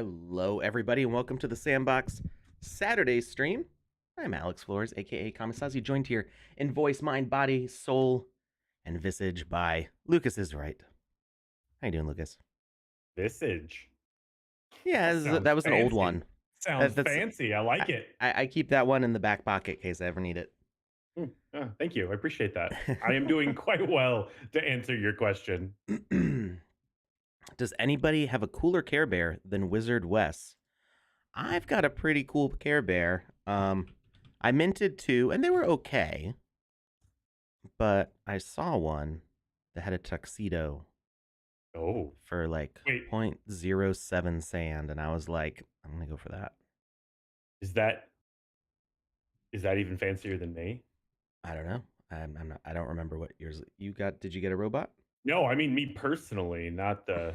Hello, everybody, and welcome to the Sandbox Saturday stream. I'm Alex Florez, aka Kamisazi, joined here in voice, mind, body, soul, and visage by Lucas is right. How you doing, Lucas? Visage. Yeah, Sounds that was an old fancy. one. Sounds That's fancy. I like it. I keep that one in the back pocket in case I ever need it. Thank you. I appreciate that. I am doing quite well to answer your question. Does anybody have a cooler Care Bear than Wizard Wes? I've got a pretty cool Care Bear. I minted two, and they were okay. But I saw one that had a tuxedo Oh, for like wait. 0.07 sand, and I was like, I'm gonna go for that. Is that even fancier than me? I don't know. I'm not. I don't remember what yours you got. Did you get a robot? No, I mean me personally, not the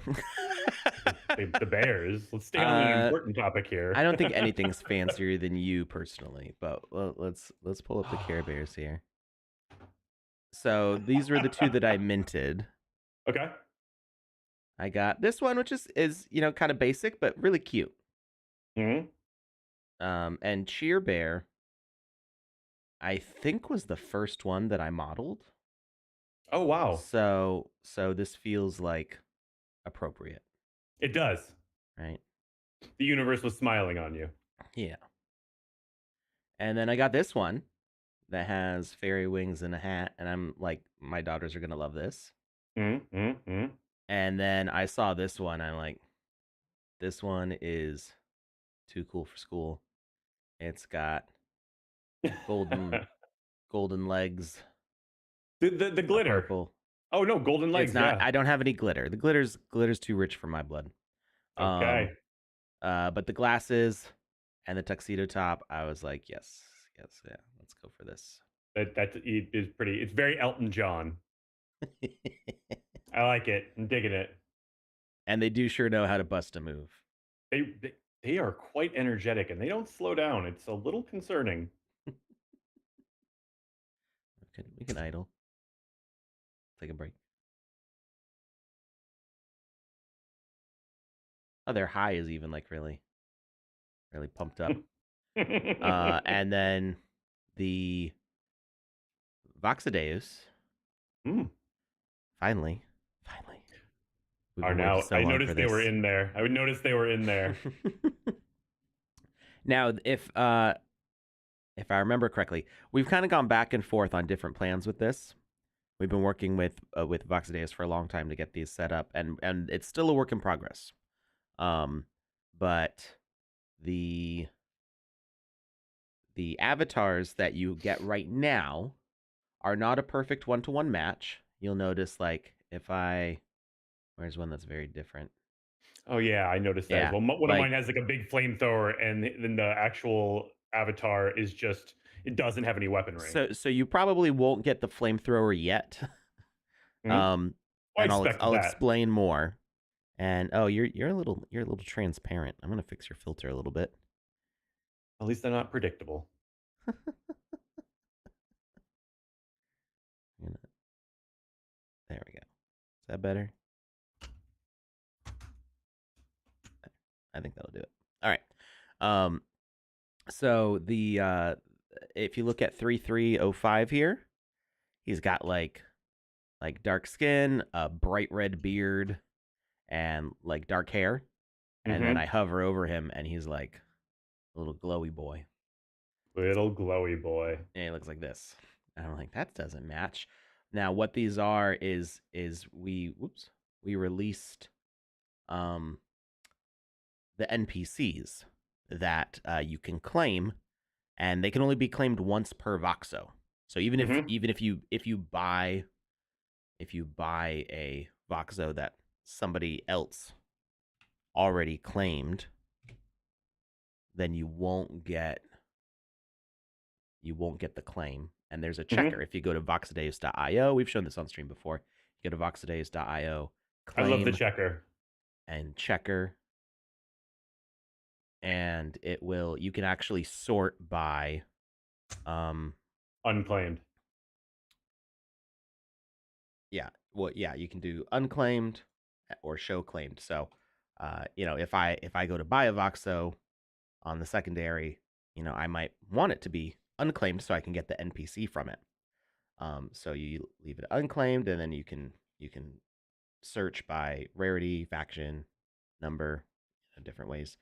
bears. Let's stay on an uh, important topic I here. don't think anything's fancier than you personally. But let's pull up the Care Bears here. So these were the two that I minted. Okay. I got this one, which is kind of basic but really cute. Hmm. And Cheer Bear, I think was the first one that I modeled. Oh wow. So this feels like appropriate, It does. right? The universe was smiling on you. Yeah. And then I got this one that has fairy wings and a hat, and I'm like, my daughters are gonna love this. Mm-hmm. And then I saw this one, I'm like, this one is too cool for school. It's got golden legs, The a glitter. purple. Oh no, golden It's legs. not. Yeah. I don't have any glitter. The glitter's too rich for my blood. Um, Okay. but the glasses and the tuxedo top, I was like, yes, yeah, let's go for this. That is pretty. It's very Elton John. I like it. I'm digging it. And they do sure know how to bust a move. They are quite energetic and they don't slow down. It's a little concerning. We can idle. Take a break. Oh, their high is even like really pumped up. And then the Voxideos. Finally. We've Are been waiting now. so I long for noticed they were this. in there. I would notice they were in there. Now, if I remember correctly, we've kind of gone back and forth on different plans with this. We've been working with VoxEdit for a long time to get these set up, and it's still a work in progress. But the avatars that you get right now are not a perfect one-to-one match. You'll notice, like, if where's one that's very different? Oh yeah, I noticed that as Yeah, well. One of like, mine has like a big flamethrower, and then the actual avatar is just it doesn't have any weaponry. so you probably won't get the flamethrower yet. Hmm? I And expected I'll that. explain more. And oh, you're a little transparent. I'm gonna fix your filter a little bit. At least they're not predictable. There we go. Is that better? I think that'll do it. All right. So the if you look at 3305 here, he's got like dark skin, a bright red beard, and like dark hair. And then Mm-hmm. I hover over him, and he's like a little glowy boy. Little glowy boy. And he looks like this. And I'm like, that doesn't match. Now, what these are is we released the NPCs that you can claim, and they can only be claimed once per voxo. So even if you buy a voxo that somebody else already claimed, then you won't get the claim. And there's a checker. Mm-hmm. If you go to voxideos.io, we've shown this on stream before. You go to voxideos.io, I love the claim checker. and checker, and you can actually sort by Unclaimed. yeah, you can do unclaimed or show claimed. So if I go to buy a Voxo on the secondary, I might want it to be unclaimed so I can get the NPC from it. So you leave it unclaimed, and then you can search by rarity, faction, number, different ways,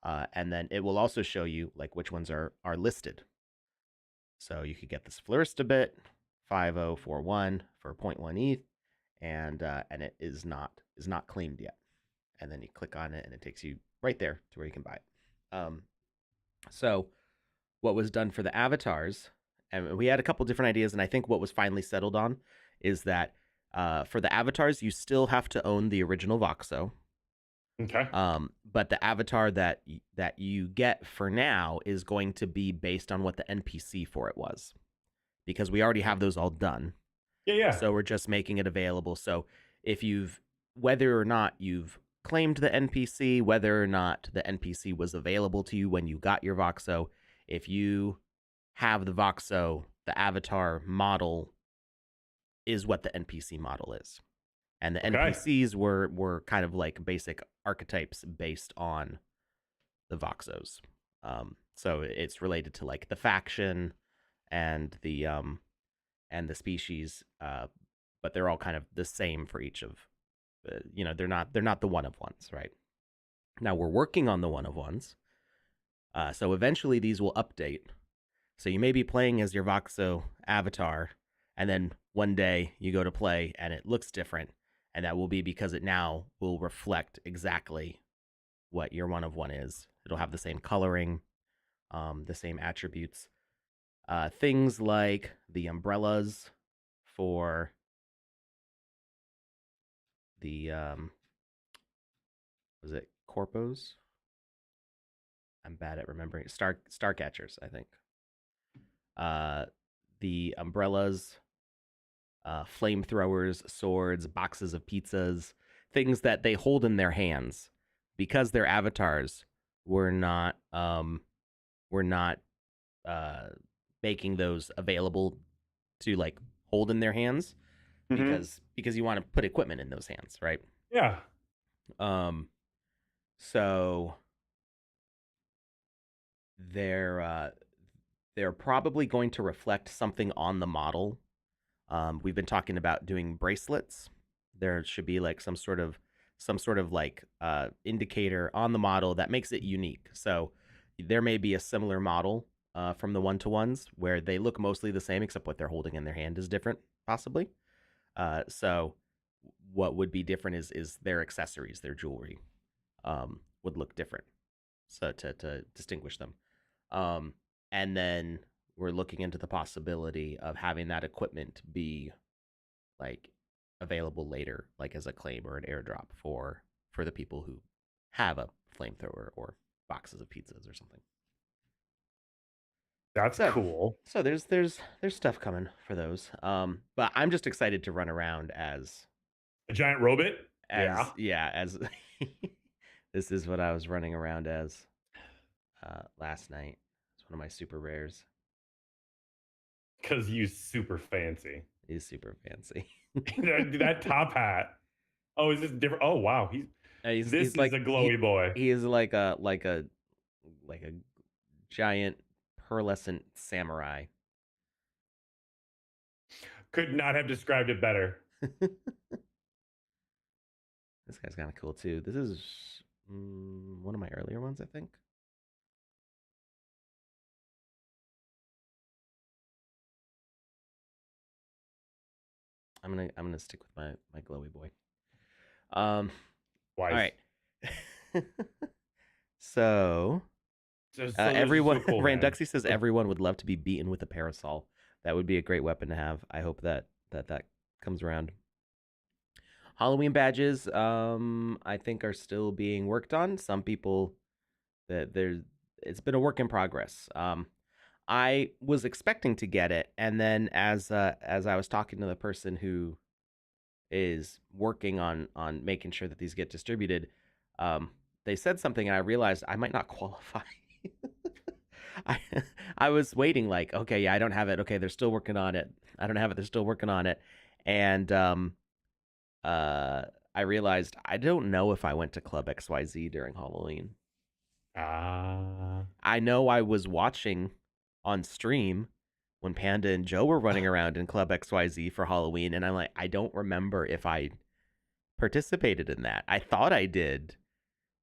and then it will also show you like which ones are listed. So you could get this Florist a bit 5041 for 0.1 ETH, and it is not claimed yet. And then you click on it, and it takes you right there to where you can buy it. So what was done for the avatars, and we had a couple different ideas, and I think what was finally settled on is that for the avatars, you still have to own the original Voxo. Okay. But the avatar that you get for now is going to be based on what the NPC for it was, because we already have those all done. Yeah. So we're just making it available. So if whether or not you've claimed the NPC, whether or not the NPC was available to you when you got your Voxo, if you have the Voxo, the avatar model is what the NPC model is. And the NPCs were kind of like basic archetypes based on the Voxos. So it's related to like the faction and the species, but they're all kind of the same for each of. They're not the one of ones, right? Now we're working on the one of ones. So eventually these will update. So you may be playing as your Voxo avatar, and then one day you go to play and it looks different. And that will be because it now will reflect exactly what your one of one is. It'll have the same coloring, the same attributes. Things like the umbrellas for the was it corpos? I'm bad at remembering. Starcatchers, I think. The umbrellas, flamethrowers, swords, boxes of pizzas, things that they hold in their hands, because their avatars were not making those available to like hold in their hands, because you want to put equipment in those hands, right? Yeah. So they're probably going to reflect something on the model. We've been talking about doing bracelets. There should be like some sort of like indicator on the model that makes it unique. So there may be a similar model from the one-to-ones where they look mostly the same, except what they're holding in their hand is different, possibly. So what would be different is their accessories, their jewelry would look different, so to distinguish them. And then we're looking into the possibility of having that equipment be like available later, like as a claim or an airdrop for the people who have a flamethrower or boxes of pizzas or something. That's cool. So there's stuff coming for those. But I'm just excited to run around as a giant robot. As this is what I was running around as last night. It's one of my super rares. Because he's super fancy. He's super fancy. that top hat. Oh, is this different? Oh, wow. He's like a glowy boy. He is like a giant pearlescent samurai. Could not have described it better. This guy's kind of cool too. This is one of my earlier ones, I think. I'm gonna stick with my glowy boy. Wise. All right. So everyone, so cool, Randuxy says everyone would love to be beaten with a parasol. That would be a great weapon to have. I hope that comes around. Halloween badges, I think are still being worked on. Some people it's been a work in progress. I was expecting to get it, and then as I was talking to the person who is working on making sure that these get distributed, they said something, and I realized I might not qualify. I was waiting like, okay, yeah, I don't have it. Okay, they're still working on it. I don't have it. They're still working on it. And I I realized I don't know if I went to Club XYZ during Halloween. I know I was watching on stream when Panda and Joe were running around in Club XYZ for Halloween, and I'm like, I don't remember if I participated in that. I thought I did,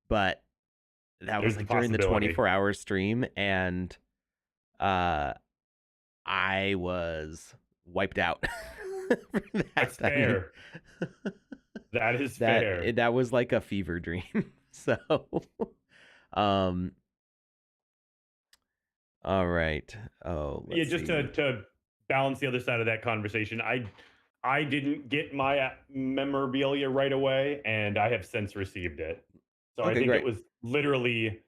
but that was There's the like during the possibility. 24-hour stream, and I was wiped out. For that. That's I mean, fair. That is fair. that was like a fever dream. So, um, all right. Oh, Yeah, let's just see. to balance the other side of that conversation, I didn't get my memorabilia right away, and I have since received it. So I Okay, think it great. was literally,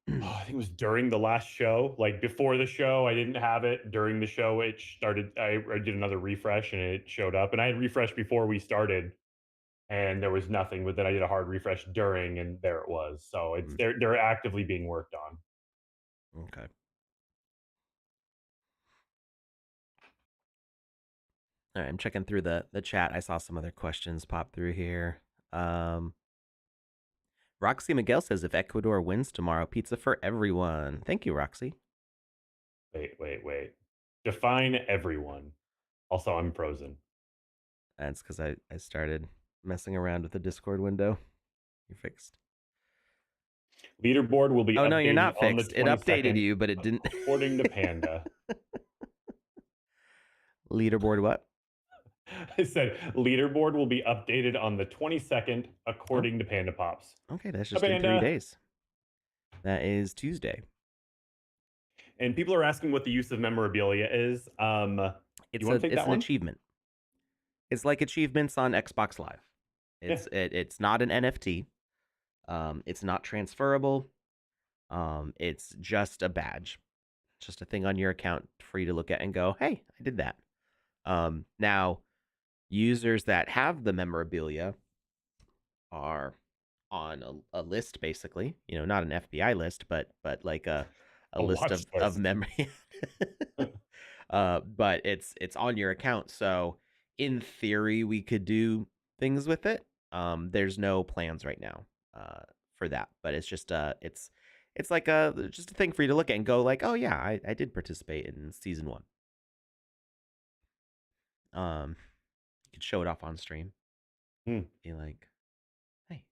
I think it was during the last show. Like before the show, I didn't have it. During the show, it started. I did another refresh, and it showed up. And I had refreshed before we started, and there was nothing. But then I did a hard refresh during, and there it was. So it's they're actively being worked on. Okay. All right, I'm checking through the chat. I saw some other questions pop through here. Roxy Miguel says if Ecuador wins tomorrow, pizza for everyone. Thank you, Roxy. Wait. Define everyone. Also, I'm frozen. That's because I started messing around with the Discord window. You're fixed. Leaderboard will be Oh no, you're updated not on the fixed. It updated 22nd, you, but it didn't. according to Panda. Leaderboard what? I said leaderboard will be updated on the 22nd, Oh, according to PandaPops. okay, that's Hi, just in 3 Panda. days. That is Tuesday. And people are asking what the use of memorabilia is. You want to take It's that an one? achievement. It's like achievements on Xbox Live. Yeah. It's not an NFT. It's not transferable. It's just a badge, just a thing on your account for you to look at and go, "Hey, I did that." Now, users that have the memorabilia are on a list, basically. You know, not an FBI list, but like a A list watch of list. memory. But it's on your account, so in theory, we could do things with it. There's no plans right now for that, but it's like just a thing for you to look at and go like, oh yeah, I did participate in season 1. You could show it off on stream. Be like, hey,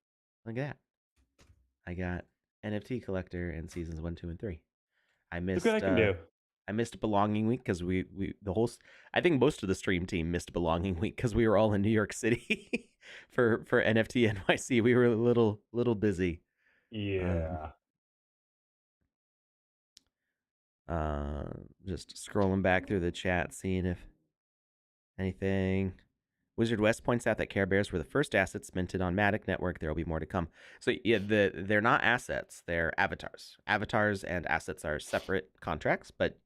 look at that. I got NFT collector in seasons 1, 2, and 3. I Look what I missed can do. I missed belonging week because we the whole I think most of the stream team missed belonging week because we were all in New York City for NFT NYC. We were a little busy. Yeah. Just scrolling back through the chat, seeing if anything. Wizard West points out that Care Bears were the first assets minted on Matic Network. There will be more to come. So yeah, they're not assets; they're avatars. Avatars and assets are separate contracts, but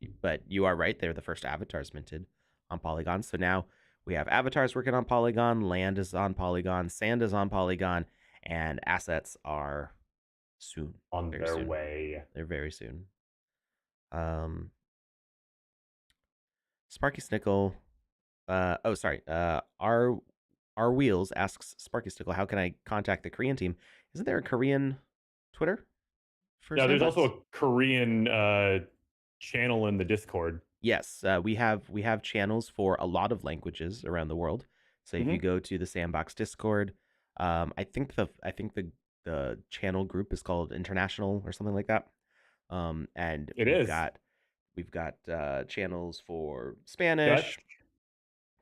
you are right; they're the first avatars minted on Polygon. So now we have avatars working on Polygon, land is on Polygon, sand is on Polygon, and assets are soon, On very their soon. way. They're very soon. Sparky Snickle. Sorry. Our Wheels asks Sparky Stickle, how can I contact the Korean team? Isn't there a Korean Twitter for Now, there's also Sandbox? a Korean channel in the Discord. Yes, we have channels for a lot of languages around the world. So if you go to the Sandbox Discord, I think the channel group is called International or something like that. And It is. we've got channels for Spanish, Dutch,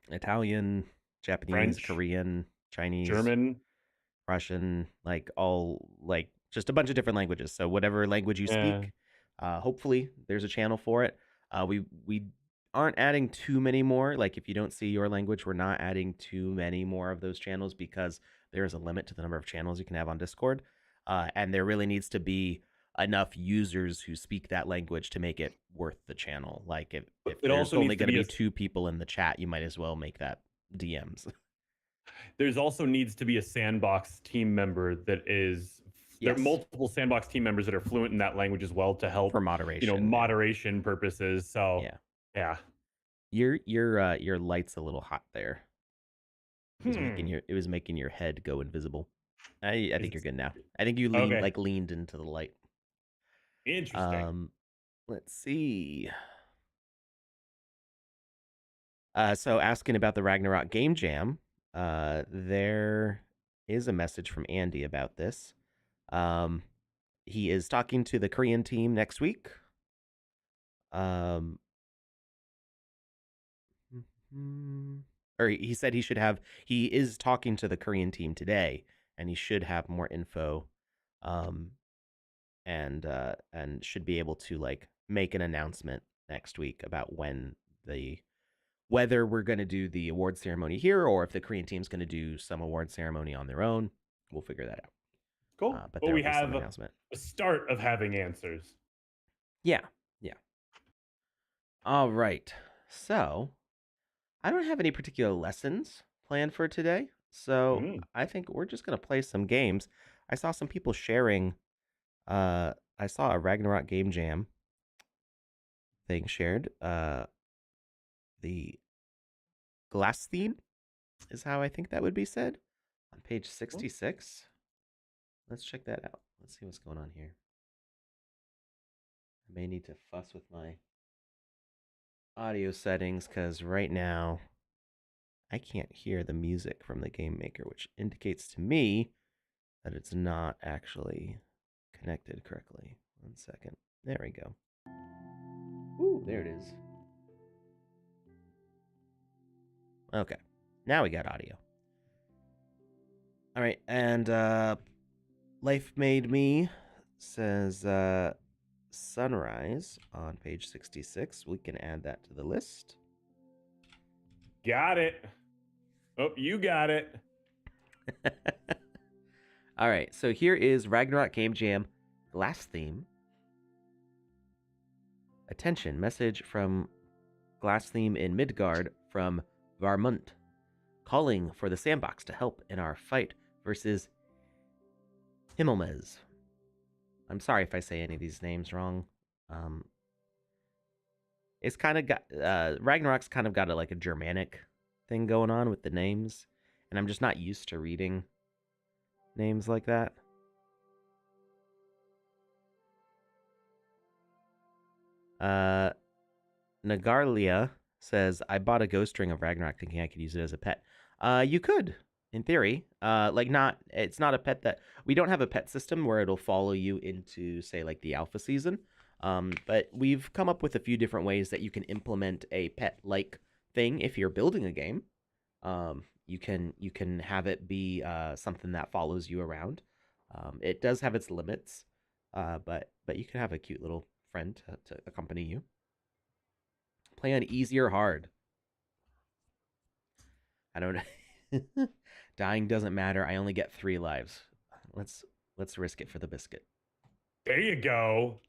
Italian, Japanese, French, Korean, Chinese, German. Russian, like all like just a bunch of different languages. So whatever language you Yeah. speak, hopefully there's a channel for it. We aren't adding too many more. Like if you don't see your language, we're not adding too many more of those channels because there is a limit to the number of channels you can have on Discord, and there really needs to be enough users who speak that language to make it worth the channel. Like if It there's also only needs to going to be be 2 people in the chat, you might as well make that DMs. there's also needs to be a Sandbox team member that is there are Yes, multiple Sandbox team members that are fluent in that language as well to help, for moderation. Yeah. moderation purposes. So Yeah. yeah. Your light's a little hot there. It was making your head go invisible. I think you're good now. I think you Okay. leaned into the light. Interesting. Let's see. So asking about the Ragnarok game jam, there is a message from Andy about this. He is talking to the Korean team next week. Um, or he said he is talking to the Korean team today, and he should have more info, and should be able to like make an announcement next week about whether we're going to do the award ceremony here or if the Korean team's going to do some award ceremony on their own. We'll figure that out. Cool. But Well, there we will be some have announcement. a start of having answers. Yeah. All right. So I don't have any particular lessons planned for today. So I think we're just going to play some games. I saw some people sharing. I saw a Ragnarok game jam thing shared. The glass theme is how I think that would be said on page 66. Let's check that out. Let's see what's going on here. I may need to fuss with my audio settings because right now I can't hear the music from the game maker, which indicates to me that it's not actually connected correctly. 1 second. There we go. Ooh, there it is. Okay. Now we got audio. All right, and Life Made Me says Sunrise on page 66. We can add that to the list. Got it. Oh, you got it. All right, so here is Ragnarok Game Jam Glass Theme. Attention, message from Glass Theme in Midgard from Varmund, calling for the Sandbox to help in our fight versus Himmelmez. I'm sorry if I say any of these names wrong. It's kind of got Ragnarok's kind of got like a Germanic thing going on with the names, and I'm just not used to reading names like that. Nagarlia says, I bought a ghost ring of Ragnarok thinking I could use it as a pet. You could, in theory. It's not a pet that we don't have a pet system where it'll follow you into, say, like the alpha season. But we've come up with a few different ways that you can implement a pet-like thing if you're building a game. You can have it be something that follows you around. It does have its limits, but you can have a cute little friend to accompany you. Play on easy or hard. I don't know. Dying doesn't matter. I only get 3 lives. Let's risk it for the biscuit. There you go.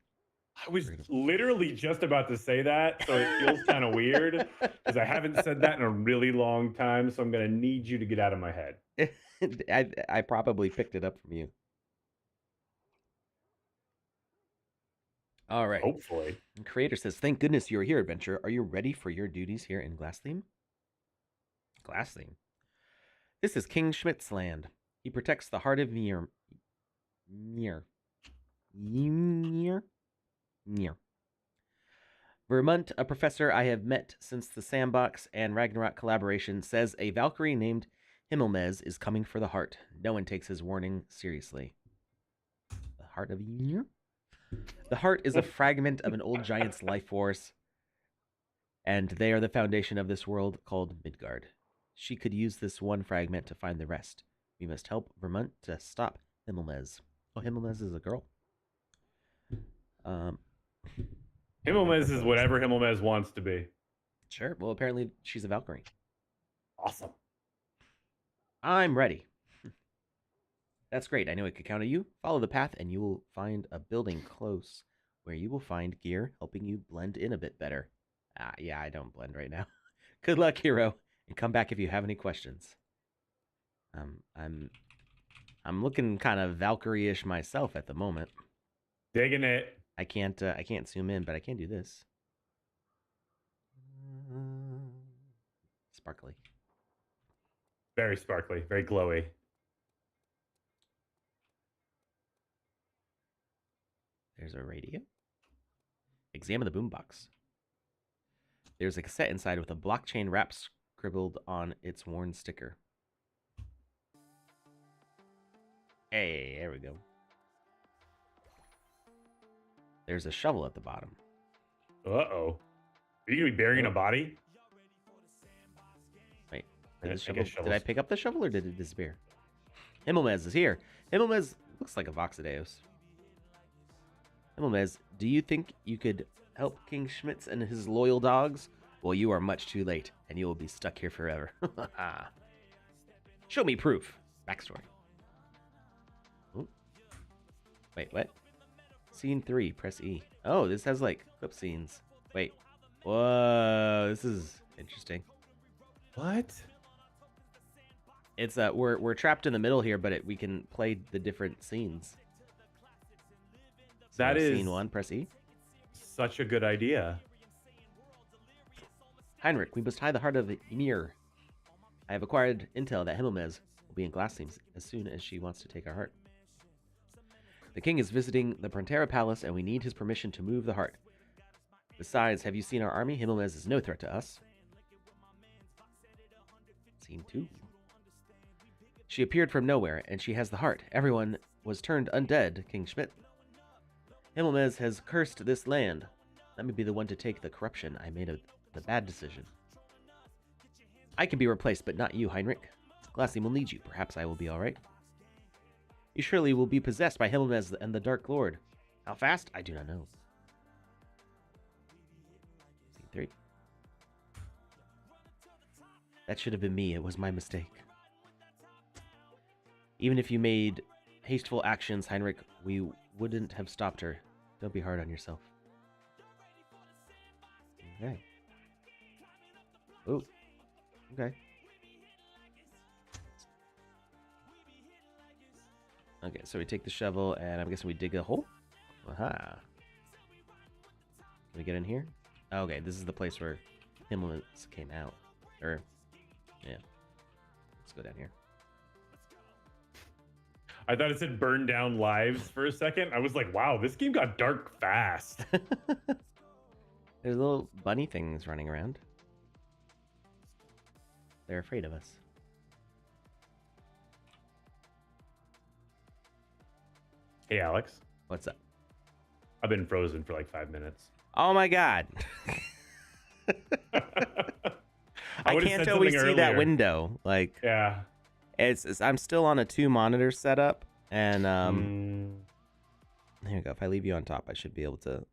I was literally just about to say that, so it feels kind of weird because I haven't said that in a really long time, so I'm going to need you to get out of my head. I probably picked it up from you. All right. Hopefully. And Creator says, thank goodness you're here, Adventure. Are you ready for your duties here in Glass Theme? Glass Theme. This is King Schmidt's land. He protects the heart of Mir. Vermont, a professor I have met since the Sandbox and Ragnarok collaboration, says a Valkyrie named Himmelmez is coming for the heart. No one takes his warning seriously. The heart of Ymir? The heart is a fragment of an old giant's life force, and they are the foundation of this world called Midgard. She could use this one fragment to find the rest. We must help Vermont to stop Himmelmez. Oh, Himmelmez is a girl. Himmelmez is whatever Himmelmez wants to be. Sure. Well, apparently she's a Valkyrie. Awesome. I'm ready. That's great. I know I could count on you. Follow the path and you will find a building close where you will find gear helping you blend in a bit better. Yeah, I don't blend right now. Good luck, hero, and come back if you have any questions. I'm looking kind of Valkyrie-ish myself at the moment. Digging it. I can't zoom in, but I can do this. Sparkly. Very sparkly, very glowy. There's a radio. Examine the boombox. There's a cassette inside with a blockchain wrap scribbled on its worn sticker. Hey, there we go. There's a shovel at the bottom. Uh-oh. Are you going to be burying a body? Wait, Did I pick up the shovel or did it disappear? Himmelmez is here. Himmelmez looks like a Voxideos. Himmelmez, do you think you could help King Schmitz and his loyal dogs? Well, you are much too late, and you will be stuck here forever. Show me proof. Backstory. Ooh. Wait, what? Scene 3, press E. Oh, this has like clip scenes. Wait. Whoa, this is interesting. What? It's we're trapped in the middle here, but we can play the different scenes. So that is scene 1, press E. Such a good idea. Heinrich, we must hide the heart of Ymir. I have acquired intel that Himmelmez will be in Glassseams as soon as she wants to take our heart. The king is visiting the Prontera Palace, and we need his permission to move the heart. Besides, have you seen our army? Himmelmez is no threat to us. Scene 2. She appeared from nowhere, and she has the heart. Everyone was turned undead, King Schmidt. Himmelmez has cursed this land. Let me be the one to take the corruption. I made the bad decision. I can be replaced, but not you, Heinrich. Glassseam will need you. Perhaps I will be all right. You surely will be possessed by Himmelmez and the Dark Lord. How fast? I do not know. Scene 3. That should have been me. It was my mistake. Even if you made hasteful actions, Heinrich, we wouldn't have stopped her. Don't be hard on yourself. Okay. Oh. Okay. Okay, so we take the shovel, and I'm guessing we dig a hole? Aha. Can we get in here? Okay, this is the place where Himmelmez came out. Or, yeah. Let's go down here. I thought it said burn down lives for a second. I was like, wow, this game got dark fast. There's little bunny things running around. They're afraid of us. Hey, Alex. What's up? I've been frozen for like 5 minutes. Oh my god. I can't always see that window. Like, yeah. It's I'm still on a 2-monitor setup, and there you go. If I leave you on top, I should be able to.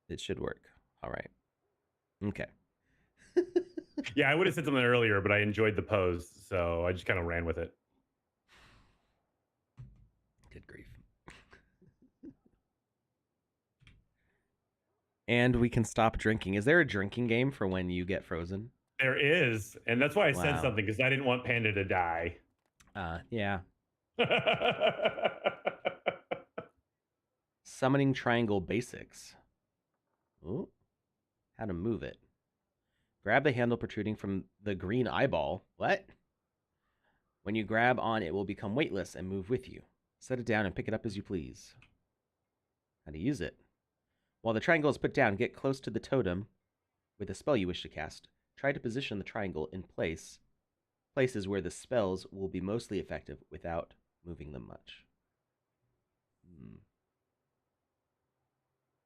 It should work. All right. Okay. Yeah, I would have said something earlier, but I enjoyed the pose, so I just kind of ran with it. Good grief. And we can stop drinking. Is there a drinking game for when you get frozen? There is, and that's why I said something, because I didn't want Panda to die. Yeah. Summoning triangle basics. Ooh. How to move it. Grab the handle protruding from the green eyeball. What? When you grab on, it will become weightless and move with you. Set it down and pick it up as you please. How to use it. While the triangle is put down, get close to the totem with a spell you wish to cast. Try to position the triangle in places where the spells will be mostly effective without moving them much.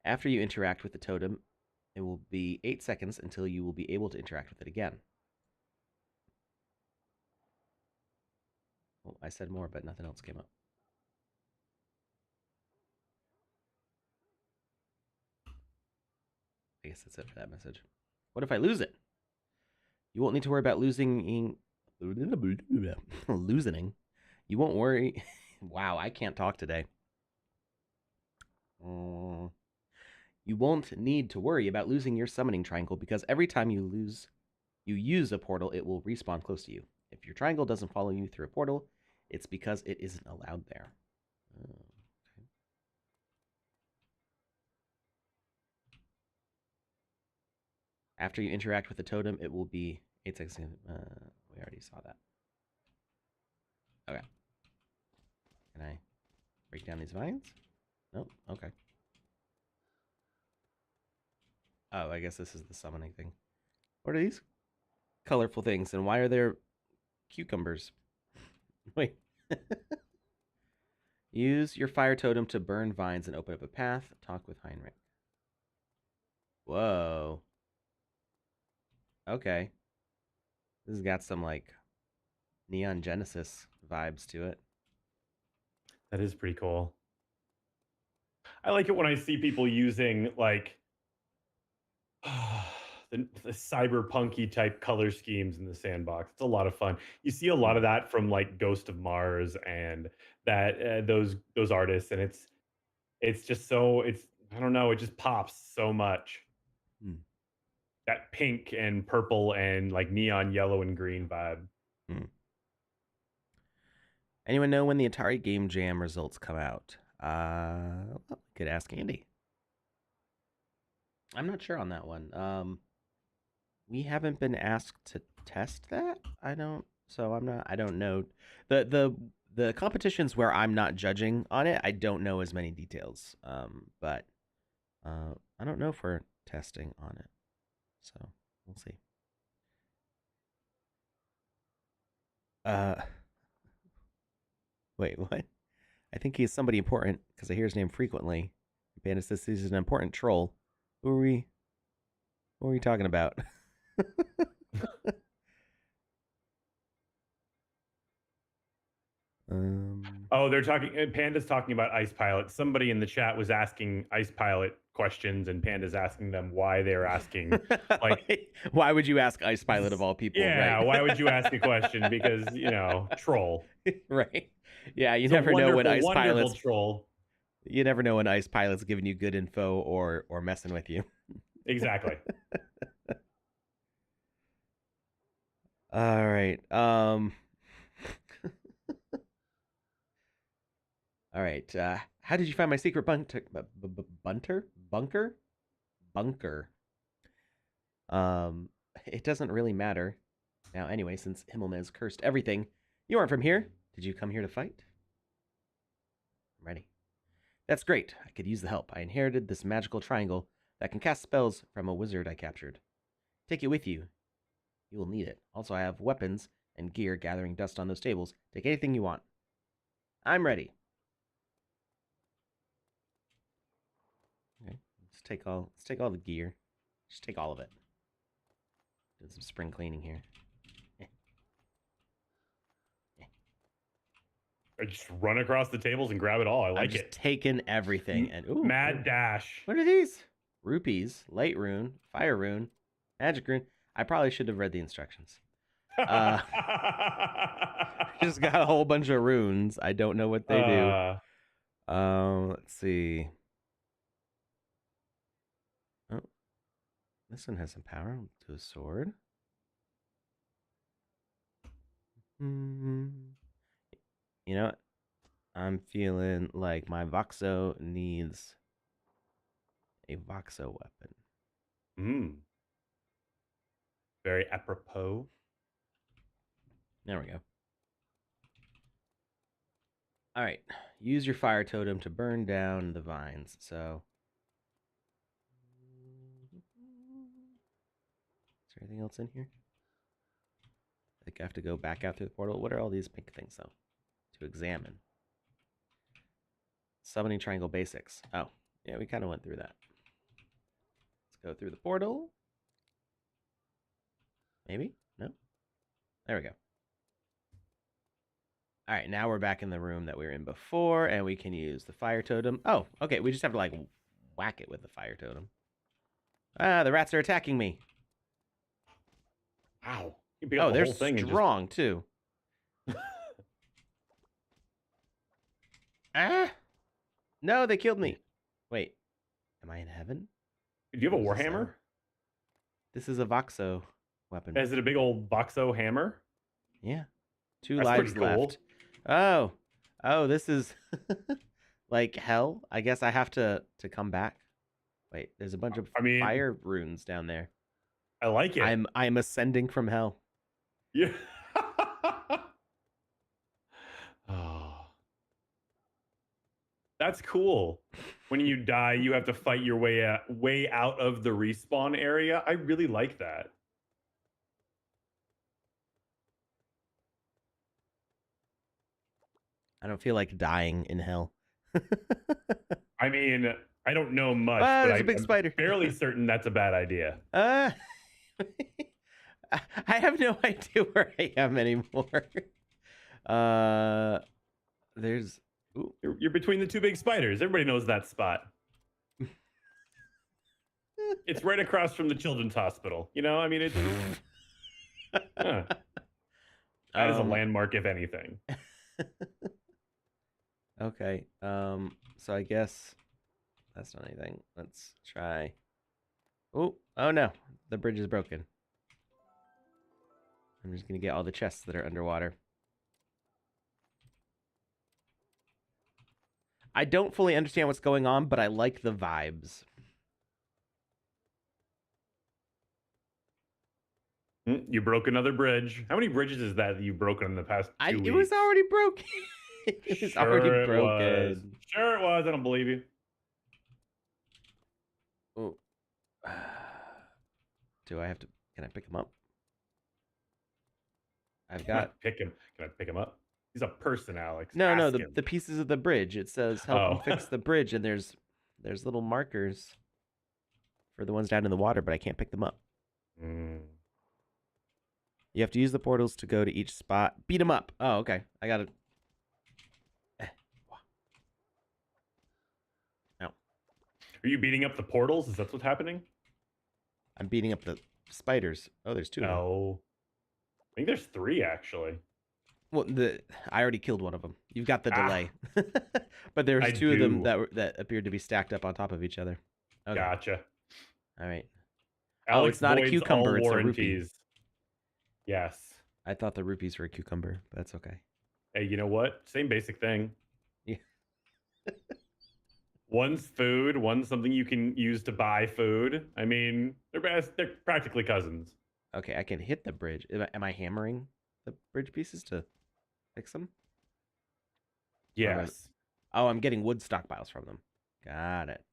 After you interact with the totem, it will be 8 seconds until you will be able to interact with it again. Oh, I said more, but nothing else came up. I guess that's it for that message. What if I lose it? You won't need to worry about losing. Loosening. You won't worry. Wow, I can't talk today. You won't need to worry about losing your summoning triangle because every time you use a portal, it will respawn close to you. If your triangle doesn't follow you through a portal, it's because it isn't allowed there. Okay. After you interact with the totem, it will be 8 seconds. We already saw that. Okay. Can I break down these vines? Nope. Okay. Oh, I guess this is the summoning thing. What are these colorful things, and why are there cucumbers? Wait. Use your fire totem to burn vines and open up a path. Talk with Heinrich. Whoa. Okay. This has got some like Neon Genesis vibes to it. That is pretty cool. I like it when I see people using like the cyberpunky type color schemes in the sandbox. It's a lot of fun. You see a lot of that from like Ghost of Mars and that those artists, and it's just so I don't know, it just pops so much. Hmm. That pink and purple and like neon yellow and green vibe. Hmm. Anyone know when the Atari Game Jam results come out? Well, could ask Andy. I'm not sure on that one. We haven't been asked to test that. I don't know. The competitions where I'm not judging on it, I don't know as many details. But I don't know if we're testing on it. So we'll see. Wait, what? I think he's somebody important because I hear his name frequently. Panda says he's an important troll. Who are we? What are we talking about? Oh, they're talking. Panda's talking about Ice Pilot. Somebody in the chat was asking Ice Pilot questions, and Panda's asking them why they're asking. Like, why would you ask Ice Pilot of all people? Yeah, right? Why would you ask a question? Because troll. Right. Yeah, you It's never know when Ice wonderful Pilot's troll. You never know when Ice Pilot's giving you good info or messing with you. Exactly. All right. All right. How did you find my secret bunker? Bunker. It doesn't really matter. Now, anyway, since Himmelman's cursed everything, you aren't from here. Did you come here to fight? I'm ready. That's great. I could use the help. I inherited this magical triangle that can cast spells from a wizard I captured. Take it with you. You will need it. Also, I have weapons and gear gathering dust on those tables. Take anything you want. I'm ready. Okay, let's take all the gear. Just take all of it. Do some spring cleaning here. I just run across the tables and grab it all. I like just it. Taking everything and mad dash. What are these? Rupees, light rune, fire rune, magic rune. I probably should have read the instructions. Just got a whole bunch of runes. I don't know what they do. Let's see. Oh, this one has some power to a sword. You know what? I'm feeling like my Voxo needs a Voxo weapon. Very apropos. There we go. All right. Use your fire totem to burn down the vines. So, is there anything else in here? I think I have to go back out through the portal. What are all these pink things, though? To examine. Summoning triangle basics. Oh, yeah, we kind of went through that. Let's go through the portal. Maybe? No? There we go. All right, now we're back in the room that we were in before, and we can use the fire totem. Oh, okay, we just have to, like, whack it with the fire totem. Ah, the rats are attacking me. Wow. Oh, they're strong, too. Ah! No, they killed me. Wait, am I in heaven? Do you have a warhammer? This is a Voxo weapon. Is it a big old Voxo hammer? Yeah. 2 lives left. Oh, this is like hell. I guess I have to come back. Wait, there's a bunch of fire runes down there. I like it. I'm ascending from hell. Yeah. That's cool. When you die, you have to fight your way out of the respawn area. I really like that. I don't feel like dying in hell. I mean, I don't know much, Ah, but there's a big I'm spider. fairly certain that's a bad idea. Uh, I have no idea where I am anymore. There's. Ooh. You're between the two big spiders. Everybody knows that spot. It's right across from the children's hospital. You know, I mean, it's huh. That is a landmark, if anything. Okay. So I guess that's not anything. Let's try. Oh no, the bridge is broken. I'm just gonna get all the chests that are underwater. I don't fully understand what's going on, but I like the vibes. You broke another bridge. How many bridges is that you've broken in the past 2 weeks? It was already broken. It was already broken. Was. Sure it was. I don't believe you. Oh. Do I have to? Can I pick him up? I've got. Pick him. Can I pick him up? He's a person, Alex. No, no, the pieces of the bridge. It says help him fix the bridge, and there's little markers for the ones down in the water, but I can't pick them up. You have to use the portals to go to each spot. Beat him up. Oh, okay. I got it. No. Are you beating up the portals? Is that what's happening? I'm beating up the spiders. Oh, there's two. No. I think there's 3, actually. Well, I already killed one of them. You've got the delay. But there's 2 of them that appeared to be stacked up on top of each other. Okay. Gotcha. All right. Alex, it's not a cucumber, it's a rupee. Yes. I thought the rupees were a cucumber, but that's okay. Hey, you know what? Same basic thing. Yeah. One's food, one's something you can use to buy food. I mean, they're practically cousins. Okay, I can hit the bridge. Am I hammering the bridge pieces to fix them? Yes. Oh, I'm getting wood stockpiles from them. Got it.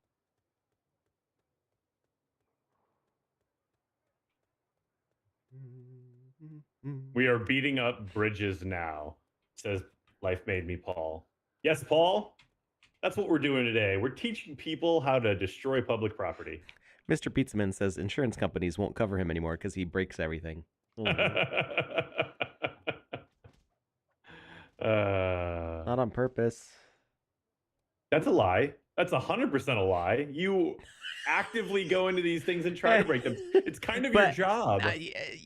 We are beating up bridges now, says Life Made Me Paul. Yes, Paul? That's what we're doing today. We're teaching people how to destroy public property. Mr. Pizzaman says insurance companies won't cover him anymore because he breaks everything. Not on purpose. That's a lie. That's 100% a lie. You actively go into these things and try to break them. It's kind of your job.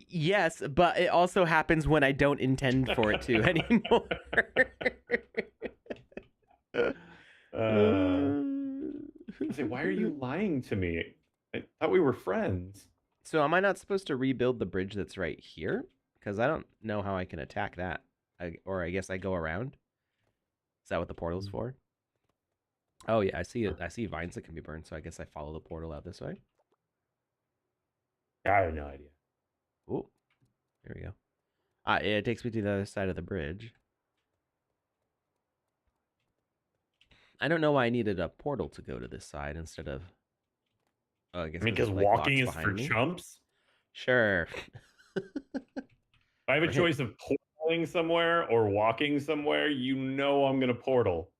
Yes, but it also happens when I don't intend for it to anymore. Say, why are you lying to me? I thought we were friends. So am I not supposed to rebuild the bridge that's right here? Because I don't know how I can attack that. Or I guess I go around. Is that what the portal's for? Oh yeah, I see it. I see vines that can be burned, so I guess I follow the portal out this way. I have no idea. Oh, there we go. It takes me to the other side of the bridge. I don't know why I needed a portal to go to this side instead of. Oh, I guess because walking is for chumps. Sure. If I have a choice of portaling somewhere or walking somewhere, you know I'm gonna portal.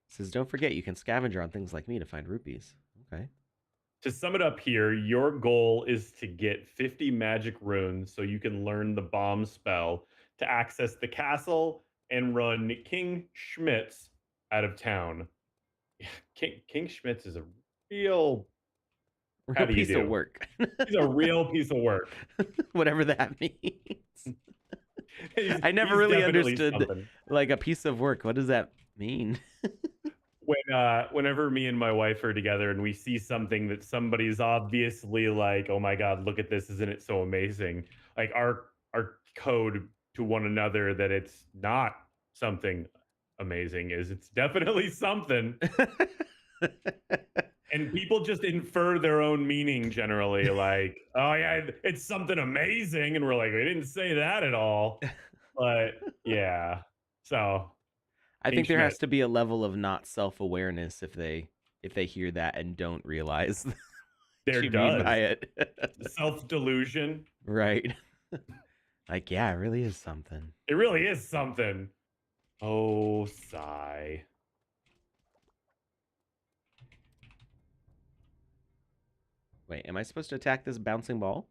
Says, don't forget you can scavenger on things like me to find rupees. Okay. To sum it up here, your goal is to get 50 magic runes so you can learn the bomb spell to access the castle and run King Schmitz out of town. King Schmitz is a real piece of work. He's a real piece of work. Whatever that means. I never really understood like a piece of work. What does that mean? Whenever me and my wife are together and we see something that somebody's obviously like, oh my God, look at this, isn't it so amazing? Like our code to one another that it's not something amazing is it's definitely something. And people just infer their own meaning generally, like, oh yeah, it's something amazing. And we're like, we didn't say that at all. But yeah. So I think there Schmidt. has to be a level of not self-awareness if they hear that and don't realize what There you mean by does. it. Self-delusion. Right. Like, yeah, it really is something. It really is something. Oh, sigh. Wait, am I supposed to attack this bouncing ball?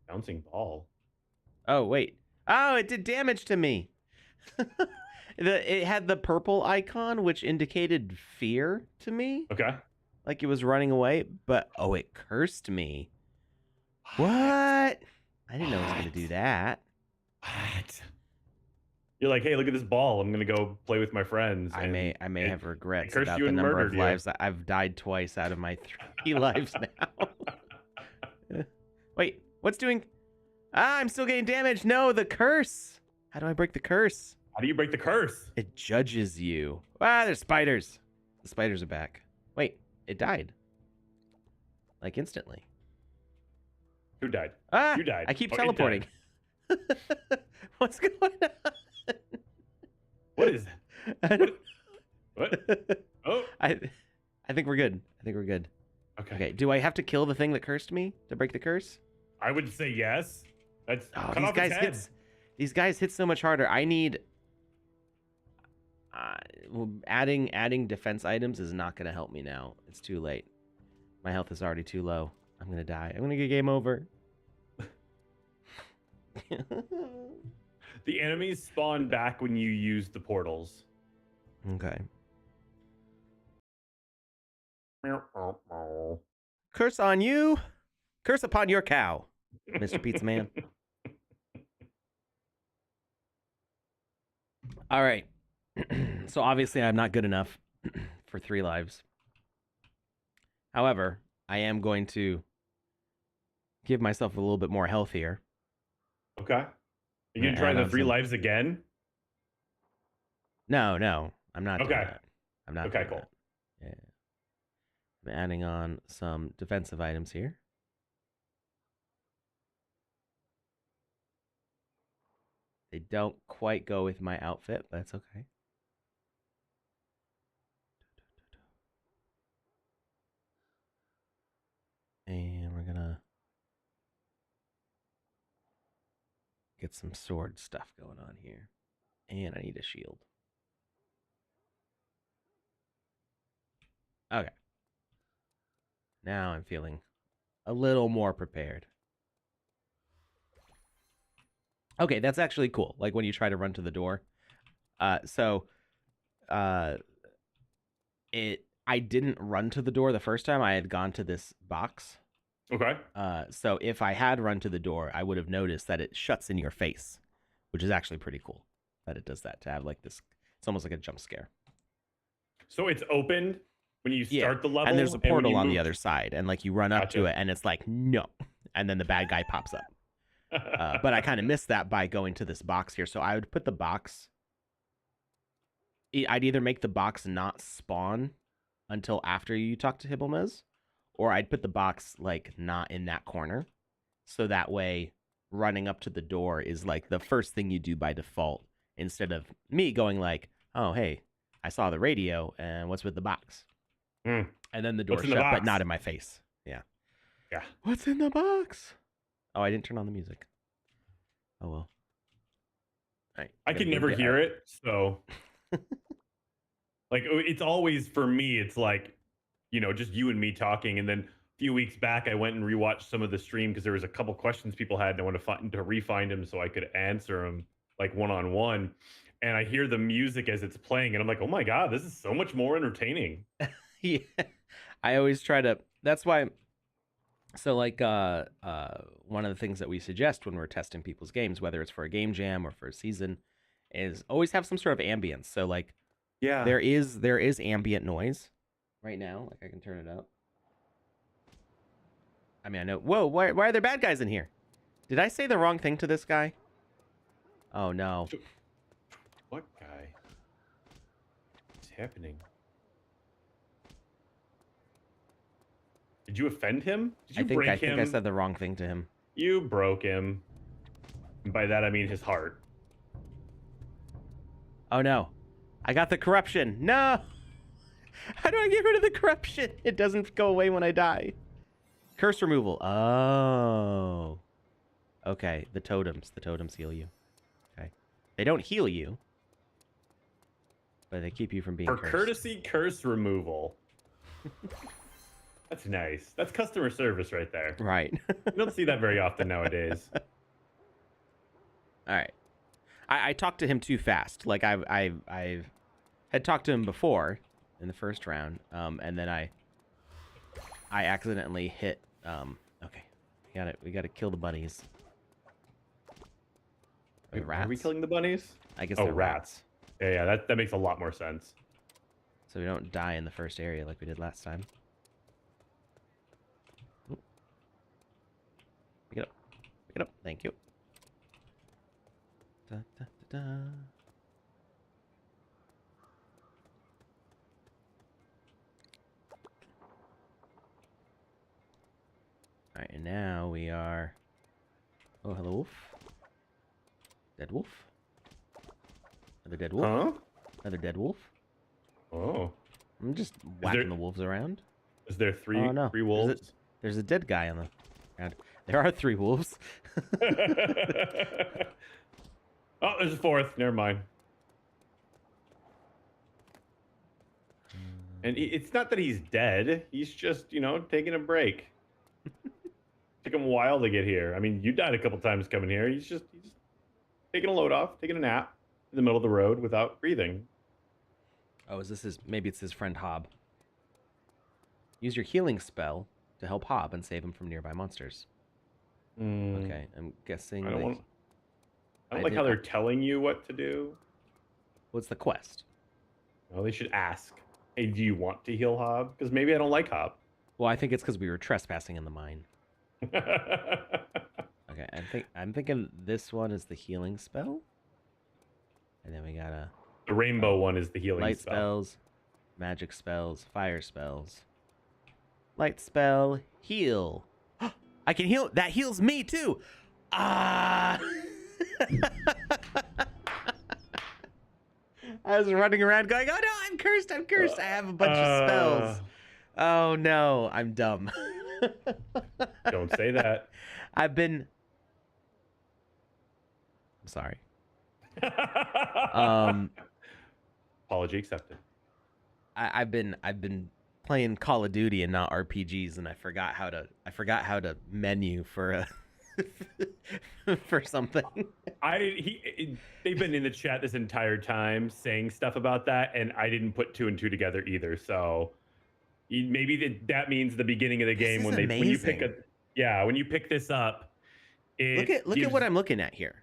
Bouncing ball. Oh, wait. Oh, it did damage to me. It had the purple icon, which indicated fear to me. Okay. Like it was running away, but oh, it cursed me. What? I didn't know it was going to do that. What? You're like, hey, look at this ball. I'm going to go play with my friends. I may have regrets cursed about you the and number of murdered you. lives that I've died twice out of my 3 lives now. Wait, what's doing? Ah, I'm still getting damaged. No, the curse. How do I break the curse? How do you break the curse? It judges you. Ah, there's spiders. The spiders are back. Wait, it died. Like instantly. Who died? Ah, You died. I keep Oh, it teleporting. What's going on? What is that? I don't... What? Oh. I think we're good. I think we're good. Okay. Okay. Do I have to kill the thing that cursed me to break the curse? I would say yes. That's Oh, cut off its head. these guys hit so much harder. I need well, adding defense items is not going to help me now. It's too late. My health is already too low. I'm going to die. I'm going to get game over. The enemies spawn back when you use the portals. Okay. Curse on you. Curse upon your cow, Mr. Pizza Man. All right. So obviously I'm not good enough for 3 lives. However, I am going to give myself a little bit more health here. Okay. You gonna try the 3 lives again? No, I'm not doing Okay. that. I'm not Okay, doing cool. that. Yeah. I'm adding on some defensive items here. They don't quite go with my outfit, but that's okay. And we're gonna get some sword stuff going on here. And I need a shield. Okay. Now I'm feeling a little more prepared. Okay, that's actually cool. Like when you try to run to the door. I didn't run to the door the first time. I had gone to this box. Okay. So if I had run to the door, I would have noticed that it shuts in your face, which is actually pretty cool that it does that, to have like this. It's almost like a jump scare. So it's opened when you start the level, and there's a portal on the other side, and like you run up to it, and it's like no, and then the bad guy pops up. But I kind of missed that by going to this box here. So I would put the box. I'd either make the box not spawn until after you talk to Hibblmez, or I'd put the box like not in that corner. So that way running up to the door is like the first thing you do by default, instead of me going like, oh, hey, I saw the radio and what's with the box? And then the door shut, but not in my face. Yeah. Yeah. What's in the box? Oh, I didn't turn on the music. Oh, well. All right, I can never hear it, so like it's always, for me, it's like, you know, just you and me talking. And then a few weeks back, I went and rewatched some of the stream because there was a couple questions people had, and I wanted to re-find them so I could answer them like one-on-one. And I hear the music as it's playing, and I'm like, oh my God, this is so much more entertaining. Yeah. I always try to, that's why. So like one of the things that we suggest when we're testing people's games, whether it's for a game jam or for a season, is always have some sort of ambience. So like, yeah, there is ambient noise right now. Like I can turn it up. I mean, I know. Whoa, why are there bad guys in here? Did I say the wrong thing to this guy? Oh no. What guy? What's happening? Did you offend him? Did you break him? I think I said the wrong thing to him. You broke him. And by that I mean his heart. Oh no. I got the corruption. No. How do I get rid of the corruption? It doesn't go away when I die. Curse removal. Oh. Okay, the totems. The totems heal you. Okay. They don't heal you, but they keep you from being For cursed. courtesy curse removal. That's nice. That's customer service right there. Right. You don't see that very often nowadays. All right. I talked to him too fast. Like I've had talked to him before in the first round, and then I accidentally hit. Okay, we gotta kill the bunnies. Wait, Rats? are we killing the bunnies? I guess Oh, they're rats. Yeah, that makes a lot more sense. So we don't die in the first area like we did last time. Ooh. Pick it up. Pick it up. Thank you. Da, da, da, da. Alright, and now we are... Oh, hello, wolf. Dead wolf. Another dead wolf. Huh? Another dead wolf. Oh. I'm just whacking the wolves around. Is there three Oh, no. three wolves? There's a dead guy on the ground. There are 3 wolves. Oh, there's a 4th. Never mind. And it's not that he's dead. He's just, taking a break. Took him a while to get here. I mean, you died a couple times coming here. He's just taking a load off, taking a nap in the middle of the road without breathing. Oh, is this maybe it's his friend Hob. Use your healing spell to help Hob and save him from nearby monsters. Okay, I'm guessing. I don't like how they're telling you what to do. What's the quest? Well, they should ask, hey, do you want to heal Hob? Because maybe I don't like Hob. Well, I think it's because we were trespassing in the mine. Okay, I'm thinking this one is the healing spell. And then we got the rainbow one is the healing light spell. spells, magic spells, fire spells. Light spell, heal. I can heal. That heals me too. Ah! I was running around going, oh no, I'm cursed. I have a bunch of spells. Oh no, I'm dumb. Don't say that. I'm sorry. Apology accepted. I've been playing Call of Duty and not RPGs, and I forgot how to menu for a for something. They've been in the chat this entire time saying stuff about that, and I didn't put 2 and 2 together either. So maybe that means the beginning of the game when you pick this up. Look at what I'm looking at here.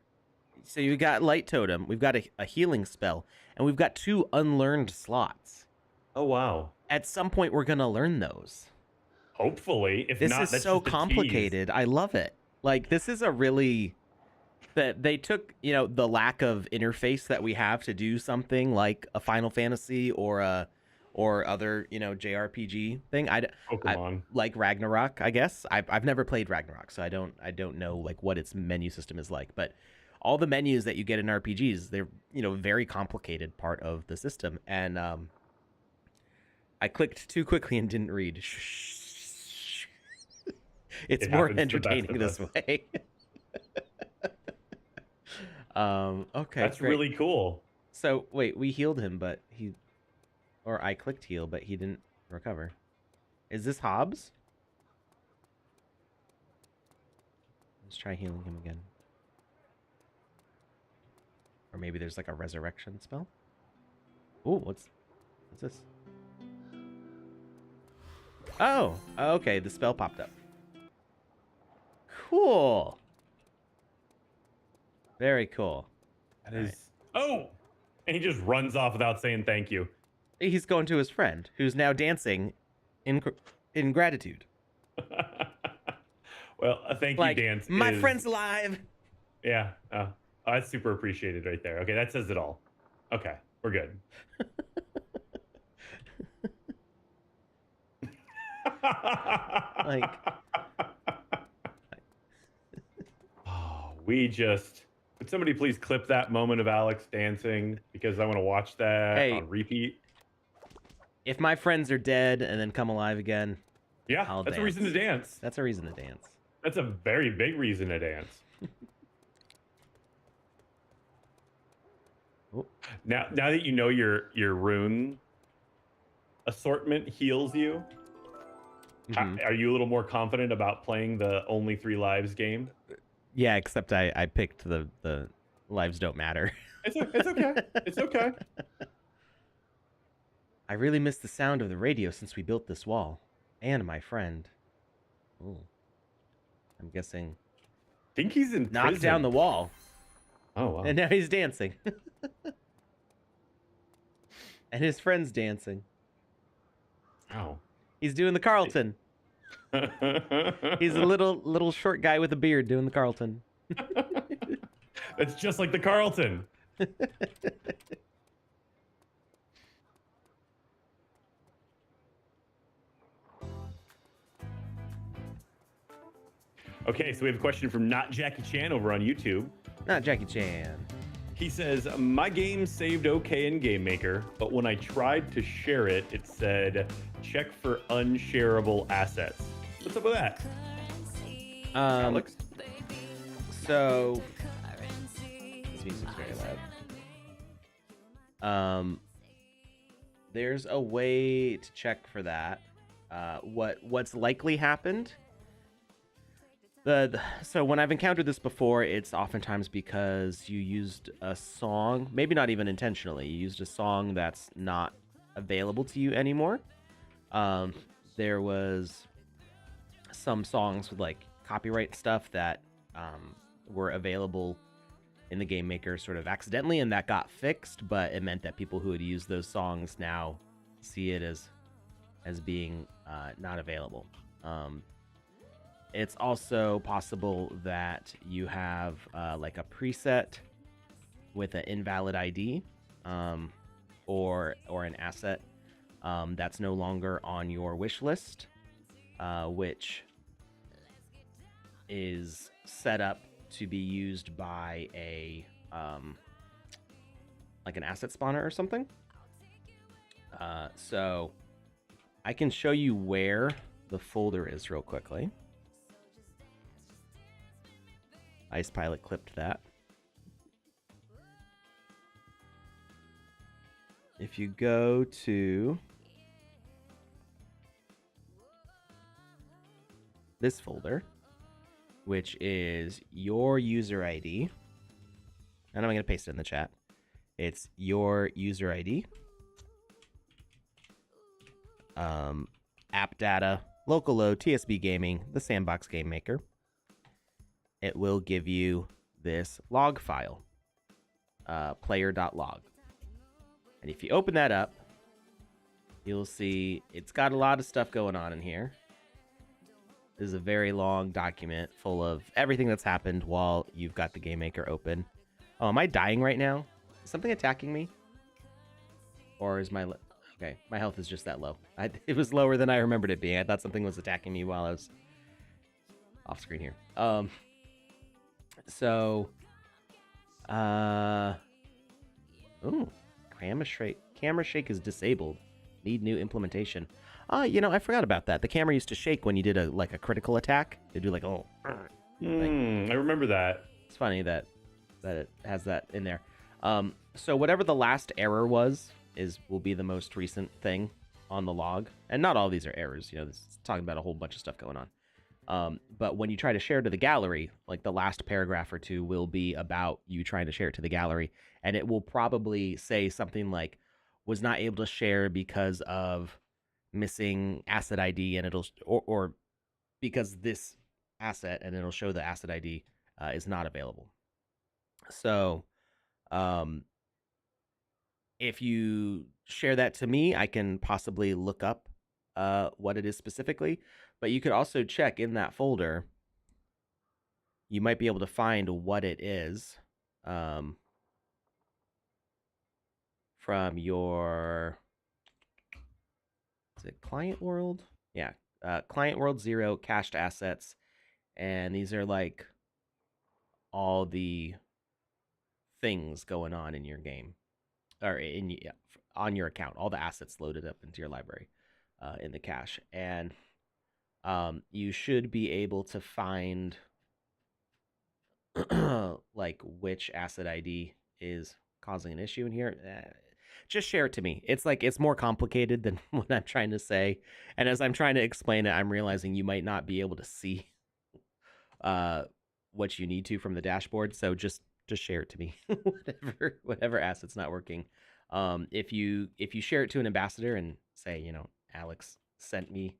So you got light totem, we've got a healing spell, and we've got 2 unlearned slots. Oh wow! At some point, we're gonna learn those. Hopefully, if this not, is that's so just a complicated. tease. I love it. Like this is a really that they took the lack of interface that we have to do something like a Final Fantasy or other JRPG thing. I like Ragnarok. I guess I've never played Ragnarok, so I don't know like what its menu system is like, but. All the menus that you get in RPGs, they're, very complicated part of the system. And I clicked too quickly and didn't read. It's more entertaining this way. Okay. That's great. Really cool. So, wait, we healed him, but I clicked heal, but he didn't recover. Is this Hobbs? Let's try healing him again. Or maybe there's like a resurrection spell. Ooh, what's this? Oh, okay. The spell popped up. Cool. Very cool. That is. Right. Oh, and he just runs off without saying thank you. He's going to his friend, who's now dancing in gratitude. Well, a thank you dance. My friend's alive. Yeah. That's super appreciated right there. Okay, that says it all. Okay, we're good. Like, oh, we just Would somebody please clip that moment of Alex dancing, because I want to watch that on repeat? If my friends are dead and then come alive again, yeah, I'll that's dance. a reason to dance. That's a reason to dance. That's a very big reason to dance. Now that you know your rune assortment heals you, are you a little more confident about playing the only 3 lives game? Yeah, except I picked the lives don't matter. It's okay. It's okay. I really miss the sound of the radio since we built this wall. And my friend. Ooh. I'm guessing. Think he's in knocked prison. down the wall. Oh, wow. And now he's dancing. And his friend's dancing. Ow. He's doing the Carlton. He's a little short guy with a beard doing the Carlton. It's just like the Carlton. Okay, so we have a question from Not Jackie Chan over on YouTube. Not Jackie Chan. He says, my game saved okay in Game Maker, but when I tried to share it, it said, check for unshareable assets. What's up with that? Alex? So, this music's very loud. There's a way to check for that. What's likely happened? So when I've encountered this before, it's oftentimes because you used a song, maybe not even intentionally, you used a song that's not available to you anymore. There was some songs with like copyright stuff that were available in the Game Maker sort of accidentally, and that got fixed, but it meant that people who had used those songs now see it as being not available. It's also possible that you have like a preset with an invalid ID or an asset that's no longer on your wish list, which is set up to be used by a like an asset spawner or something. So I can show you where the folder is real quickly. Ice Pilot clipped that. If you go to this folder, which is your user ID, and I'm going to paste it in the chat. It's your user ID, app data, local load, TSB Gaming, the Sandbox Game Maker. It will give you this log file, player.log. And if you open that up, you'll see it's got a lot of stuff going on in here. This is a very long document full of everything that's happened while you've got the Game Maker open. Oh, am I dying right now? Is something attacking me? Or is my... Okay, my health is just that low. It was lower than I remembered it being. I thought something was attacking me while I was off screen here. So, ooh, camera shake is disabled. Need new implementation. You know, I forgot about that. The camera used to shake when you did a critical attack. It'd do like, oh. I remember that. It's funny that it has that in there. So whatever the last error was will be the most recent thing on the log. And not all these are errors. You know, this is talking about a whole bunch of stuff going on. But when you try to share to the gallery, like the last paragraph or two will be about you trying to share it to the gallery. And it will probably say something like, was not able to share because of missing asset ID, and or because this asset, and it'll show the asset ID is not available. So if you share that to me, I can possibly look up what it is specifically. But you could also check in that folder. You might be able to find what it is from your, is it Client World? Yeah, Client World 0, cached assets. And these are like all the things going on in your game or on your account. All the assets loaded up into your library in the cache, and you should be able to find like which asset ID is causing an issue in here. Just share it to me. It's more complicated than what I'm trying to say, and as I'm trying to explain it, I'm realizing you might not be able to see what you need to from the dashboard. So just share it to me. whatever asset's not working. If you share it to an ambassador and say, Alex sent me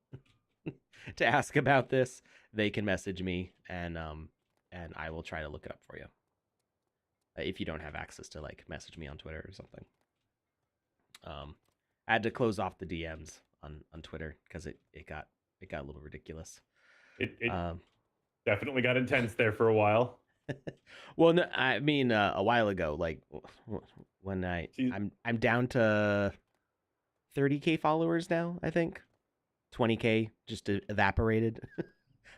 to ask about this, they can message me and I will try to look it up for you. If you don't have access to like message me on Twitter or something. I had to close off the DMs on Twitter because it got a little ridiculous. It definitely got intense there for a while. Well, no, I mean a while ago, like when I'm down to 30K followers now, I think. 20K just evaporated.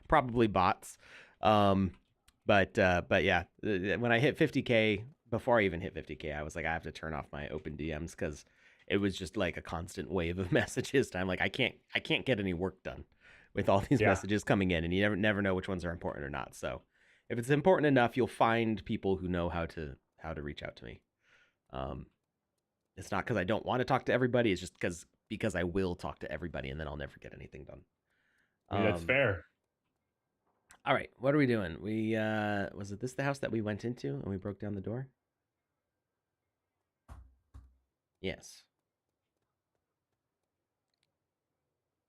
Probably bots. But yeah, when I hit 50K, before I even hit 50K, I was like, I have to turn off my open DMs because it was just like a constant wave of messages. And I'm like, I can't get any work done with all these messages coming in, and you never know which ones are important or not. So if it's important enough, you'll find people who know how to reach out to me. It's not because I don't want to talk to everybody. It's just because I will talk to everybody, and then I'll never get anything done. That's fair. All right, what are we doing? We was it this the house that we went into and we broke down the door? Yes.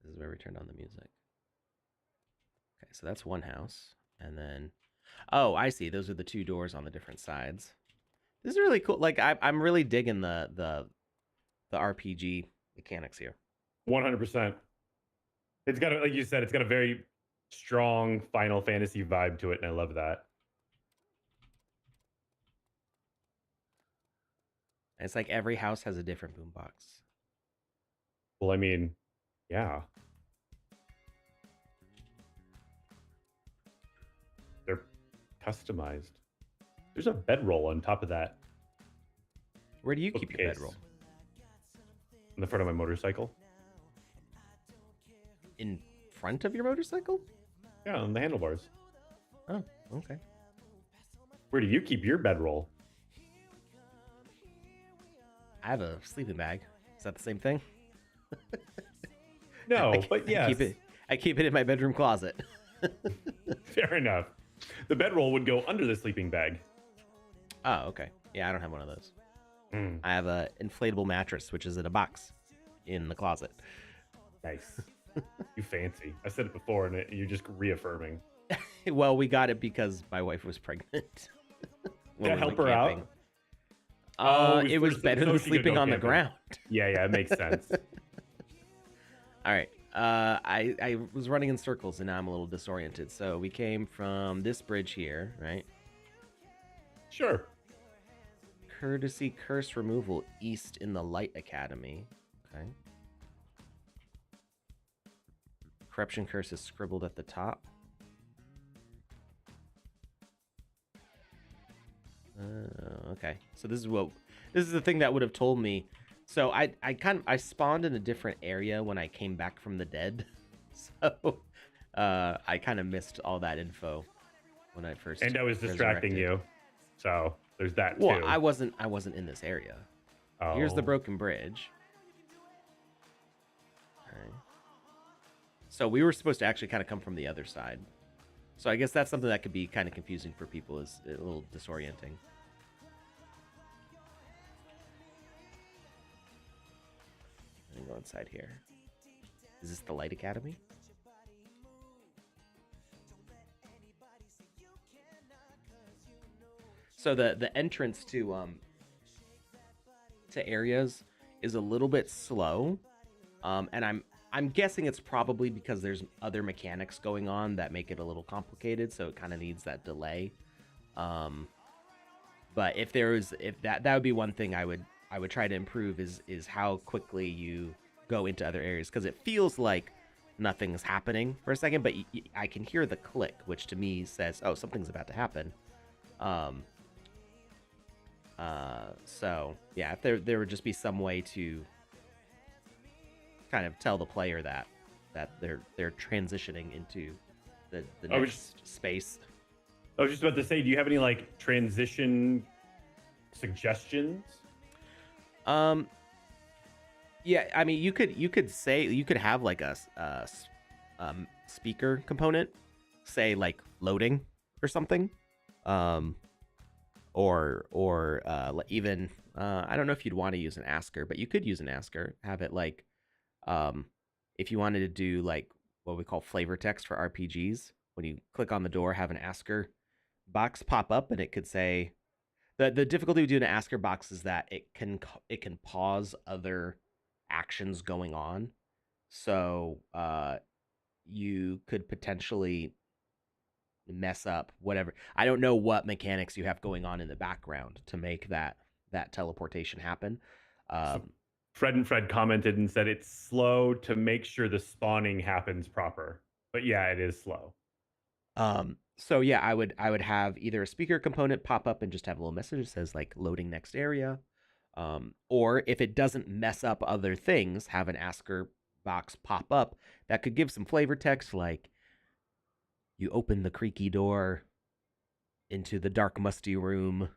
This is where we turned on the music. Okay, so that's one house, and then oh, I see. Those are the two doors on the different sides. This is really cool. Like I'm really digging the RPG mechanics here. 100%. It's got, like you said, it's got a very strong Final Fantasy vibe to it, and I love that. It's like every house has a different boombox. Well, I mean, yeah. They're customized. There's a bedroll on top of that. Where do you keep your bedroll? In the front of my motorcycle. In front of your motorcycle? Yeah, on the handlebars. Oh, okay. Where do you keep your bedroll? I have a sleeping bag. Is that the same thing? No, but yeah. I keep it in my bedroom closet. Fair enough. The bedroll would go under the sleeping bag. Oh, okay. Yeah, I don't have one of those. Mm. I have a inflatable mattress, which is in a box in the closet. Nice. You fancy. I said it before, and you're just reaffirming. Well, we got it because my wife was pregnant. Did I help her out? It was better than sleeping on the ground. Yeah, it makes sense. All right. I was running in circles, and now I'm a little disoriented. So we came from this bridge here, right? Sure. Courtesy curse removal east in the Light Academy. Okay. Corruption curse is scribbled at the top. Okay. So this is the thing that would have told me. So I spawned in a different area when I came back from the dead. So I kind of missed all that info when I first. And I was distracting you. So there's that too. Well, I wasn't in this area. Oh. Here's the broken bridge. Okay. So we were supposed to actually kind of come from the other side. So I guess that's something that could be kind of confusing for people, is a little disorienting. Let me go inside here. Is this the Light Academy? So the entrance to areas is a little bit slow, and I'm guessing it's probably because there's other mechanics going on that make it a little complicated, so it kind of needs that delay. But if that would be one thing I would try to improve is how quickly you go into other areas, because it feels like nothing's happening for a second, but I can hear the click, which to me says, oh, something's about to happen. So yeah, if there would just be some way to kind of tell the player that they're transitioning into the I was next space. I was just about to say, do you have any like transition suggestions? Yeah, I mean, you could have like speaker component, say like loading or something, um, or even I don't know if you'd want to use an asker, but you could use an asker. Have it like, um, if you wanted to do like what we call flavor text for RPGs, when you click on the door, have an asker box pop up, and it could say the difficulty with doing an asker box is that it can pause other actions going on. So you could potentially mess up whatever. I don't know what mechanics you have going on in the background to make that teleportation happen. So Fred and Fred commented and said it's slow to make sure the spawning happens proper. But yeah, it is slow. So yeah, I would have either a speaker component pop up and just have a little message that says like loading next area. Or if it doesn't mess up other things, have an asker box pop up that could give some flavor text like you open the creaky door into the dark musty room.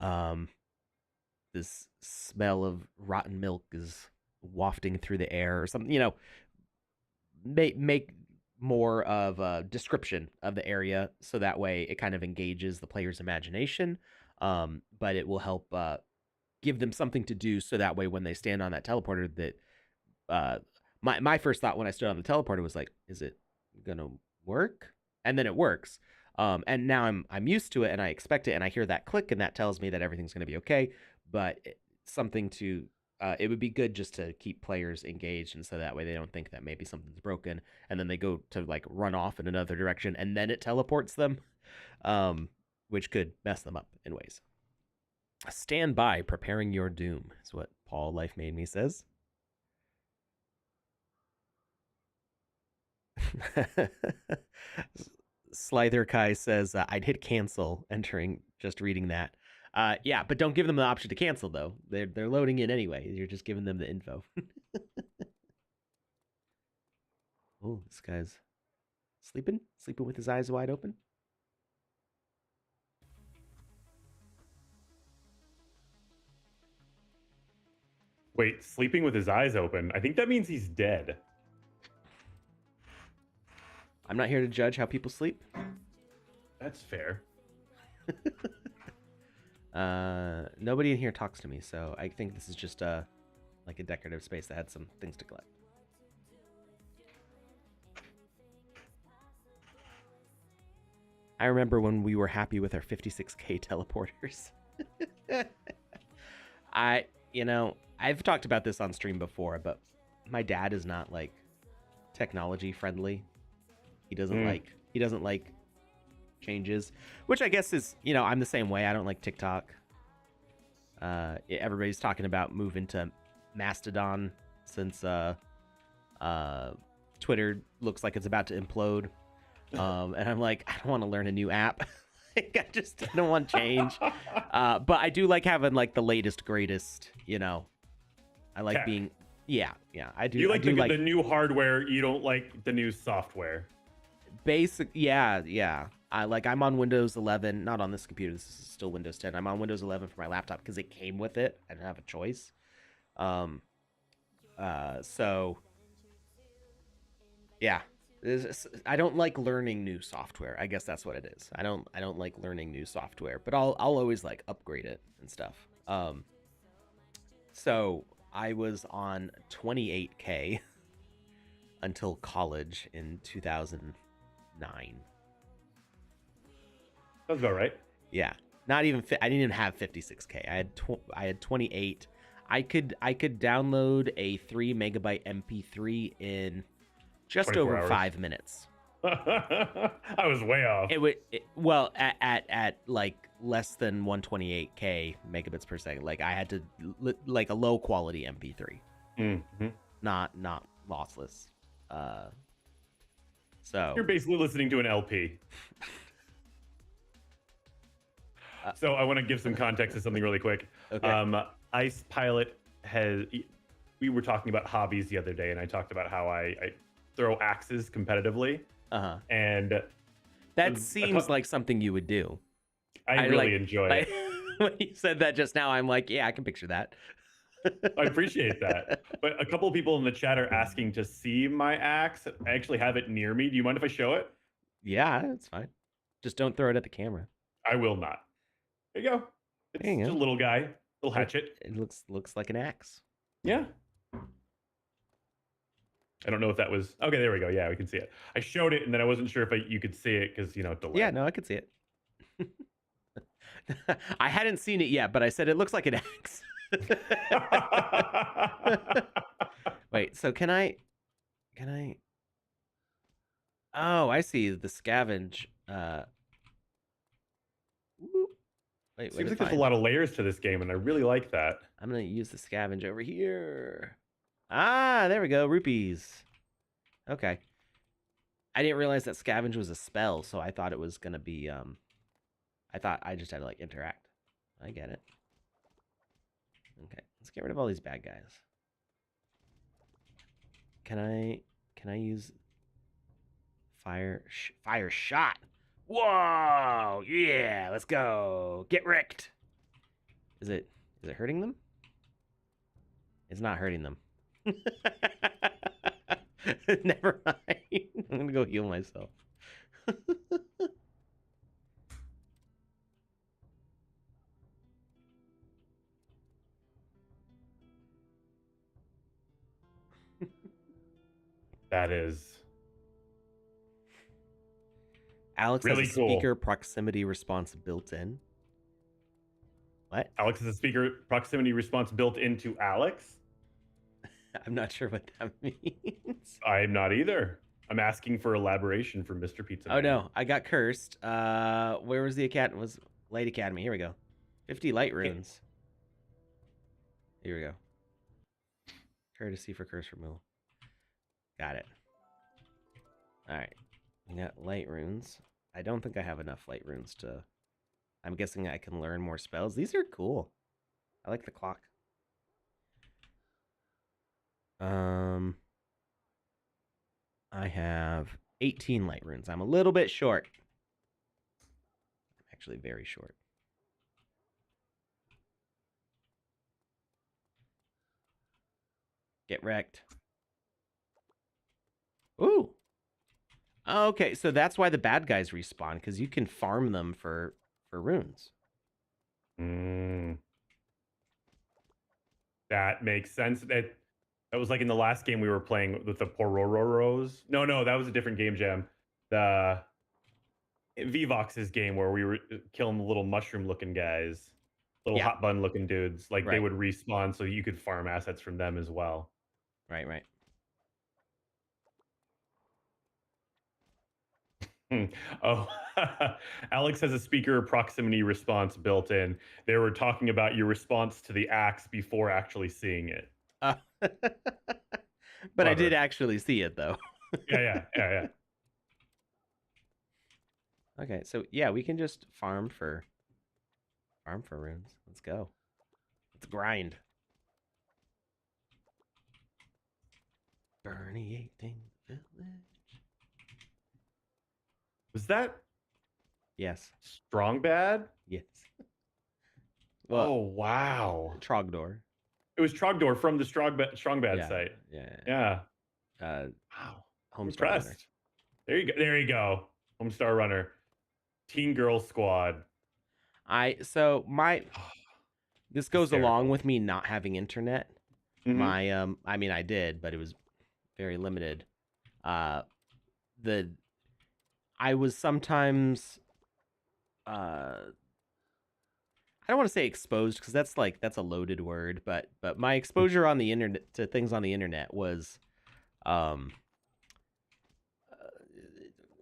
Um this smell of rotten milk is wafting through the air or something, make more of a description of the area so that way it kind of engages the player's imagination. But it will help give them something to do so that way when they stand on that teleporter that my first thought when I stood on the teleporter was like, is it gonna work? And then it works. And now I'm used to it and I expect it and I hear that click and that tells me that everything's gonna be okay. But something to it would be good just to keep players engaged and so that way they don't think that maybe something's broken and then they go to like run off in another direction and then it teleports them, which could mess them up in ways. Stand by, preparing your doom, is what Paul Life Made Me says. Slither Kai says, I'd hit cancel entering just reading that. Yeah, but don't give them the option to cancel though. They're loading in anyway. You're just giving them the info. Oh, this guy's sleeping with his eyes wide open. Wait, sleeping with his eyes open? I think that means he's dead. I'm not here to judge how people sleep. That's fair. Nobody in here talks to me, so I think this is just like a decorative space that had some things to collect. I remember when we were happy with our 56k teleporters. I've talked about this on stream before, but my dad is not like technology friendly. He doesn't like changes, which I guess is, I'm the same way. I don't like TikTok. Everybody's talking about moving to Mastodon since Twitter looks like it's about to implode. And I'm like, I don't want to learn a new app. I just don't want change. But I do like having like the latest, greatest, I like Tech. being, yeah, I do. You like the the new hardware, you don't like the new software. Basic, yeah. I'm on Windows 11, not on this computer. This is still Windows 10. I'm on Windows 11 for my laptop because it came with it. I didn't have a choice. So yeah, I don't like learning new software. I guess that's what it is. I don't like learning new software, but I'll always like upgrade it and stuff. So I was on 28K until college in 2009. Sounds about right. Yeah, not even. I didn't even have 56K. I had 28. I could download a 3 megabyte MP3 in just over hours. 5 minutes. I was way off. Well at like less than 128K megabits per second. Like I had to like a low quality MP3, not lossless. So you're basically listening to an LP. So I want to give some context to something really quick. Okay. Ice Pilot has. We were talking about hobbies the other day, and I talked about how I throw axes competitively, Uh-huh. and That seems like something you would do. I really enjoy it. When you said that just now, I'm like, yeah, I can picture that. I appreciate that. But a couple of people in the chat are asking to see my axe. I actually have it near me. Do you mind if I show it? Yeah, that's fine. Just don't throw it at the camera. I will not. There you go. It's There you just go. a little guy, little hatchet. It looks like an axe. Yeah. I don't know if that was okay. There we go. Yeah, we can see it. I showed it, and then I wasn't sure if you could see it because delay. Yeah, no, I could see it. I hadn't seen it yet, but I said it looks like an axe. Wait, so can I? Oh, I see the scavenge. Wait, Seems like there's a lot of layers to this game, and I really like that. I'm gonna use the scavenge over here. Ah, there we go. Rupees. Okay. I didn't realize that scavenge was a spell, so I thought it was gonna be I thought I just had to like interact. I get it. Okay, let's get rid of all these bad guys. Can I use fire shot? Whoa! Yeah, let's go. Get wrecked. Is it hurting them? It's not hurting them. Never mind. I'm gonna go heal myself. That is Alex really has a cool. speaker proximity response built in. What? Alex has a speaker proximity response built into Alex? I'm not sure what that means. I'm not either. I'm asking for elaboration from Mr. Pizza Man. Oh no, I got cursed. Where was the academy? Was Light Academy? Here we go. 50 light runes. Here we go. Courtesy for curse removal. Got it. All right. We got light runes. I don't think I have enough light runes to... I'm guessing I can learn more spells. These are cool. I like the clock. I have 18 light runes. I'm a little bit short. I'm actually very short. Get wrecked. Ooh. Okay, so that's why the bad guys respawn, because you can farm them for runes. That makes sense. That was like in the last game we were playing with the Pororos. No, that was a different game jam. The Vox's game where we were killing the little mushroom-looking guys, little hot bun-looking dudes. Like they would respawn, so you could farm assets from them as well. Right. Oh, Alex has a speaker proximity response built in. They were talking about your response to the axe before actually seeing it. But I did actually see it, though. Yeah. Okay, so yeah, we can just farm for runes. Let's go. Let's grind. Bernie 18 village. Was that? Yes. Strong Bad? Yes. Well, oh wow. Trogdor. It was Trogdor from the Strong Bad site. Yeah. Wow. Homestar Runner. There you go. Homestar Runner. Teen Girl Squad. This goes along with me not having internet. Mm-hmm. I mean I did, but it was very limited. I was sometimes I don't want to say exposed because that's a loaded word, but my exposure on the internet to things on the internet was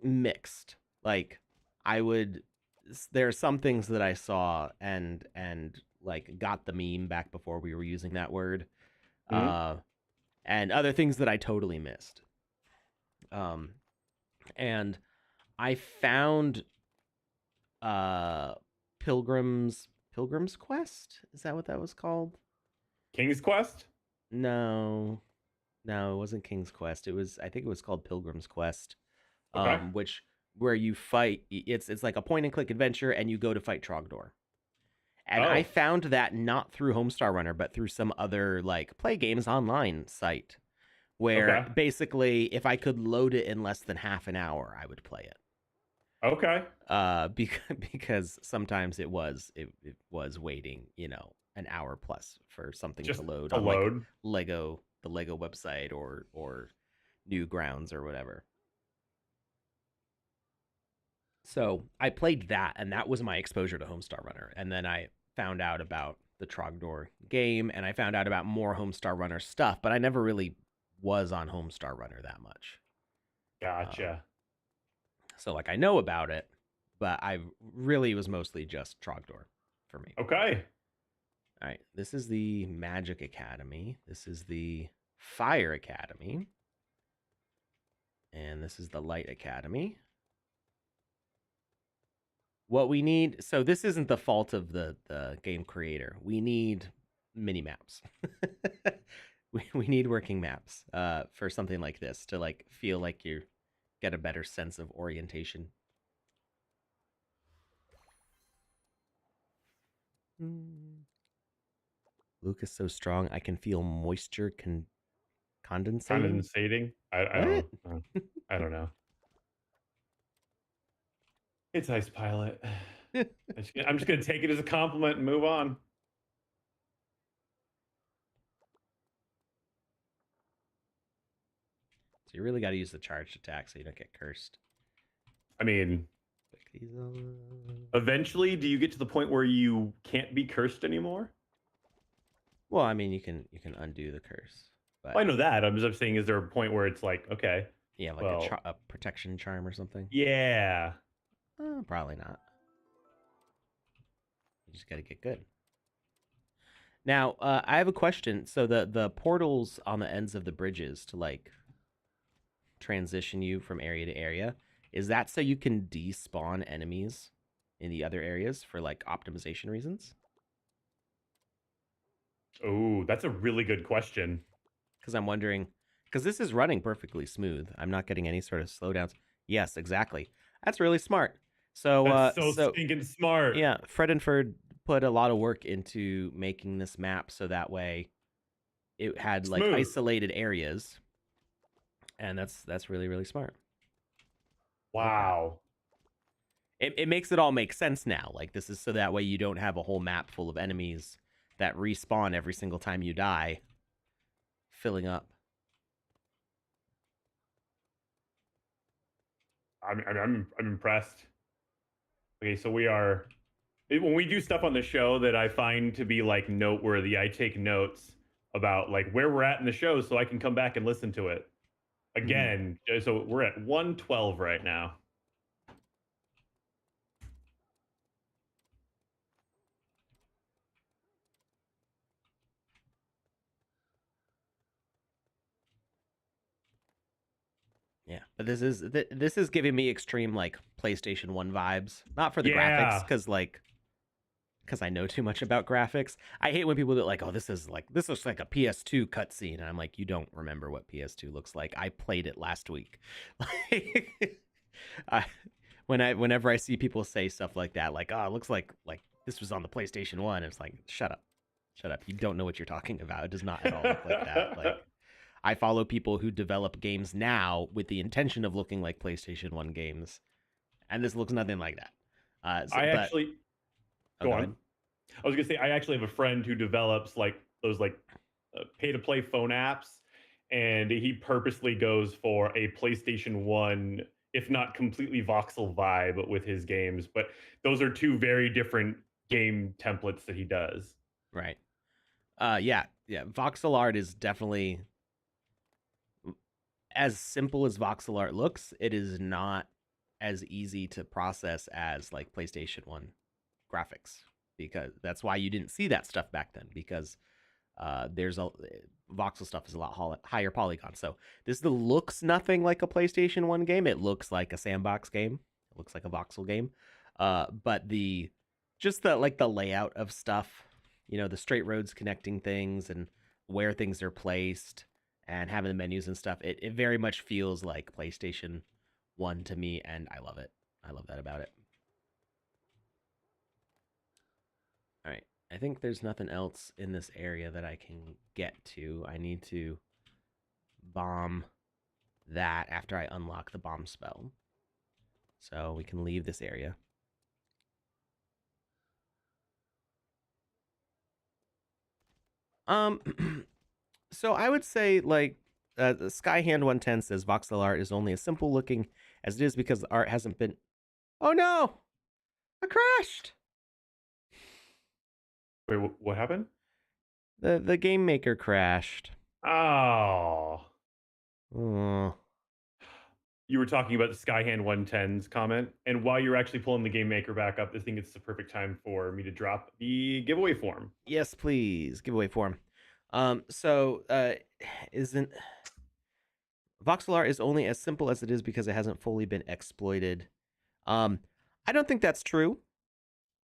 mixed. Like there are some things that I saw and like got the meme back before we were using that word. And other things that I totally missed. And I found Pilgrim's Quest. Is that what that was called? King's Quest? No, no, it wasn't King's Quest. I think it was called Pilgrim's Quest. Okay. Which where you fight. It's like a point and click adventure, and you go to fight Trogdor. And I Oh, found that not through Homestar Runner, but through some other like play games online site, where okay. basically if I could load it in less than half an hour, I would play it. Okay. Because sometimes it was waiting, an hour plus for something Just to load to on like load. the Lego website or Newgrounds or whatever. So I played that, and that was my exposure to Homestar Runner. And then I found out about the Trogdor game, and I found out about more Homestar Runner stuff, but I never really was on Homestar Runner that much. Gotcha. So like I know about it, but I really was mostly just Trogdor for me. Okay. All right, this is the Magic Academy. This is the Fire Academy. And this is the Light Academy. What we need, so this isn't the fault of the game creator. We need mini maps. we need working maps for something like this to like feel like you get a better sense of orientation. Luke is so strong, I can feel moisture condensating. Condensating. What? I don't know. It's Ice Pilot. I'm just gonna take it as a compliment and move on. So you really got to use the charged attack so you don't get cursed. I mean, eventually, do you get to the point where you can't be cursed anymore? Well, I mean, you can undo the curse. But Well, I know that. I'm just saying, is there a point where it's like, okay, yeah, like well, a protection charm or something? Yeah. Probably not. You just got to get good. Now, I have a question. So the portals on the ends of the bridges to like transition you from area to area, is that so you can despawn enemies in the other areas for like optimization reasons? Oh, that's a really good question. Because I'm wondering, because this is running perfectly smooth. I'm not getting any sort of slowdowns. Yes, exactly. That's really smart. So, That's so stinking smart. yeah, Fred and Ferd put a lot of work into making this map so that way it had like Smooth. isolated areas, and that's really really smart. Wow. Okay. It makes it all make sense now. Like this is so that way you don't have a whole map full of enemies that respawn every single time you die, filling up. I'm impressed. Okay, so we are when we do stuff on the show that I find to be like noteworthy, I take notes about like where we're at in the show so I can come back and listen to it again. So we're at 112 right now. Yeah, but this is giving me extreme like PlayStation 1 vibes. Not for the graphics, Yeah. because I know too much about graphics. I hate when people do like, oh, this looks like a PS2 cutscene, and I'm like, you don't remember what PS2 looks like. I played it last week. Whenever I see people say stuff like that, like, oh, it looks like this was on the PlayStation 1, it's like, shut up. You don't know what you're talking about. It does not at all look like that. Like, I follow people who develop games now with the intention of looking like PlayStation 1 games, and this looks nothing like that. Go on. I was gonna say I actually have a friend who develops like those like pay to play phone apps, and he purposely goes for a PlayStation 1, if not completely voxel vibe with his games. But those are two very different game templates that he does. Right. Yeah. Voxel art is definitely as simple as voxel art looks. It is not as easy to process as like PlayStation 1 graphics, because that's why you didn't see that stuff back then, because there's a voxel stuff is a lot higher polygon. So this looks nothing like a PlayStation 1 game. It looks like a sandbox game. It looks like a voxel game. But the just the like the layout of stuff, the straight roads connecting things and where things are placed and having the menus and stuff. It very much feels like PlayStation 1 to me, and I love it. I love that about it. All right. I think there's nothing else in this area that I can get to. I need to bomb that after I unlock the bomb spell. So we can leave this area. Um so I would say like the Skyhand 110 says voxel art is only as simple looking as it is because the art hasn't been. Oh no! I crashed. Wait, what happened? The game maker crashed. Oh. Oh. You were talking about the Skyhand 110's comment, and while you're actually pulling the game maker back up, I think it's the perfect time for me to drop the giveaway form. Yes, please. Giveaway form. So isn't voxel art is only as simple as it is because it hasn't fully been exploited. Um, I don't think that's true.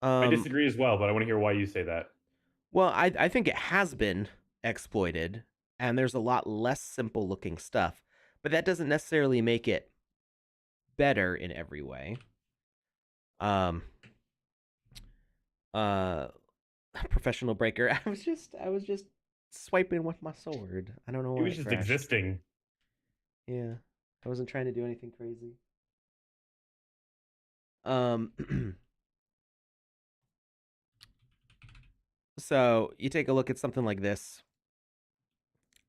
I disagree as well, but I want to hear why you say that. Well, I think it has been exploited, and there's a lot less simple looking stuff, but that doesn't necessarily make it better in every way. Um, uh, professional breaker. I was just swiping with my sword. I don't know why It was just crashed. existing. Yeah, I wasn't trying to do anything crazy. Um, so you take a look at something like this,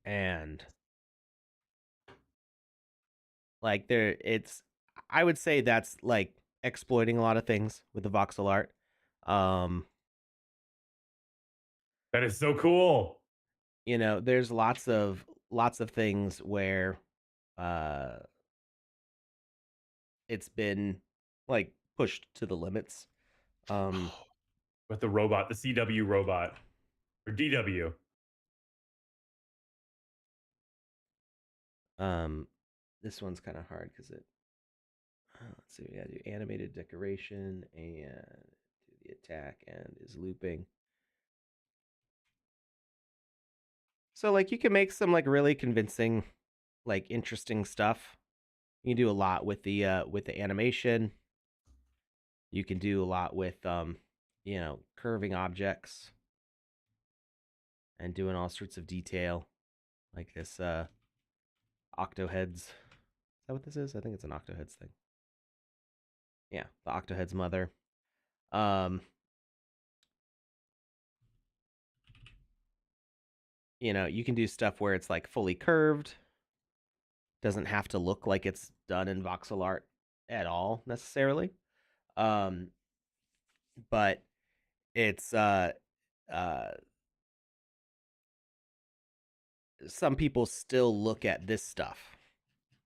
and like I would say that's like exploiting a lot of things with the voxel art. Um, That is so cool. There's lots of things where uh it's been like pushed to the limits. With the robot, the CW robot, or DW. This one's kind of hard because let's see, we gotta do animated decoration and do the attack and is looping. So like you can make some like really convincing, like interesting stuff. You can do a lot with the animation. You can do a lot with curving objects and doing all sorts of detail, like this octoheads. Is that what this is? I think it's an octoheads thing. Yeah, the octohead's mother. Um, you can do stuff where it's like fully curved. Doesn't have to look like it's done in voxel art at all necessarily. Um, but it's uh some people still look at this stuff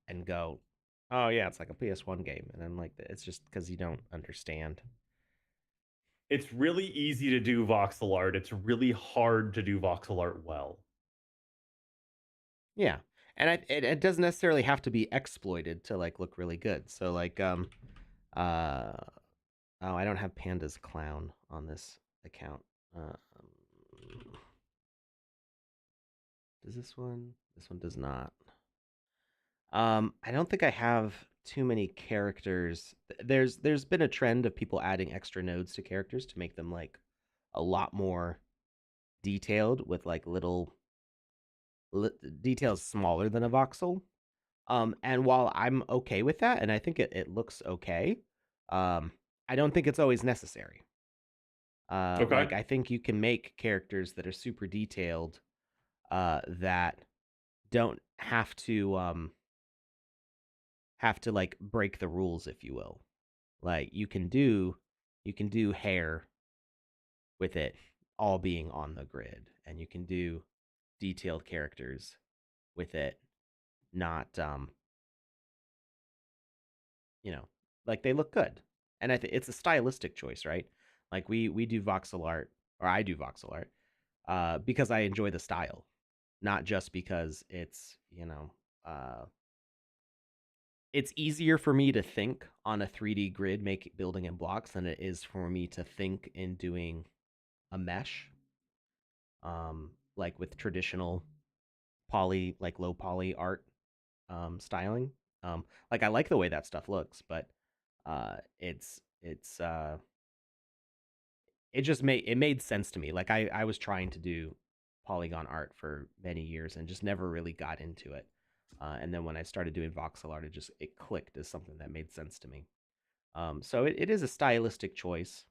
and go, "Oh yeah, it's like a PS1 game," and I'm like, "It's just because you don't understand." It's really easy to do voxel art. It's really hard to do voxel art well. Yeah, and it doesn't necessarily have to be exploited to like look really good. So like uh oh, I don't have Panda's clown on this account. Does this one? This one does not. I don't think I have too many characters. There's been a trend of people adding extra nodes to characters to make them like a lot more detailed with like little details smaller than a voxel. And while I'm okay with that, and I think it looks okay, I don't think it's always necessary. Okay. Like I think you can make characters that are super detailed, that don't have to like break the rules, if you will. Like you can do hair with it all being on the grid, and you can do detailed characters with it not you know like they look good. And I think it's a stylistic choice, right? Like we do voxel art, or I do voxel art, because I enjoy the style, not just because uh it's easier for me to think on a 3D grid, building in blocks, than it is for me to think in doing a mesh, like with traditional poly, like low poly art styling. Like I like the way that stuff looks, but it's it just made sense to me. Like I was trying to do polygon art for many years and just never really got into it. And then when I started doing voxel art, it clicked as something that made sense to me. So it is a stylistic choice,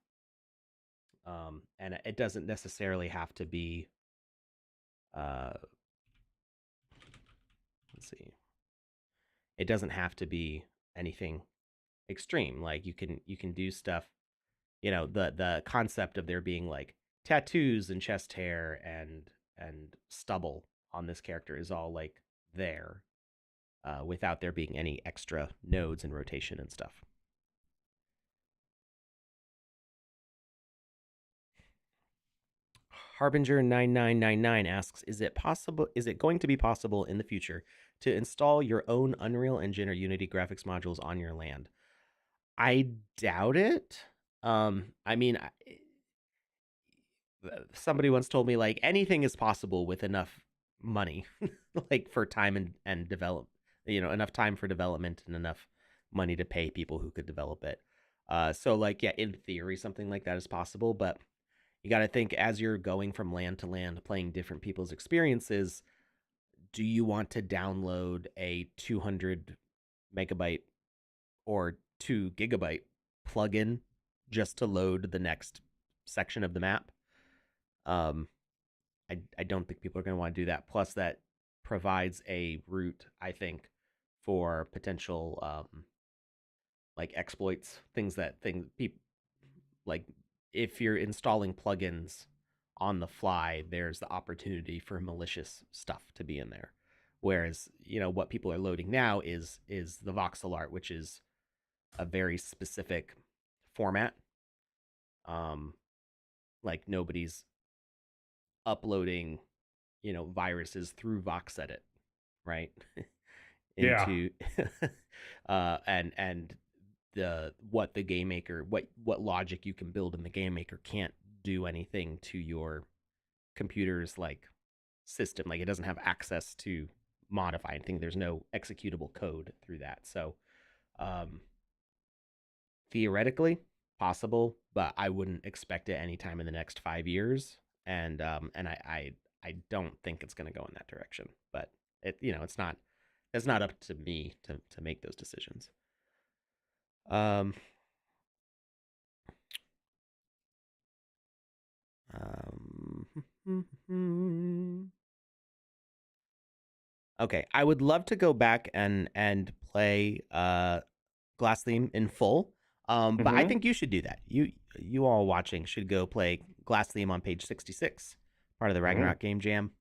and it doesn't necessarily have to be. Uh, let's see. It doesn't have to be anything extreme. Like you can do stuff. You know, the concept of there being like tattoos and chest hair and stubble on this character is all like there, without there being any extra nodes and rotation and stuff. Harbinger 9999 asks, is it going to be possible in the future to install your own Unreal Engine or Unity graphics modules on your land? I doubt it. I mean, somebody once told me like anything is possible with enough money, like for time and develop, enough time for development and enough money to pay people who could develop it. So like, yeah, in theory, something like that is possible, but you got to think as you're going from land to land, playing different people's experiences. Do you want to download a 200 megabyte or 2 gigabyte plugin just to load the next section of the map? Um, I don't think people are going to want to do that. Plus, that provides a route, I think, for potential like exploits, things people like if you're installing plugins on the fly, there's the opportunity for malicious stuff to be in there. Whereas, what people are loading now is the voxel art, which is a very specific format. Um, like nobody's uploading, viruses through VoxEdit, right? Yeah. Into and what the game maker, what logic you can build in the game maker can't do anything to your computer's like system. Like it doesn't have access to modify anything. There's no executable code through that. So um theoretically possible, but I wouldn't expect it anytime in the next 5 years. And I don't think it's going to go in that direction. But it's not up to me to make those decisions. Um, okay, I would love to go back and play Glass Theme in full. But I Hmm. think you should do that. You all watching should go play Glass Theme on page 66, part of the Hmm. Ragnarok game jam.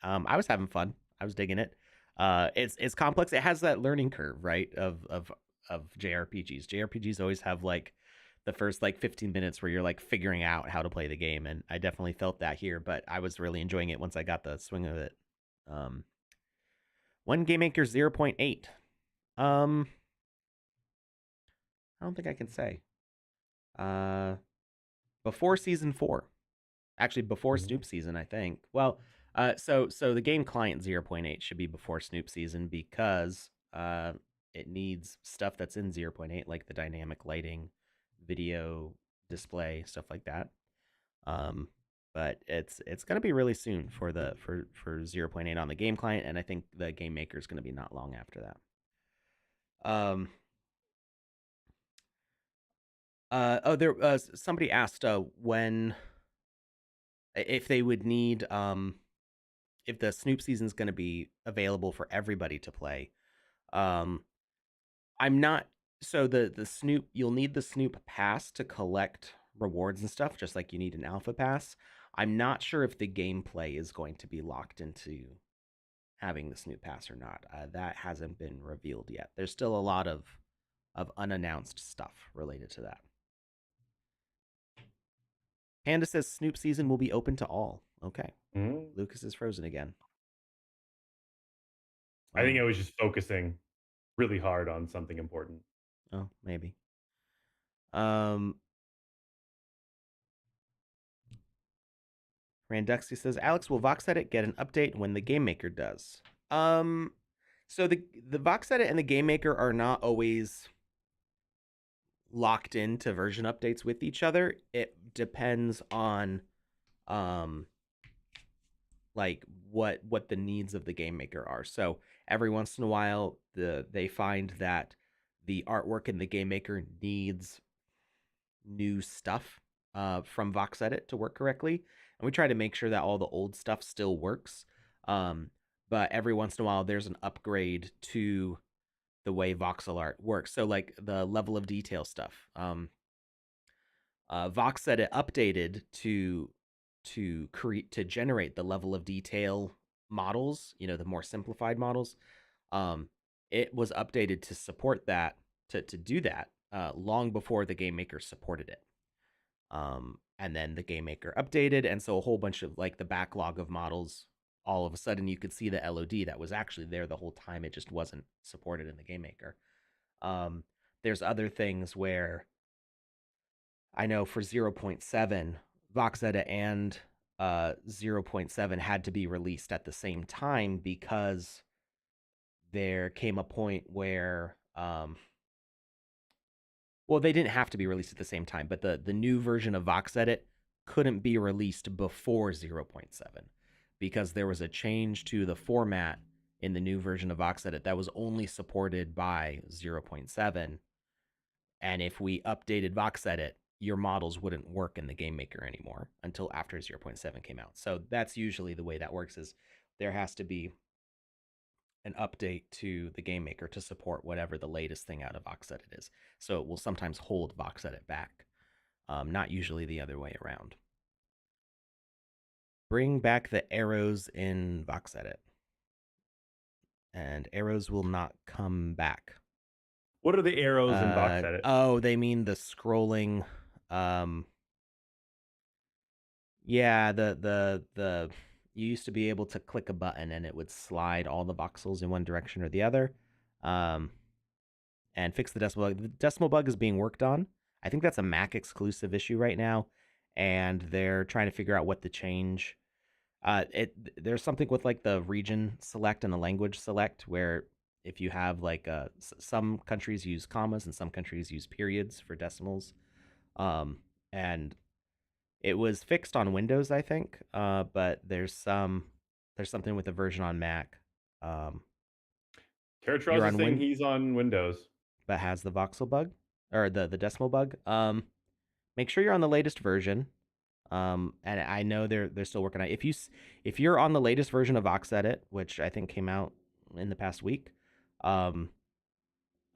I was having fun. I was digging it. It's complex. It has that learning curve, right? Of JRPGs. JRPGs always have like the first like 15 minutes where you're like figuring out how to play the game, and I definitely felt that here. But I was really enjoying it once I got the swing of it. Um, One Game Maker 0.8. Um, I don't think I can say. Uh, Before season 4, actually before Hmm. Snoop season, I think. Well, so the game client 0.8 should be before Snoop season because it needs stuff that's in 0.8 like the dynamic lighting, video display, stuff like that. Um, but it's gonna be really soon for 0.8 on the game client, and I think the game maker is gonna be not long after that. Um, there somebody asked when if they would need if the Snoop season is going to be available for everybody to play. Um, I'm not. So the Snoop, you'll need the Snoop pass to collect rewards and stuff, just like you need an alpha pass. I'm not sure if the gameplay is going to be locked into having the Snoop pass or not. That hasn't been revealed yet. There's still a lot of unannounced stuff related to that. Panda says Snoop season will be open to all. Okay. Hmm. Lucas is frozen again. I think Um, I was just focusing. really hard on something important. Oh, maybe. Um, Randuxy says, Alex, will VoxEdit get an update when the Game Maker does? Um, so the VoxEdit and the Game Maker are not always locked into version updates with each other. It depends on um like what the needs of the game maker are. So every once in a while they find that the artwork in the game maker needs new stuff from VoxEdit to work correctly, and we try to make sure that all the old stuff still works. But every once in a while there's an upgrade to the way voxel art works. So like the level of detail stuff. VoxEdit updated to generate the level of detail models, the more simplified models. Um, it was updated to support that to do that long before the game maker supported it. And then the game maker updated, and so a whole bunch of like the backlog of models. All of a sudden, you could see the LOD that was actually there the whole time. It just wasn't supported in the game maker. Um, there's other things where I know for 0.7, VoxEdit and 0.7 had to be released at the same time because there came a point where, well, they didn't have to be released at the same time, but the new version of VoxEdit couldn't be released before 0.7 because there was a change to the format in the new version of VoxEdit that was only supported by 0.7. And if we updated VoxEdit, your models wouldn't work in the game maker anymore until after 0.7 came out. So that's usually the way that works, is there has to be an update to the game maker to support whatever the latest thing out of VoxEdit is. So it will sometimes hold VoxEdit back, not usually the other way around. Bring back the arrows in VoxEdit, and arrows will not come back. What are the arrows in VoxEdit? Oh, they mean the scrolling. Yeah, the you used to be able to click a button and it would slide all the voxels in one direction or the other, and fix the decimal bug. The decimal bug is being worked on. I think that's a Mac exclusive issue right now, and they're trying to figure out what to change. There's something with like the region select and the language select where if you have like some countries use commas and some countries use periods for decimals, and it was fixed on Windows, I think, but there's something with the version on Mac. Teratraz You're is on saying he's on Windows. but has the voxel bug or the decimal bug. Make sure you're on the latest version. And I know they're still working on it. If you're on the latest version of VoxEdit, which I think came out in the past week, um,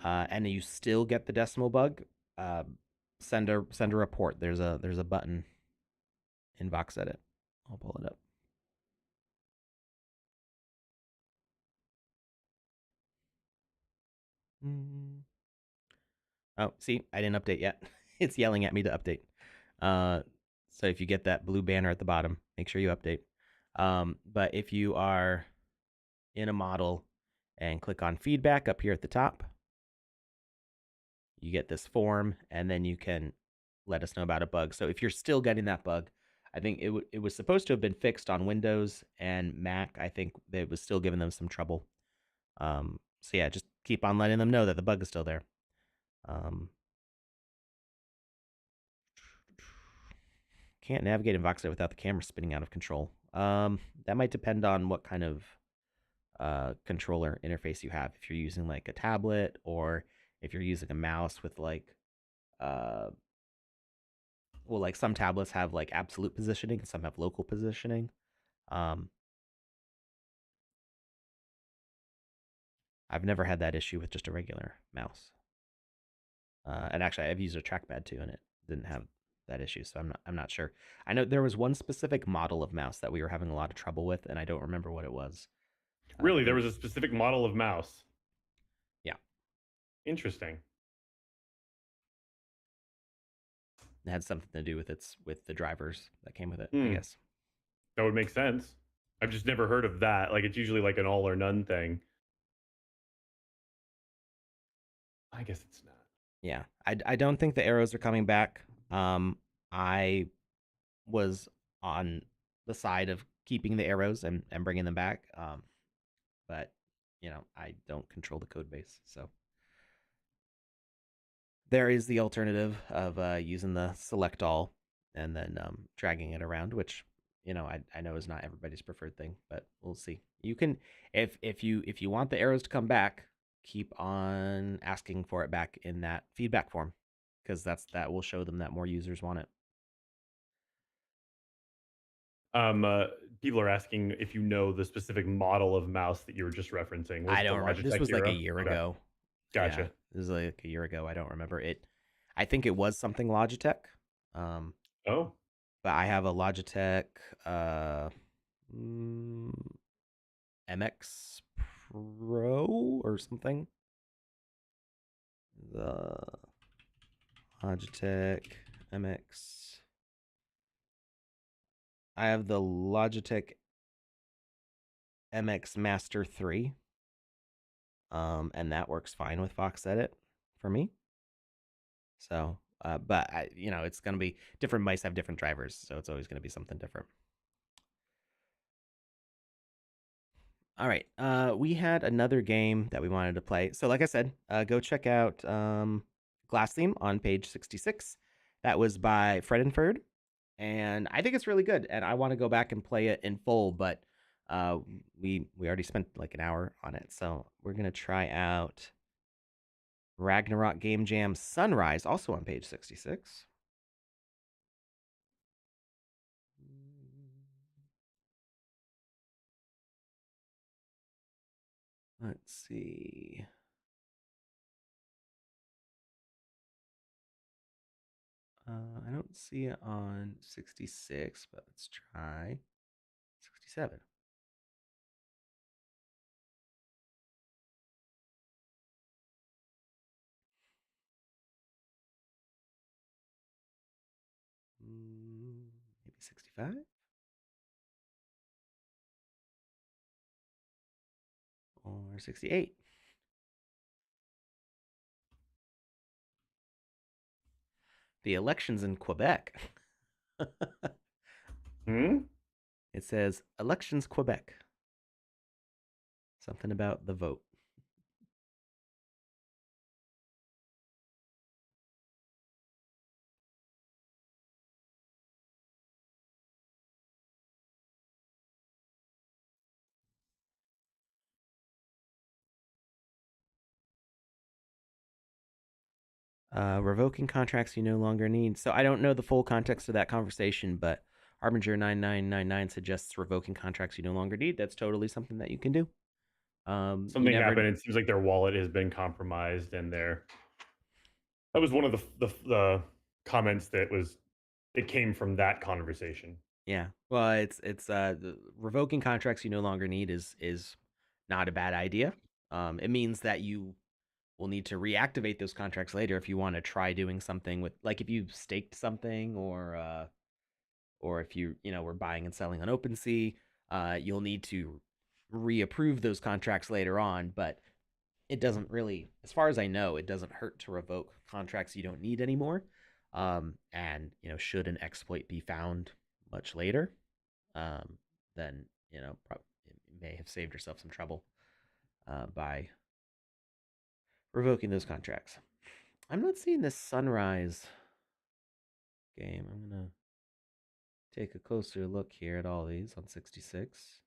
and you still get the decimal bug, send a report. There's a button in VoxEdit. I'll pull it up. Oh, see, I didn't update yet. It's yelling at me to update. So if you get that blue banner at the bottom, make sure you update. But if you are in a model and click on feedback up here at the top, you get this form, and then you can let us know about a bug. So if you're still getting that bug, I think it was supposed to have been fixed on Windows and Mac. I think it was still giving them some trouble. So yeah, just keep on letting them know that the bug is still there. Can't navigate in Voxer without the camera spinning out of control. That might depend on what kind of controller interface you have. If you're using like a tablet, or if you're using a mouse with like, uh, well, like some tablets have like absolute positioning, and some have local positioning. Um, I've never had that issue with just a regular mouse. And actually, I've used a trackpad too, and it didn't have that issue. So I'm not sure. I know there was one specific model of mouse that we were having a lot of trouble with, and I don't remember what it was. Really, there was a specific model of mouse. Yeah, Interesting. it had something to do with the drivers that came with it, I guess. That would make sense. I've just never heard of that. Like, it's usually like an all or none thing. I guess it's not. Yeah, I don't think the arrows are coming back. I was on the side of keeping the arrows and bringing them back. But I don't control the code base, so there is the alternative of using the select all and then dragging it around, which I know is not everybody's preferred thing, but we'll see. You can if you want the arrows to come back, keep on asking for it back in that feedback form, because that will show them that more users want it. People are asking if you know the specific model of mouse that you were just referencing. Was I it the don't remember. This Logitech was like a Hero? year Okay, ago. Yeah, gotcha. this was like a year ago. I don't remember it. I think it was something Logitech. Um, Oh, but I have a Logitech mm, MX Pro or something. The Logitech MX. I have the Logitech MX Master 3. And that works fine with VoxEdit for me. So, but it's going to be different mice have different drivers, so it's always going to be something different. All right. We had another game that we wanted to play. So, like I said, go check out Glass Theme on page 66. That was by Fredenford, and I think it's really good. And I want to go back and play it in full, but we already spent like an hour on it, so we're gonna try out Ragnarok Game Jam Sunrise, also on page 66. Let's see. I don't see it on 66, but let's try 67. Maybe 65 or 68. The elections in Quebec. hmm. It says elections Quebec. Something about the vote. Revoking contracts you no longer need. So I don't know the full context of that conversation, but Harbinger 9999 suggests revoking contracts you no longer need. That's totally something that you can do. You Something never. happened. It seems like their wallet has been compromised, and that was one of the comments that came from that conversation. Yeah. Well, it's revoking contracts you no longer need is not a bad idea. It means that you will need to reactivate those contracts later if you want to try doing something with, like, if you staked something, or if were buying and selling on OpenSea, you'll need to reapprove those contracts later on. But it doesn't really, as far as I know, it doesn't hurt to revoke contracts you don't need anymore. And should an exploit be found much later, then you may have saved yourself some trouble by revoking those contracts. I'm not seeing this Sunrise game. I'm gonna take a closer look here at all these on 66.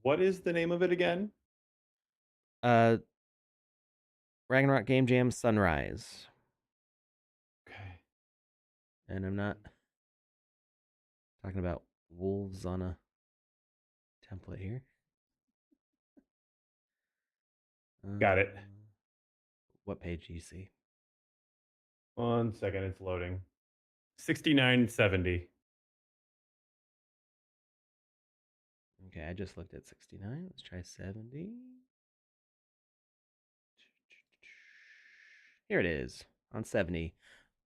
What is the name of it again? Uh, Ragnarok Game Jam Sunrise. Okay. And I'm not talking about wolves on a template here. Got it. What page do you see? 1 second, it's loading. 6970. Okay, I just looked at 69. Let's try 70. Here it is on 70.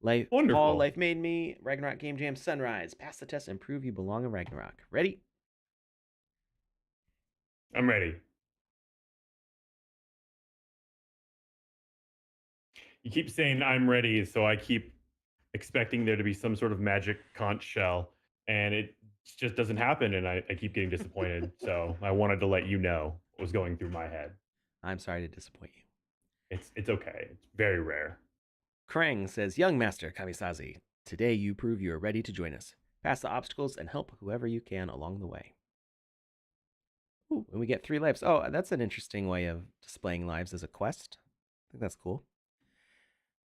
Life, Paul, Wonderful. Life Made Me, Ragnarok Game Jam Sunrise. Pass the test and prove you belong in Ragnarok. Ready? I'm ready. You keep saying I'm ready, so I keep expecting there to be some sort of magic conch shell, and it just doesn't happen, and I keep getting disappointed. So I wanted to let you know what was going through my head. I'm sorry to disappoint you. It's okay. It's very rare. Krang says, Young Master Kamisazi, today you prove you are ready to join us. Pass the obstacles and help whoever you can along the way. Ooh, and we get 3 lives. Oh, that's an interesting way of displaying lives as a quest. I think that's cool.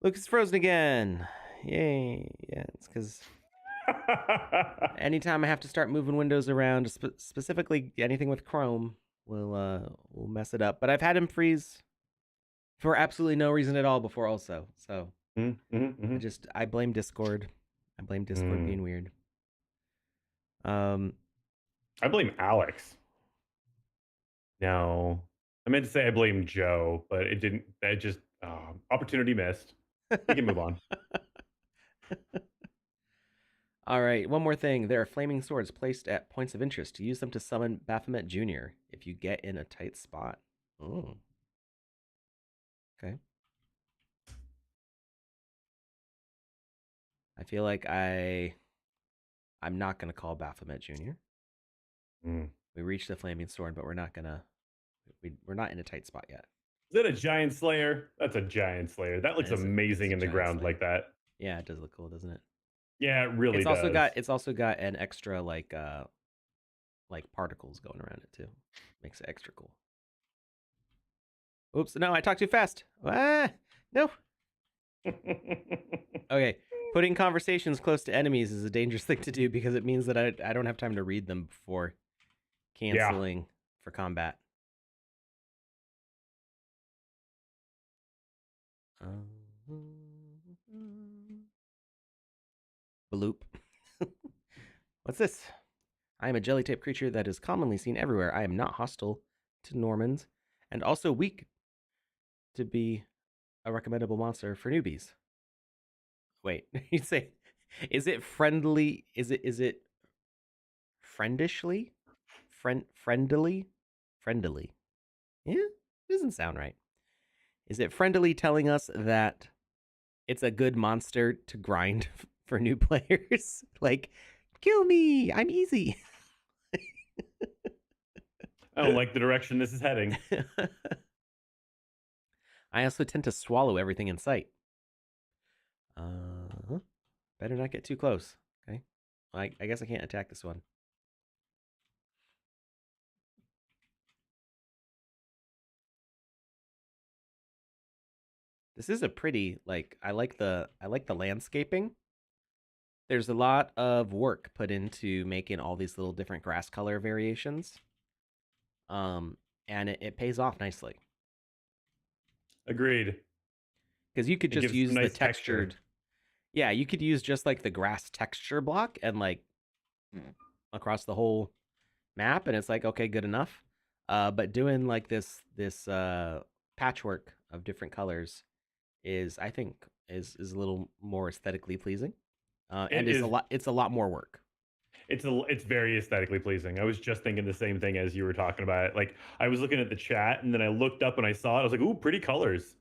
Look, it's frozen again. Yay. Yeah, it's because anytime I have to start moving windows around, specifically anything with Chrome, will mess it up. But I've had him freeze for absolutely no reason at all before also. So I blame Discord. I blame Discord being weird. I blame Alex. No, I meant to say I blame Joe, but it didn't. That just opportunity missed. We can move on. All right, one more thing. There are flaming swords placed at points of interest. To use them to summon Baphomet Jr. if you get in a tight spot. Oh. Okay. I feel like I'm not gonna call Baphomet Jr. We reached the flaming sword, but we're not in a tight spot yet. Is that a giant slayer? That's a giant slayer. That looks amazing in the ground slayer. like that. Yeah, it does look cool, doesn't it? Yeah, it really does. It's also got an extra like particles going around it too. Makes it extra cool. Oops, no, I talked too fast. Ah, no. Okay, putting conversations close to enemies is a dangerous thing to do because it means that I don't have time to read them before canceling for combat. Bloop. What's this? I am a jelly-type creature that is commonly seen everywhere. I am not hostile to Normans and also weak to be a recommendable monster for newbies. Wait, you say, is it friendly? Is it friendishly? Friendly? Friendly. Yeah, it doesn't sound right. Is it friendly telling us that it's a good monster to grind for new players? Like, kill me, I'm easy. I don't like the direction this is heading. I also tend to swallow everything in sight. Better not get too close. Okay. I guess I can't attack this one. This is a pretty, like, I like the landscaping. There's a lot of work put into making all these little different grass color variations. And it pays off nicely. Agreed. Because you could just use the textured. Yeah, you could use just like the grass texture block and like across the whole map, and it's like, okay, good enough. But doing like this patchwork of different colors is, I think, is a little more aesthetically pleasing. And it's a lot more work. It's very aesthetically pleasing. I was just thinking the same thing as you were talking about it. Like, I was looking at the chat and then I looked up and I saw it. I was like, ooh, pretty colors.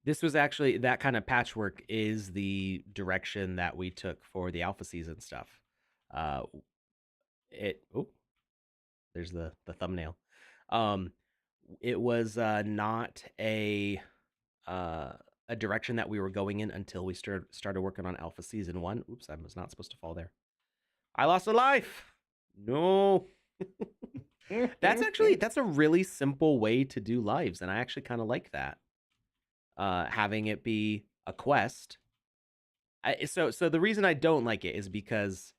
This was actually, that kind of patchwork is the direction that we took for the alpha season stuff. There's the thumbnail. It was not a direction that we were going in until we started working on alpha season 1. Oops, I was not supposed to fall there. I lost a life. No. That's a really simple way to do lives, and I actually kind of like that. Having it be a quest. So the reason I don't like it is because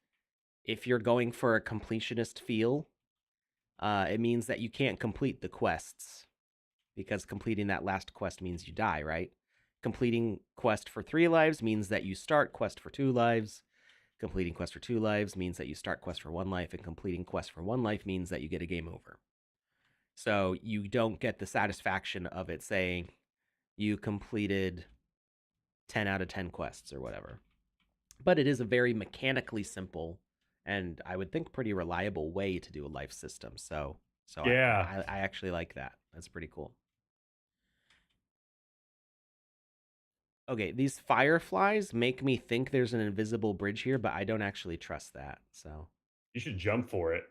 if you're going for a completionist feel, it means that you can't complete the quests, because completing that last quest means you die, right? Completing quest for 3 lives means that you start quest for 2 lives. Completing quest for 2 lives means that you start quest for 1 life, and completing quest for 1 life means that you get a game over. So you don't get the satisfaction of it saying you completed 10 out of 10 quests or whatever. But it is a very mechanically simple and I would think pretty reliable way to do a life system. So yeah, I actually like that. That's pretty cool. Okay, these fireflies make me think there's an invisible bridge here, but I don't actually trust that. So, You should jump for it.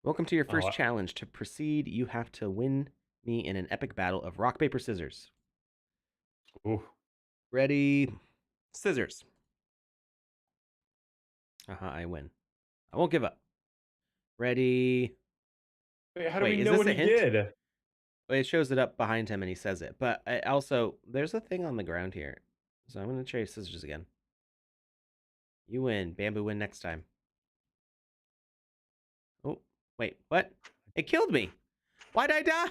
welcome to your Oh, first challenge. To proceed, you have to win me in an epic battle of rock, paper, scissors. ooh. Ready? Scissors. I win. I won't give up. Ready? Wait, how do Wait, we is know this what a he hint? did? Well, it shows it up behind him and he says it. But also, there's a thing on the ground here. So I'm going to try scissors again. You win. Bamboo win next time. Oh, wait, what? It killed me. Why'd I die?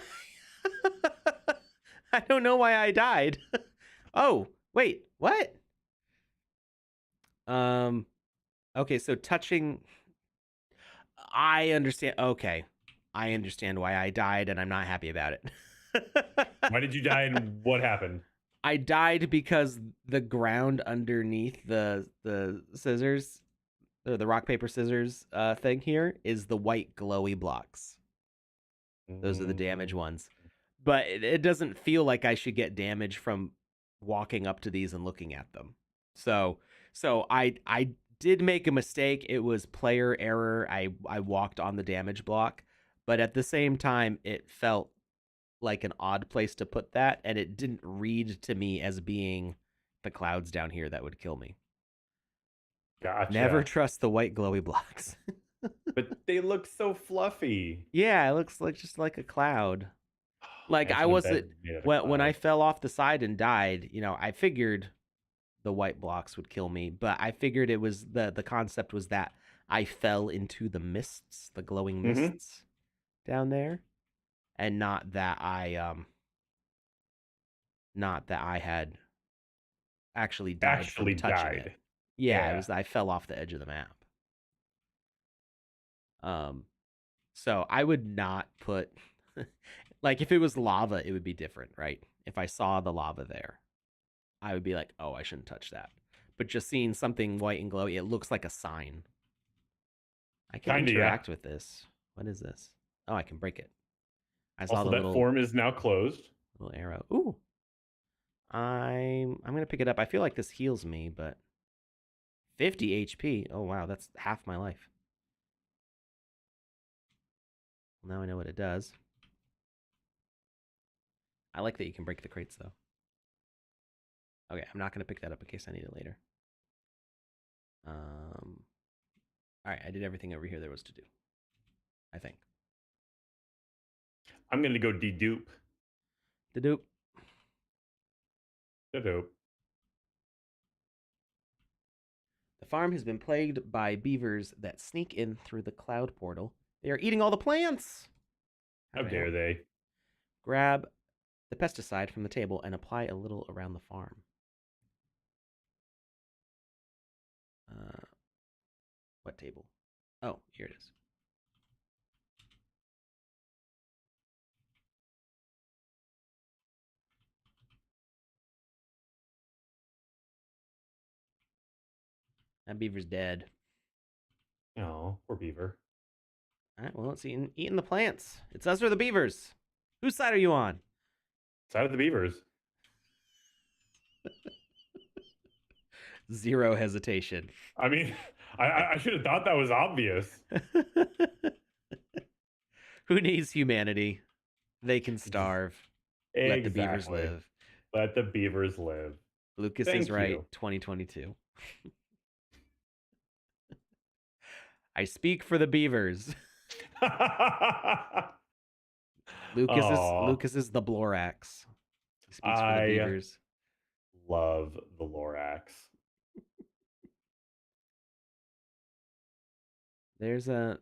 I don't know why I died. Oh, wait, what? Okay, so touching. I understand. Okay, I understand why I died, and I'm not happy about it. Why did you die and what happened? I died because the ground underneath the scissors, or the rock paper scissors thing here, is the white glowy blocks. Those are the damage ones. But it doesn't feel like I should get damage from walking up to these and looking at them. So I did make a mistake. It was player error. I walked on the damage block, but at the same time it felt like an odd place to put that, and it didn't read to me as being the clouds down here that would kill me. Gotcha. Never trust the white glowy blocks. But they look so fluffy. Yeah, it looks like just like a cloud. Like I Imagine a wasn't bed made out of when I cloud. fell off the side and died, I figured the white blocks would kill me, but I figured it was the concept was that I fell into the mists, the glowing mists down there, and not that I had actually died from Actually touching it. died. Yeah, it Yeah. was I fell off the edge of the map. So I would not put like if it was lava, it would be different, right? If I saw the lava there, I would be like, oh, I shouldn't touch that. But just seeing something white and glowy, it looks like a sign. I can Kinda, yeah. interact with this. What is this? Oh, I can break it. I saw Also, the that little form is now closed. arrow. Ooh. I'm gonna pick it up. I feel like this heals me, but 50 HP. Oh wow, that's half my life. Well, now I know what it does. I like that you can break the crates though. Okay, I'm not gonna pick that up in case I need it later. All right, I did everything over here there was to do. I think. I'm gonna go dedupe. Dedoop. Dedupe. The farm has been plagued by beavers that sneak in through the cloud portal. They are eating all the plants. How dare they? Grab the pesticide from the table and apply a little around the farm. What table? Oh, here it is. That beaver's dead. Oh, poor beaver. All right, well, it's eating the plants. It's us or the beavers. Whose side are you on? Side of the beavers. Zero hesitation. I mean, I should have thought that was obvious. Who needs humanity? They can starve. Exactly. Let the beavers live. Let the beavers live. Lucas Thank is right. you. 2022. I speak for the beavers. Lucas is the Blorax. He speaks for the beavers. Love the Lorax. There's a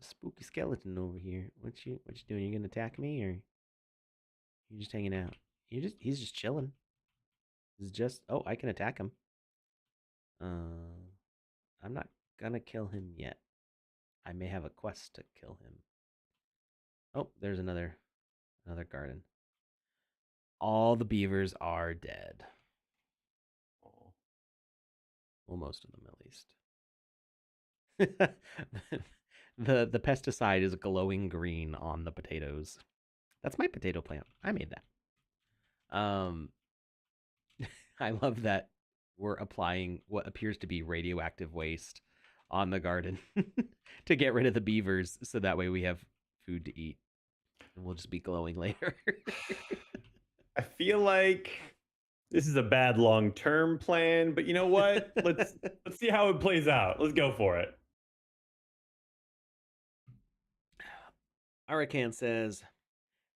spooky skeleton over here. What you doing? You gonna attack me or you just hanging out? He's just chilling. Oh, I can attack him. I'm not gonna kill him yet. I may have a quest to kill him. Oh, there's another garden. All the beavers are dead. Well, most of them at least. The pesticide is glowing green on the potatoes. That's my potato plant. I made that. Um, I love that we're applying what appears to be radioactive waste on the garden to get rid of the beavers, so that way we have food to eat, and we'll just be glowing later. I feel like this is a bad long-term plan, but you know what? Let's see how it plays out. Let's go for it. Arakan says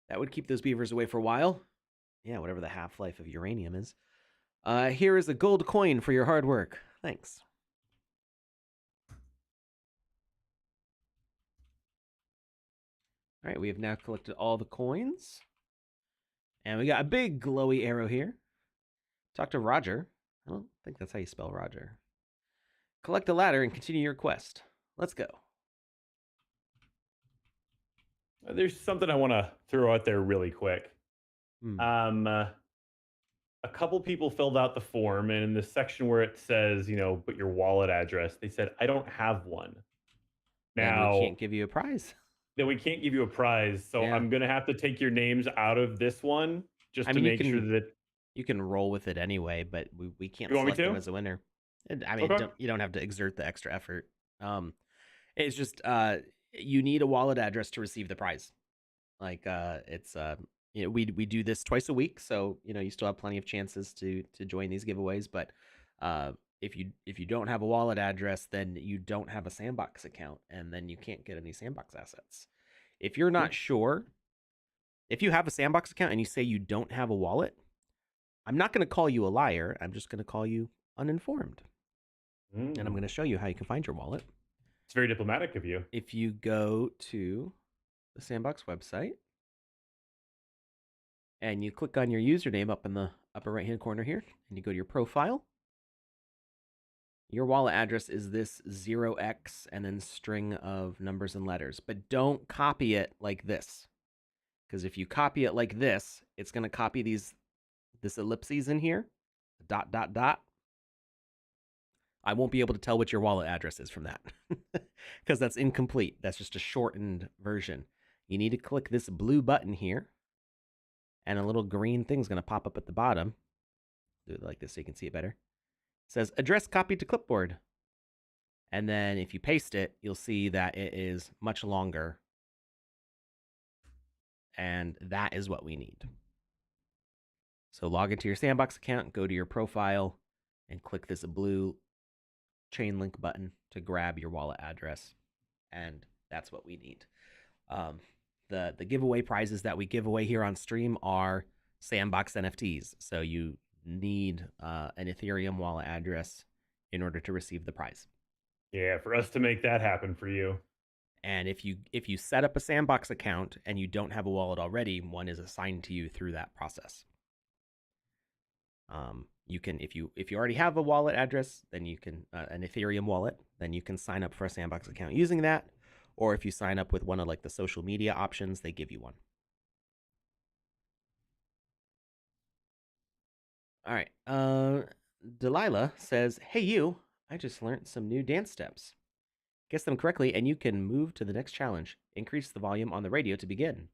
that would keep those beavers away for a while. Yeah, whatever the half-life of uranium is. Here is a gold coin for your hard work. Thanks. All right, we have now collected all the coins. And we got a big glowy arrow here. Talk to Roger. I don't think that's how you spell Roger. Collect a ladder and continue your quest. Let's go. There's something I want to throw out there really quick. A couple people filled out the form, and in the section where it says, put your wallet address, they said, I don't have one. Now, we can't give you a prize. Then we can't give you a prize. So Yeah. I'm going to have to take your names out of this one just to make sure that... You can roll with it anyway, but we can't select them as a winner. I mean, okay. You don't have to exert the extra effort. It's just you need a wallet address to receive the prize. Like it's we do this twice a week, so you still have plenty of chances to join these giveaways. But if you don't have a wallet address, then you don't have a Sandbox account, and then you can't get any Sandbox assets. If you're not sure, if you have a Sandbox account and you say you don't have a wallet, I'm not going to call you a liar. I'm just going to call you uninformed. And I'm going to show you how you can find your wallet. It's very diplomatic of you. If you go to the Sandbox website and you click on your username up in the upper right-hand corner here, and you go to your profile, your wallet address is this 0x and then string of numbers and letters. But don't copy it like this, because if you copy it like this, it's going to copy this ellipses in here, dot, dot, dot. I won't be able to tell what your wallet address is from that because that's incomplete. That's just a shortened version. You need to click this blue button here, and a little green thing's going to pop up at the bottom. Do it like this so you can see it better. It says address copied to clipboard. And then if you paste it, you'll see that it is much longer. And that is what we need. So log into your Sandbox account, go to your profile, and click this blue chain link button to grab your wallet address. And that's what we need. The giveaway prizes that we give away here on stream are Sandbox NFTs. So you need an Ethereum wallet address in order to receive the prize. Yeah, for us to make that happen for you. And if you set up a Sandbox account and you don't have a wallet already, one is assigned to you through that process. You can, if you already have a wallet address, then you can an Ethereum wallet, then you can sign up for a Sandbox account using that. Or if you sign up with one of like the social media options, they give you one. All right. Delilah says, "Hey you, I just learned some new dance steps. Guess them correctly, and you can move to the next challenge. Increase the volume on the radio to begin."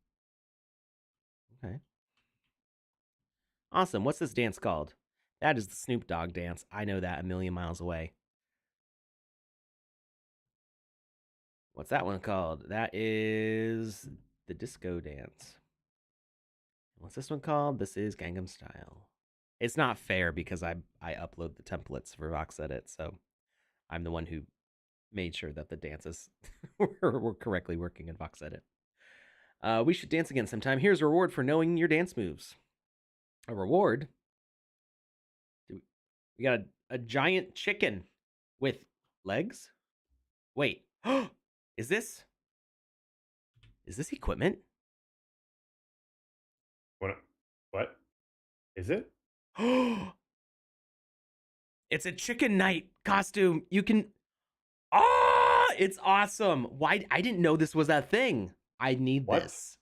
Okay. Awesome. What's this dance called? That is the Snoop Dogg dance. I know that a million miles away. What's that one called? That is the disco dance. What's this one called? This is Gangnam Style. It's not fair because I upload the templates for VoxEdit, so I'm the one who made sure that the dances were correctly working in VoxEdit. We should dance again sometime. Here's a reward for knowing your dance moves. A reward? We got a giant chicken with legs? Wait. Is this equipment? What? Is it? It's a chicken night costume. You can... it's awesome. Why? I didn't know this was a thing. I need this.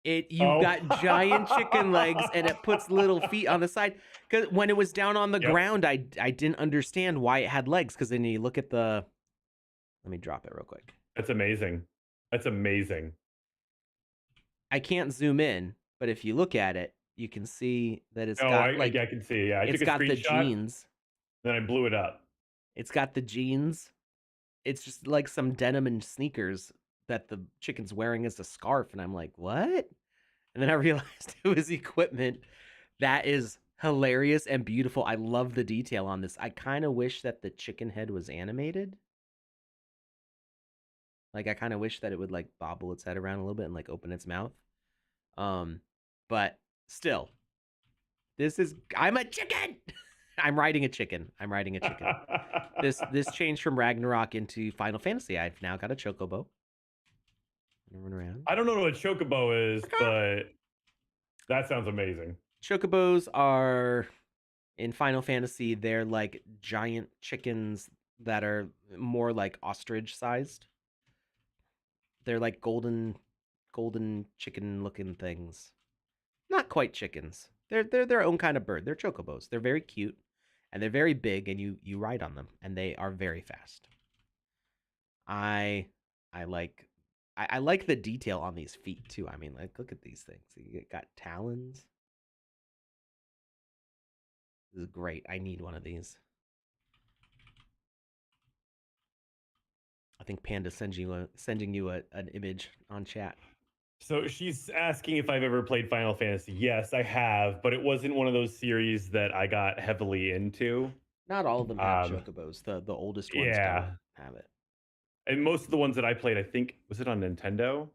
You've got giant chicken legs, and it puts little feet on the side. Because when it was down on the ground, I didn't understand why it had legs. Because then you look at the... Let me drop it real quick. That's amazing. That's amazing. I can't zoom in, but if you look at it, you can see that it's Oh, got I can see. Yeah, I it's took a got the screenshot, jeans. then I blew it up. It's got the jeans. It's just like some denim and sneakers that the chicken's wearing as a scarf, and I'm like, what? And then I realized it was equipment. That is hilarious and beautiful. I love the detail on this. I kind of wish that the chicken head was animated. Like I kind of wish that it would like bobble its head around a little bit and like open its mouth. But still, I'm a chicken. I'm riding a chicken. I'm riding a chicken. This changed from Ragnarok into Final Fantasy. I've now got a chocobo. I'm gonna run around. I don't know what a chocobo is, but that sounds amazing. Chocobos are in Final Fantasy. They're like giant chickens that are more like ostrich sized. They're like golden chicken looking things. Not quite chickens. They're their own kind of bird. They're chocobos. They're very cute and they're very big, and you ride on them, and they are very fast. I I like I like the detail on these feet too. I mean, like look at these things. You got talons. This is great. I need one of these. I think Panda sending you an image on chat. So she's asking if I've ever played Final Fantasy. Yes, I have, but it wasn't one of those series that I got heavily into. Not all of them have chocobos. The oldest ones don't Yeah, have it. and most of the ones that I played, I think, was it on Nintendo?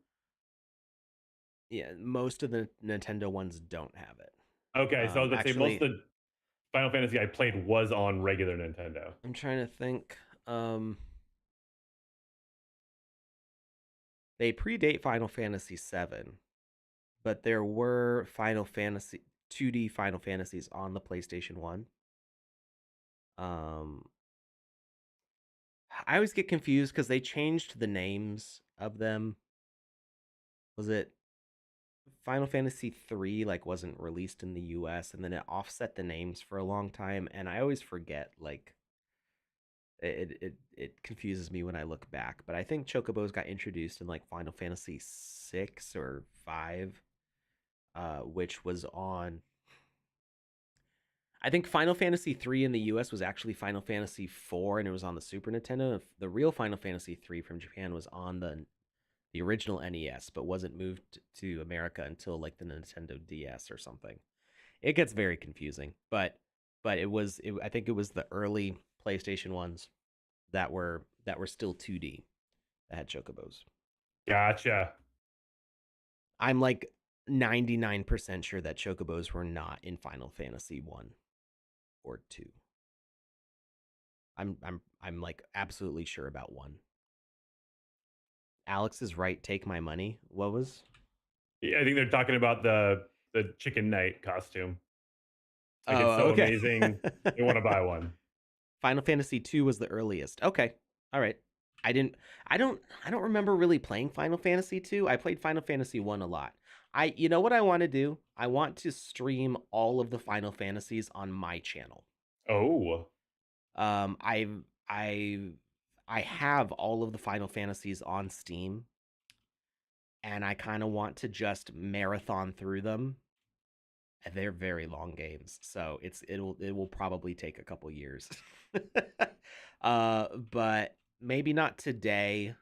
Yeah, most of the Nintendo ones don't have it. Okay, so I was about to say most Actually, of the Final Fantasy I played was on regular Nintendo. I'm trying to think. They predate Final Fantasy VII, but there were 2D Final Fantasies on the PlayStation 1. I always get confused because they changed the names of them. Was it Final Fantasy 3 like wasn't released in the US, and then it offset the names for a long time, and I always forget, like it confuses me when I look back. But I think chocobos got introduced in like Final Fantasy 6 or 5, which was on, I think Final Fantasy 3 in the US was actually Final Fantasy 4, and it was on the Super Nintendo. The real Final Fantasy 3 from Japan was on the original NES, but wasn't moved to America until like the Nintendo DS or something. It gets very confusing, but I think it was the early PlayStation ones that were still 2D that had chocobos. Gotcha. I'm like 99% sure that chocobos were not in Final Fantasy 1 or 2. I'm like absolutely sure about 1. Alex is right. Take my money. What was? Yeah, I think they're talking about the Chicken Knight costume. Like it's Oh, so okay. amazing. They want to buy one. Final Fantasy 2 was the earliest. Okay. All right. I don't remember really playing Final Fantasy 2. I played Final Fantasy 1 a lot. You know what I want to do? I want to stream all of the Final Fantasies on my channel. Oh. Um I've I I have all of the Final Fantasies on Steam, and I kind of want to just marathon through them. And they're very long games, so it will probably take a couple years. But maybe not today.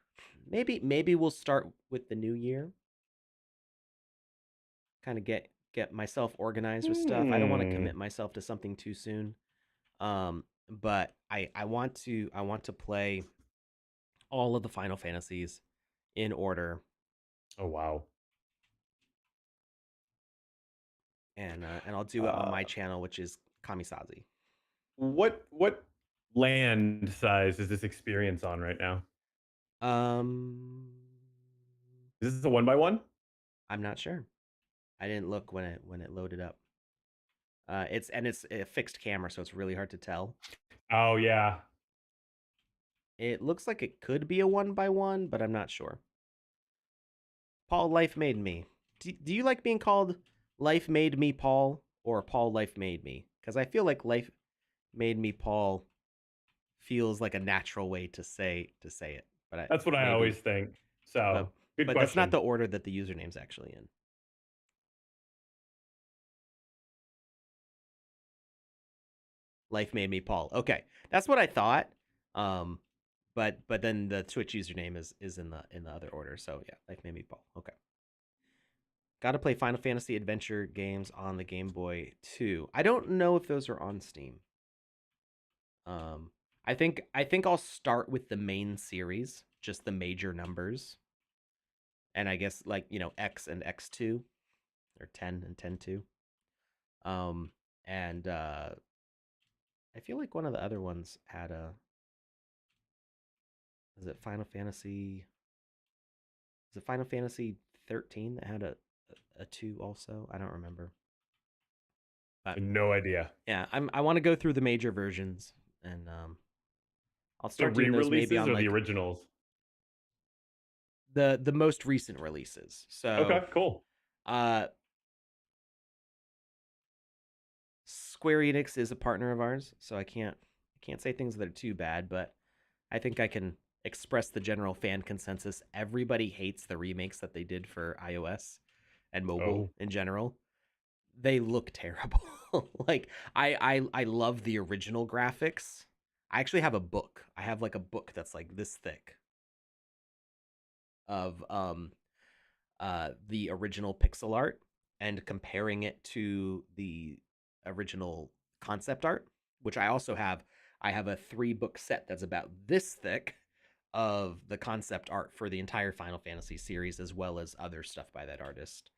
Maybe we'll start with the new year. Kind of get myself organized with stuff. I don't want to Hmm. commit myself to something too soon. But I want to play all of the Final Fantasies in order, Oh wow. and I'll do it on Uh, my channel, which is Kamisazi. what land size is this experience on right now? Um, Is this a 1x1? I'm not sure. I didn't look when it loaded up. It's a fixed camera, so it's really hard to tell. Oh yeah. It looks like it could be a 1x1, but I'm not sure. Paul Life Made Me. Do you like being called Life Made Me Paul or Paul Life Made Me? Because I feel like Life Made Me Paul feels like a natural way to say it. But That's what I maybe, always think. So, but good that's not question. the order that the username's actually in. Life Made Me Paul. Okay, that's what I thought. Um, but then the Twitch username is in the other order. So yeah, Life Made Me Paul. Okay. Got to play Final Fantasy Adventure games on the Game Boy too. I don't know if those are on Steam. Um, I think I'll start with the main series, just the major numbers, and I guess like X and X2 or 10 and 10-2. Um, and I feel like one of the other ones had a is it Final Fantasy? Is it Final Fantasy 13 that had a 2 also? I don't remember. But No idea. yeah, I want to go through the major versions and I'll The start doing those maybe re-releases on or the like originals? the most recent releases. So Okay, cool. uh Square Enix is a partner of ours, so I can't say things that are too bad, but I think I can express the general fan consensus. Everybody hates the remakes that they did for iOS and mobile Oh, in general. They look terrible. Like I love the original graphics. I actually have a book. I have like a book that's like this thick of the original pixel art and comparing it to the original concept art, which I also have. I have a 3-book set that's about this thick of the concept art for the entire Final Fantasy series, as well as other stuff by that artist.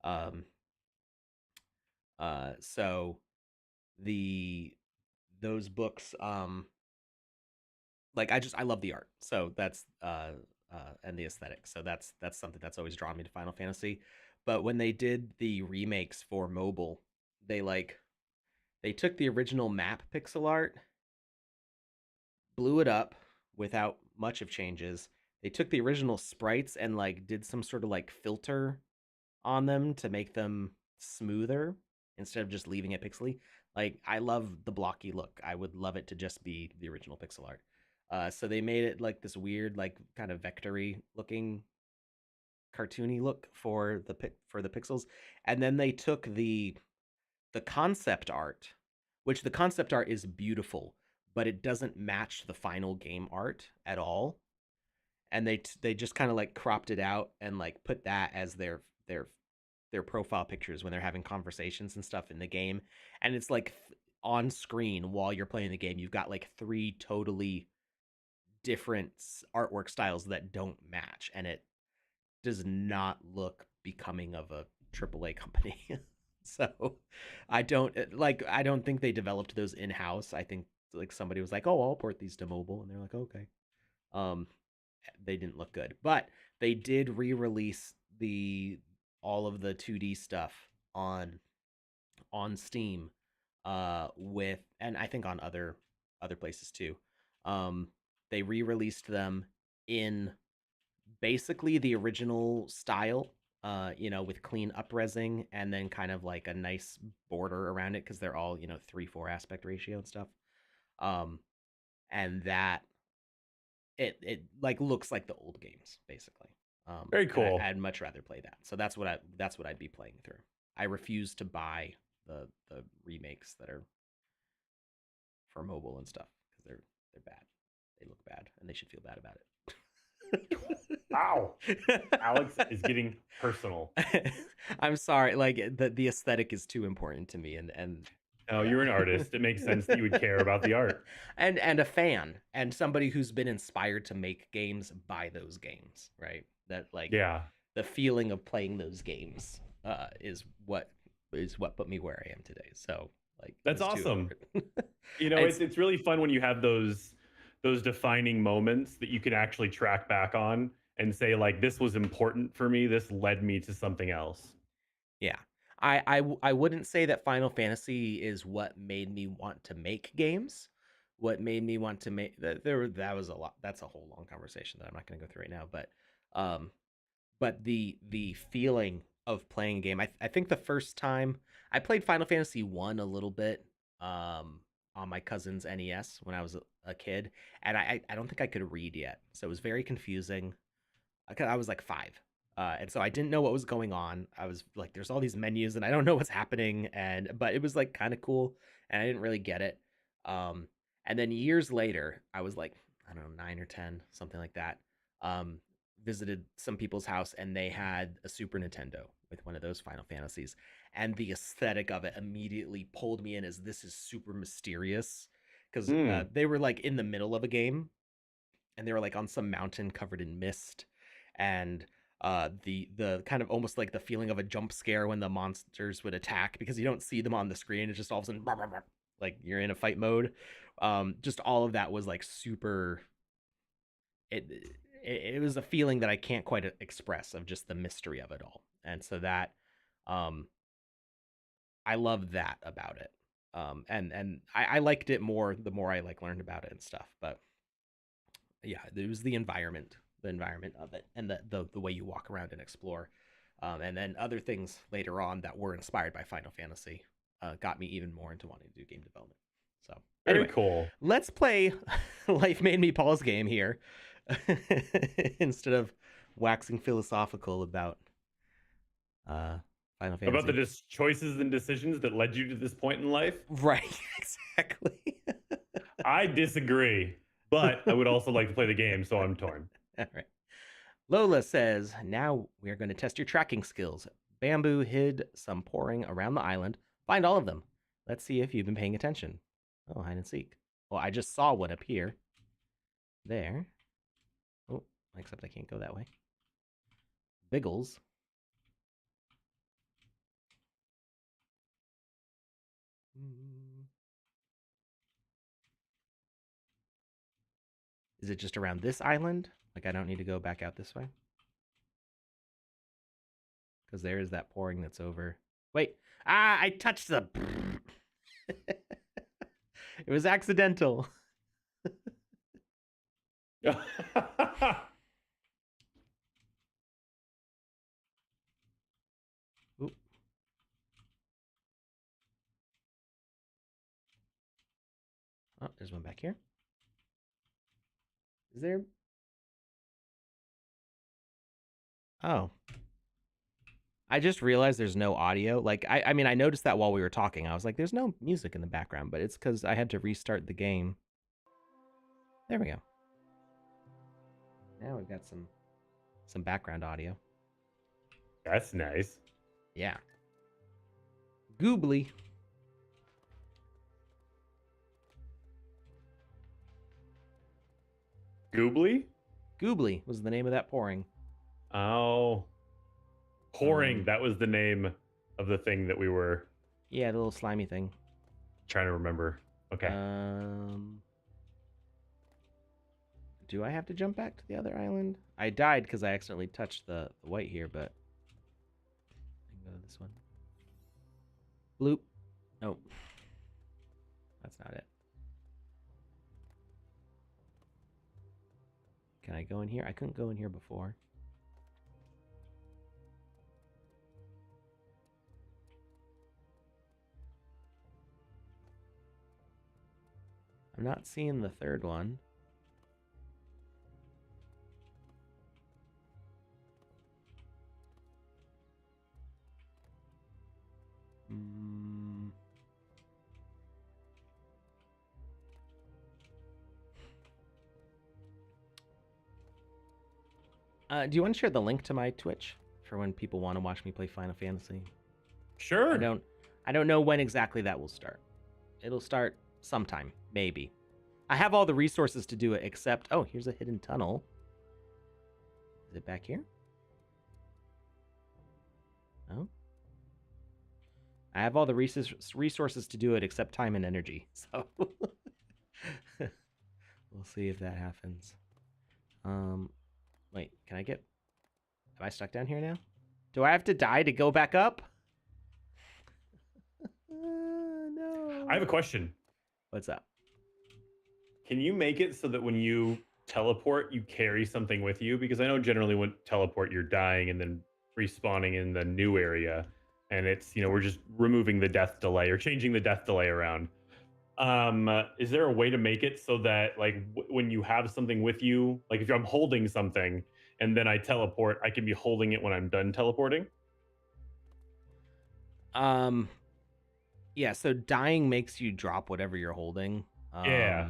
Um, so the those books, like I love the art, so that's and the aesthetic, so that's something that's always drawn me to Final Fantasy. But when they did the remakes for mobile, they like they took the original map pixel art, blew it up without much of changes. They took the original sprites and like did some sort of like filter on them to make them smoother instead of just leaving it pixely. Like I love the blocky look. I would love it to just be the original pixel art. So they made it like this weird, like kind of vectory looking, cartoony look for the pixels, and then they took the concept art, which the concept art is beautiful, but it doesn't match the final game art at all. And they just kind of like cropped it out and like put that as their profile pictures when they're having conversations and stuff in the game. And it's like on screen while you're playing the game, you've got like 3 totally different artwork styles that don't match, and it does not look becoming of a AAA company. So I don't think they developed those in house. I think like somebody was like, "Oh, I'll port these to mobile," and they're like, "Okay." Um, they didn't look good, but they did re-release the all of the 2D stuff on Steam, with, and I think on other places too. Um, they re-released them in basically the original style, with clean upresing and then kind of like a nice border around it because they're all 3:4 aspect ratio and stuff. Um, and that it like looks like the old games basically. very And cool. I'd much rather play that. So that's what I'd be playing through. I refuse to buy the remakes that are for mobile and stuff because they're bad. They look bad and they should feel bad about Ow. it. Alex is getting personal. I'm sorry, like the aesthetic is too important to me, and No, yeah. you're an artist. It makes sense that you would care about the art. And a fan and somebody who's been inspired to make games by those games, right? That like Yeah. the feeling of playing those games is what put me where I am today. So like it That's was too awesome. important. It's It's it's really fun when you have those defining moments that you can actually track back on and say like this was important for me. This led me to something else. Yeah. I wouldn't say that Final Fantasy is what made me want to make games. What made me want to make that was a lot. That's a whole long conversation that I'm not going to go through right now. Um, but the feeling of playing a game. I think the first time I played Final Fantasy 1 a little bit, on my cousin's NES when I was a kid, and I don't think I could read yet, so it was very confusing. I was like 5. And so I didn't know what was going on. I was like, there's all these menus and I don't know what's happening. But it was like kind of cool. And I didn't really get it. And then years later, I was like, I don't know, 9 or 10, something like that. Um, Visited some people's house and they had a Super Nintendo with one of those Final Fantasies. And the aesthetic of it immediately pulled me in as this is super mysterious. Because Hmm. they were like in the middle of a game and they were like on some mountain covered in mist. And the kind of almost like the feeling of a jump scare when the monsters would attack because you don't see them on the screen. It's just all of a sudden like you're in a fight mode. Just all of that was like super. It, it was a feeling that I can't quite express of just the mystery of it all, and so that um, I loved that about it. And I liked it more the more I like learned about it and stuff. But yeah, it was the environment of it, and the way you walk around and explore, and then other things later on that were inspired by Final Fantasy got me even more into wanting to do game development. So Very anyway, cool. let's play Life Made Me Paul's game here instead of waxing philosophical about uh, Final About the Fantasy. choices and decisions that led you to this point in life? Right, exactly. I disagree, but I would also like to play the game, so I'm torn. All right. Lola says, now we are going to test your tracking skills. Bamboo hid some pouring around the island. Find all of them. Let's see if you've been paying attention. Oh, hide and seek. Well, I just saw one appear. There. Oh, except I can't go that way. Biggles. Is it just around this island? Like I don't need to go back out this way? Because there is that pouring that's over. Wait. Ah, I touched the... It was accidental. Oop. Oh, there's one back here. Is there... Oh. I just realized there's no audio. Like, I mean, I noticed that while we were talking. I was like, there's no music in the background, but it's because I had to restart the game. There we go. Now we've got some background audio. That's nice. Yeah. Goobly. Goobly? Goobly was the name of that pouring. Oh. Pouring, that was the name of the thing that we were... Yeah, the little slimy thing. Trying to remember. Okay. Do I have to jump back to the other island? I died because I accidentally touched the white here, but I can go to this one. Bloop. Nope. That's not it. Can I go in here? I couldn't go in here before. I'm not seeing the third one. Do you want to share the link to my Twitch for when people want to watch me play Final Fantasy? Sure. I don't know when exactly that will start. It'll start sometime, maybe. I have all the resources to do it, except here's a hidden tunnel. Is it back here? No. I have all the resources to do it, except time and energy. So we'll see if that happens. Wait, can I get... Am I stuck down here now? Do I have to die to go back up? No. I have a question. What's up? Can you make it so that when you teleport, you carry something with you? Because I know generally when teleport, you're dying and then respawning in the new area. And it's, we're just removing the death delay or changing the death delay around. Is there a way to make it so that like when you have something with you, like if I'm holding something and then I teleport, I can be holding it when I'm done teleporting? Yeah, so dying makes you drop whatever you're holding. Yeah.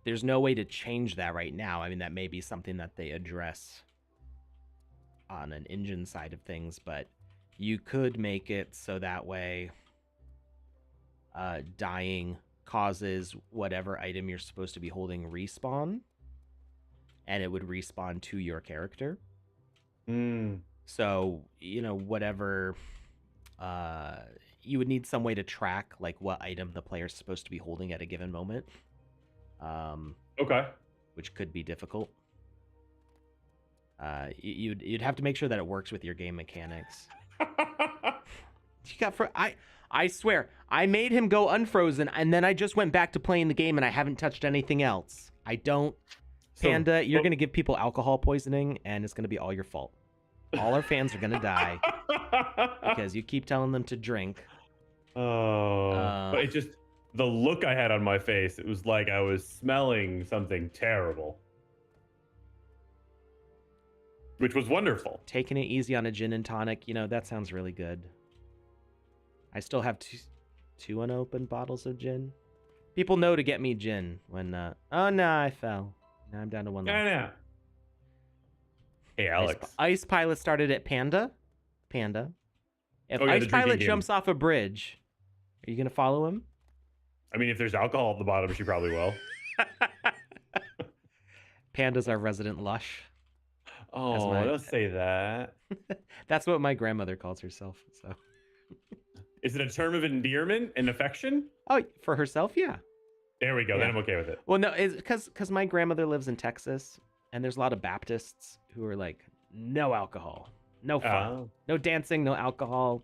There's no way to change that right now. I mean, that may be something that they address on an engine side of things, but you could make it so that way dying causes whatever item you're supposed to be holding respawn, and it would respawn to your character. So, whatever, you would need some way to track like what item the player's supposed to be holding at a given moment. Okay. Which could be difficult. You'd have to make sure that it works with your game mechanics. You got I swear, I made him go unfrozen, and then I just went back to playing the game, and I haven't touched anything else. I don't. Panda, you're gonna give people alcohol poisoning, and it's gonna be all your fault. All our fans are gonna die because you keep telling them to drink. But it just, the look I had on my face, it was like I was smelling something terrible, which was wonderful. Taking it easy on a gin and tonic, that sounds really good. I still have two unopened bottles of gin. People know to get me gin when, oh no, I fell. Now I'm down to one left. Yeah. Hey, Alex. Ice Pilot started at Panda. If Ice Pilot jumps off a bridge, are you going to follow him? I mean, if there's alcohol at the bottom, she probably will. Panda's our resident lush. Oh, don't say that. That's what my grandmother calls herself. So, is it a term of endearment and affection? Oh, for herself, yeah. There we go. Yeah. Then I'm okay with it. Well, no, it's because my grandmother lives in Texas, and there's a lot of Baptists who are like, no alcohol, no fun, no dancing, no alcohol.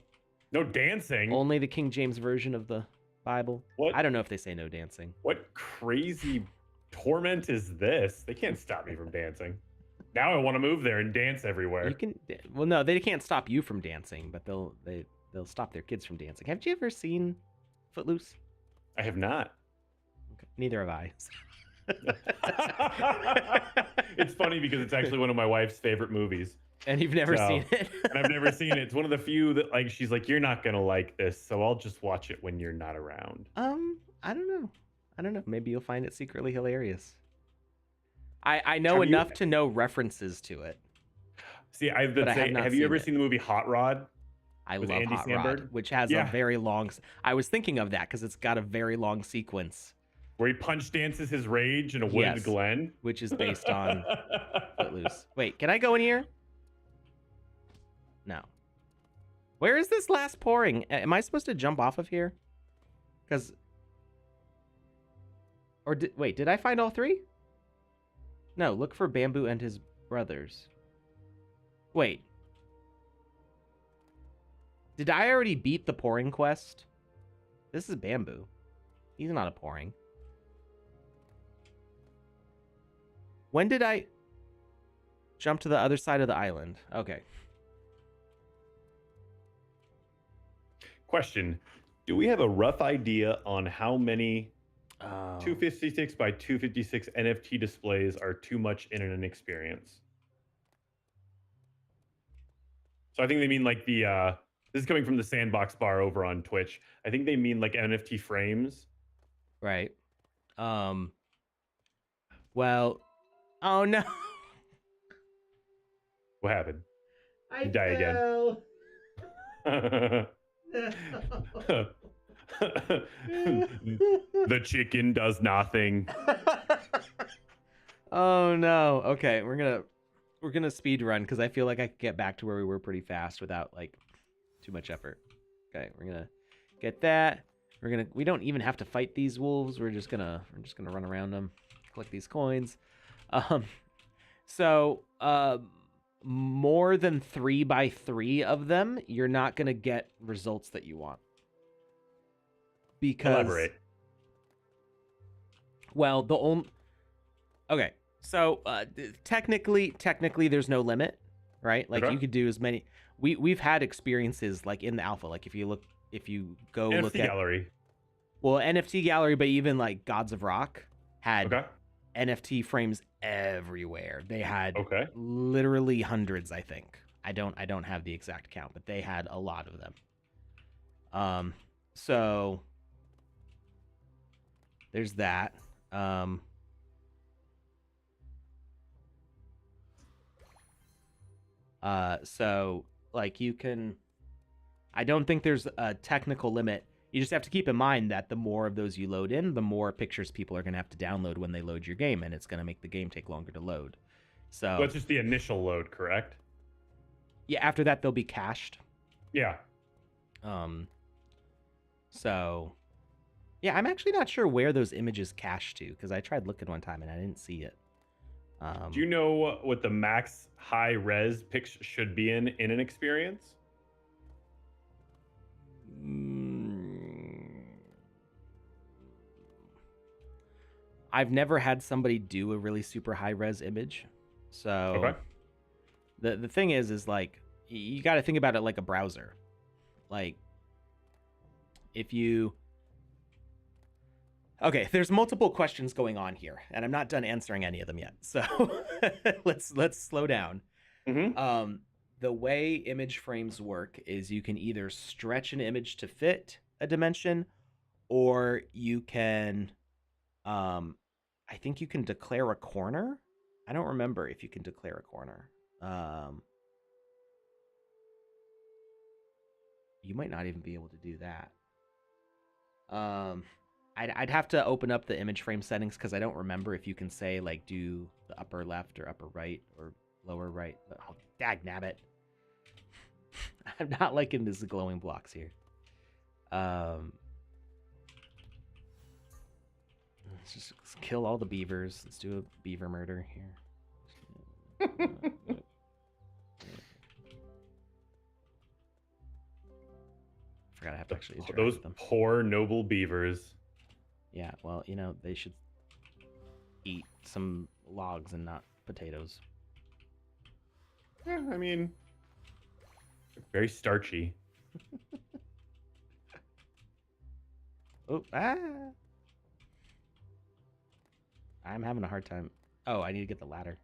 No dancing? Only the King James version of the Bible. What? I don't know if they say no dancing. What crazy torment is this? They can't stop me from dancing. Now I want to move there and dance everywhere. You can. Well, no, they can't stop you from dancing, but they'll stop their kids from dancing. Have you ever seen Footloose? I have not. Okay. Neither have I. It's funny because it's actually one of my wife's favorite movies. And you've never seen it? And I've never seen it. It's one of the few that, like, she's like, you're not gonna like this, so I'll just watch it when you're not around. I don't know. Maybe you'll find it secretly hilarious. I know enough to know references to it. See, I've been saying, have you ever seen the movie Hot Rod? I love Hot Rod, which has a very long. I was thinking of that because it's got a very long sequence where he punch dances his rage in a wooded glen, which is based on Footloose. Wait, can I go in here? No. Where is this last pouring? Am I supposed to jump off of here? Because, wait, did I find all three? No, look for Bamboo and his brothers. Wait. Did I already beat the pouring quest? This is Bamboo. He's not a pouring. When did I jump to the other side of the island? Okay. Question. Do we have a rough idea on how many 256 by 256 NFT displays are too much in an experience? So I think they mean like the... this is coming from the Sandbox bar over on Twitch. I think they mean like NFT frames. Right. Well... Oh, no. What happened? I die again. The chicken does nothing. Oh no. Okay, we're gonna speed run because I feel like I could get back to where we were pretty fast without like too much effort. Okay, we're gonna get that. We don't even have to fight these wolves. We're just gonna run around them, collect these coins. So more than 3 by 3 of them, you're not gonna get results that you want. Because elaborate. Well, okay. So technically, there's no limit, right? Like you could do as many. We've had experiences like in the alpha. Like if you go NFT look at gallery. Well, NFT gallery, but even like Gods of Rock had NFT frames everywhere. They had literally hundreds. I think I don't have the exact count, but they had a lot of them. So there's that. So like you can, I don't think there's a technical limit. You just have to keep in mind that the more of those you load in, the more pictures people are going to have to download when they load your game, and it's going to make the game take longer to load. So Well, it's just the initial load, correct? yeah, after that they'll be cached. Yeah. So yeah, I'm actually not sure where those images cache to, because I tried looking one time and I didn't see it. Do you know what the max high res pics should be in an experience? I've never had somebody do a really super high res image. So Okay. the thing is like you got to think about it like a browser. Like if you Okay, there's multiple questions going on here, and I'm not done answering any of them yet. So let's slow down. Mm-hmm. The way image frames work is you can either stretch an image to fit a dimension, or you can, I think you can declare a corner. I don't remember if you can declare a corner. You might not even be able to do that. I'd have to open up the image frame settings because I don't remember if you can say like do the upper left or upper right or lower right. But oh, dag nabbit. I'm not liking this glowing blocks here. Let's just kill all the beavers. Let's do a beaver murder here. Forgot I have to actually interact Those with them. poor noble beavers. Yeah, well, you know, they should eat some logs and not potatoes. Yeah, I mean, very starchy. Oh, I'm having a hard time. Oh, I need to get the ladder.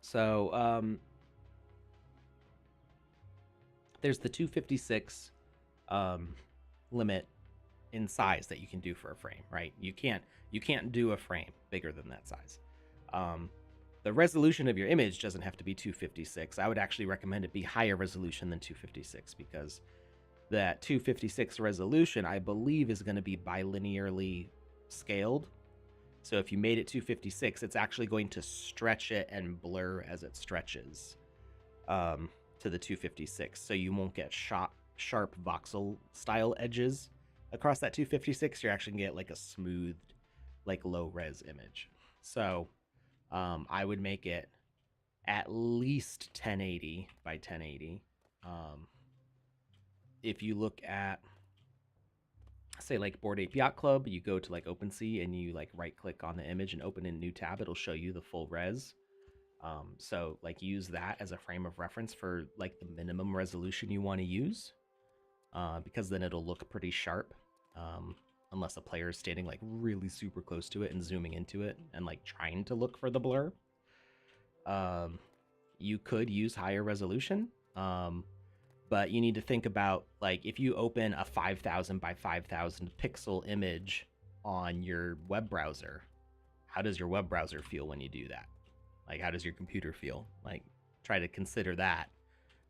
So, there's the 256 limit in size that you can do for a frame, right? You can't do a frame bigger than that size. The resolution of your image doesn't have to be 256. I would actually recommend it be higher resolution than 256 because that 256 resolution, I believe, is going to be bilinearly scaled. So if you made it 256, it's actually going to stretch it and blur as it stretches to the 256. So you won't get sharp voxel style edges across that 256. You're actually going to get like a smooth, like low res image. So I would make it at least 1080 by 1080. If you look at, say, like Bored Ape Yacht Club, you go to like OpenSea and you like right click on the image and open a new tab, it'll show you the full res. So like use that as a frame of reference for like the minimum resolution you want to use, because then it'll look pretty sharp, unless a player is standing like really super close to it and zooming into it and like trying to look for the blur. You could use higher resolution, but you need to think about like if you open a 5,000 by 5,000 pixel image on your web browser, how does your web browser feel when you do that? Like, how does your computer feel? Like, try to consider that,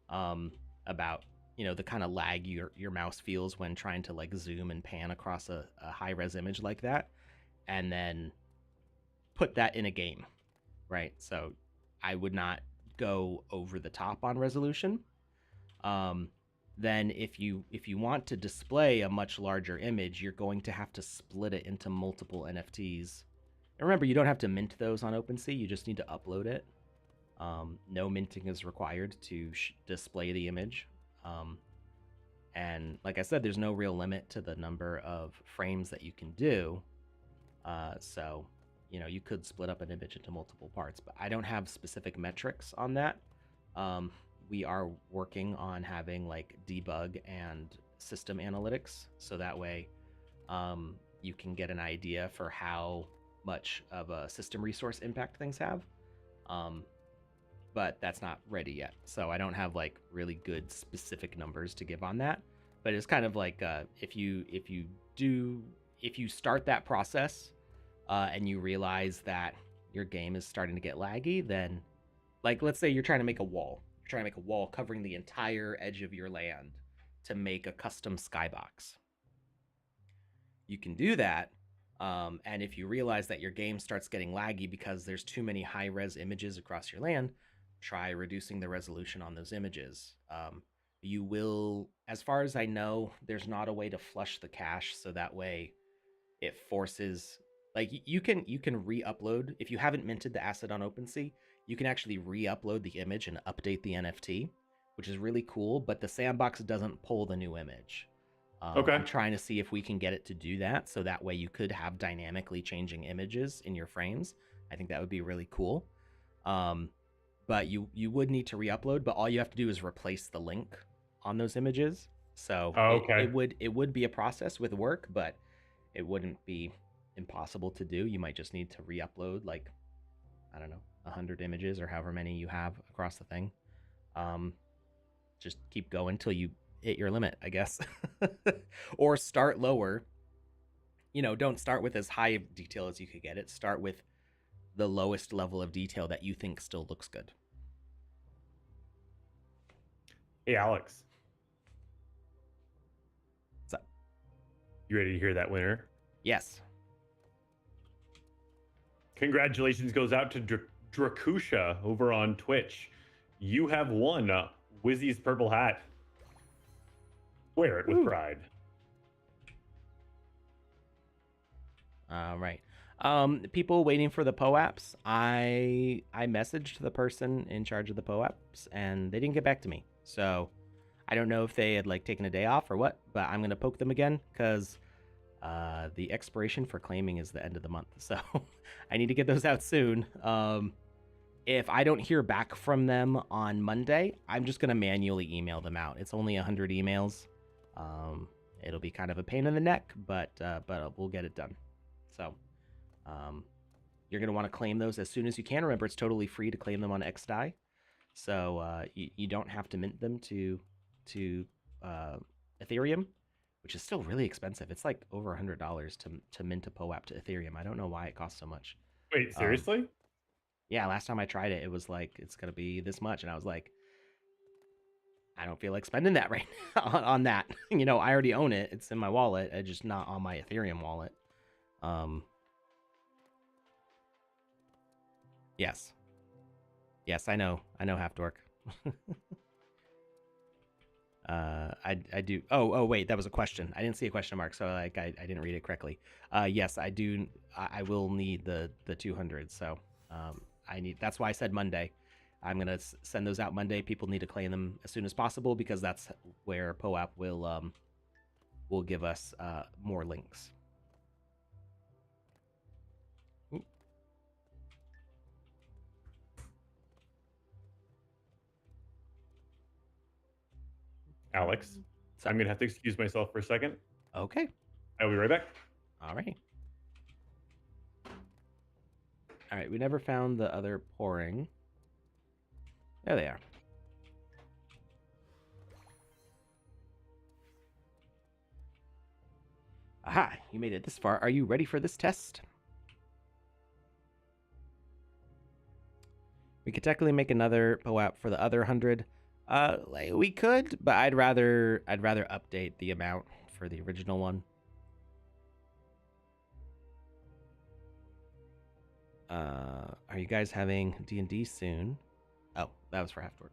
about, you know, the kind of lag your mouse feels when trying to like zoom and pan across a high res image like that, and then put that in a game, right? So I would not go over the top on resolution. Then if you want to display a much larger image, you're going to have to split it into multiple NFTs. And remember, you don't have to mint those on OpenSea. You just need to upload it. No minting is required to display the image. And like I said, there's no real limit to the number of frames that you can do. So, you know, you could split up an image into multiple parts, but I don't have specific metrics on that. We are working on having like debug and system analytics, so that way you can get an idea for how much of a system resource impact things have. but that's not ready yet. So I don't have like really good specific numbers to give on that. But it's kind of like if you start that process and you realize that your game is starting to get laggy, then like let's say you're trying to make a wall. You're trying to make a wall covering the entire edge of your land to make a custom skybox. You can do that. And if you realize that your game starts getting laggy because there's too many high res images across your land, try reducing the resolution on those images. You will, as far as I know, there's not a way to flush the cache so that way it forces, like you can re-upload if you haven't minted the asset on OpenSea. You can actually re-upload the image and update the NFT, which is really cool. But the sandbox doesn't pull the new image. Okay. I'm trying to see if we can get it to do that, so that way you could have dynamically changing images in your frames. I think that would be really cool. But you would need to re-upload, but all you have to do is replace the link on those images. So okay. it would be a process with work, but it wouldn't be impossible to do. You might just need to re-upload like, I don't know, 100 images or however many you have across the thing. Just keep going till you hit your limit, I guess. Or start lower. You know, don't start with as high of detail as you could get it. Start with the lowest level of detail that you think still looks good. Hey, Alex. What's up? You ready to hear that winner? Yes. Congratulations goes out to Drakusha over on Twitch. You have won Wizzy's purple hat. Wear it with pride. All right. People waiting for the POAPs. I messaged the person in charge of the POAPs and they didn't get back to me. So I don't know if they had like taken a day off or what, but I'm gonna poke them again because the expiration for claiming is the end of the month. So I need to get those out soon. If I don't hear back from them on Monday, I'm just gonna manually email them out. It's only 100 emails. It'll be kind of a pain in the neck, but we'll get it done. So you're going to want to claim those as soon as you can. Remember, it's totally free to claim them on XDAI. So you don't have to mint them to Ethereum, which is still really expensive. It's like over $100 to mint a POAP to Ethereum. I don't know why it costs so much. Wait, seriously? Yeah, last time I tried it, it was like, it's going to be this much. And I was like, I don't feel like spending that right now on that. You know, I already own it. It's in my wallet. It's just not on my Ethereum wallet. Yes. Yes, I know. I know Halfdork. I do. Oh, wait, that was a question. I didn't see a question mark, so like I didn't read it correctly. Yes, I do. I will need the 200. So I need. That's why I said Monday. I'm gonna send those out Monday. People need to claim them as soon as possible because that's where POAP will give us more links. Alex, I'm going to have to excuse myself for a second. Okay. I'll be right back. All right. All right, we never found the other pouring. There they are. Aha, you made it this far. Are you ready for this test? We could technically make another POAP for the other 100. We could, but I'd rather update the amount for the original one. Are you guys having D&D soon? Oh, that was for Halfdork.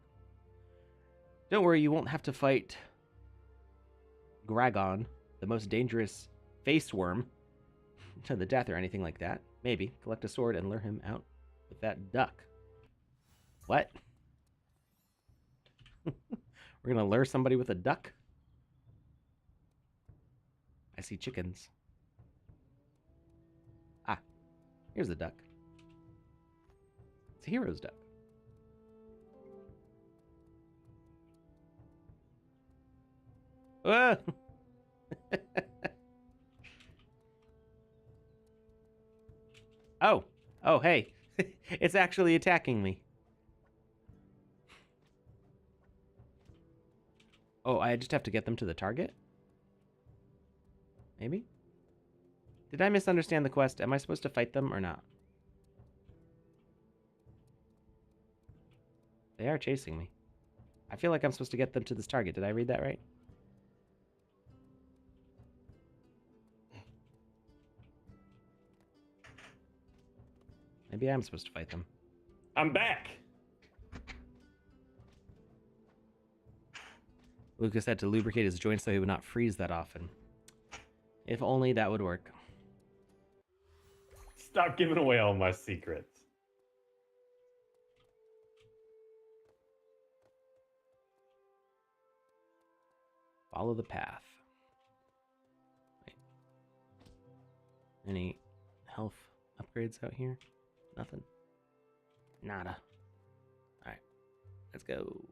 Don't worry, you won't have to fight Gragon, the most dangerous face worm, to the death or anything like that. Maybe collect a sword and lure him out with that duck. What? We're gonna lure somebody with a duck? I see chickens. Ah, here's the duck. It's a hero's duck. Ah! Oh, hey. It's actually attacking me. Oh, I just have to get them to the target? Maybe? Did I misunderstand the quest? Am I supposed to fight them or not? They are chasing me. I feel like I'm supposed to get them to this target. Did I read that right? Maybe I'm supposed to fight them. I'm back. Lucas had to lubricate his joints so he would not freeze that often. If only that would work. Stop giving away all my secrets. Follow the path. Wait. Any health upgrades out here? Nothing. Nada. Alright. Let's go.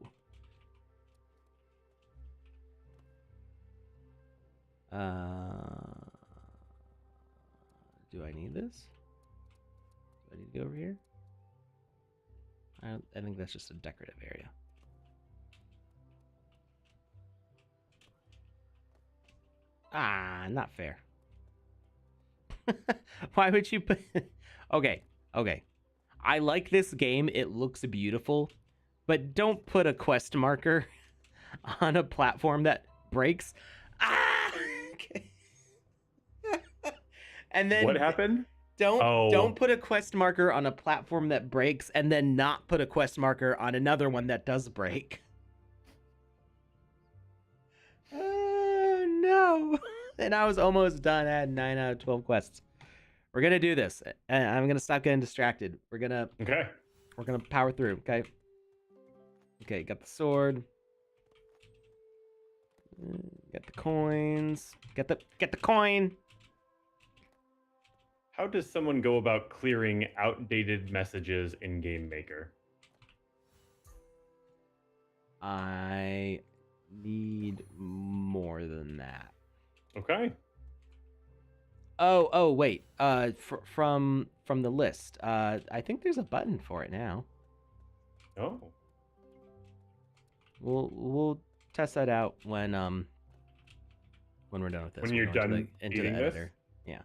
Do I need this? Do I need to go over here? I think that's just a decorative area. Ah, not fair. Why would you put... Okay. I like this game. It looks beautiful. But don't put a quest marker on a platform that breaks. Ah! Okay. And then... What happened? Don't put a quest marker on a platform that breaks and then not put a quest marker on another one that does break. Oh, no. And I was almost done. I had 9 out of 12 quests. We're going to do this. And I'm going to stop getting distracted. We're going to power through, okay? Okay, got the sword. Get the coins. Get the coin. How does someone go about clearing outdated messages in Game Maker? I need more than that. Okay. Oh, wait. From the list. I think there's a button for it now. Oh. We'll test that out when we're done with this. When you're done into the editor. Yeah.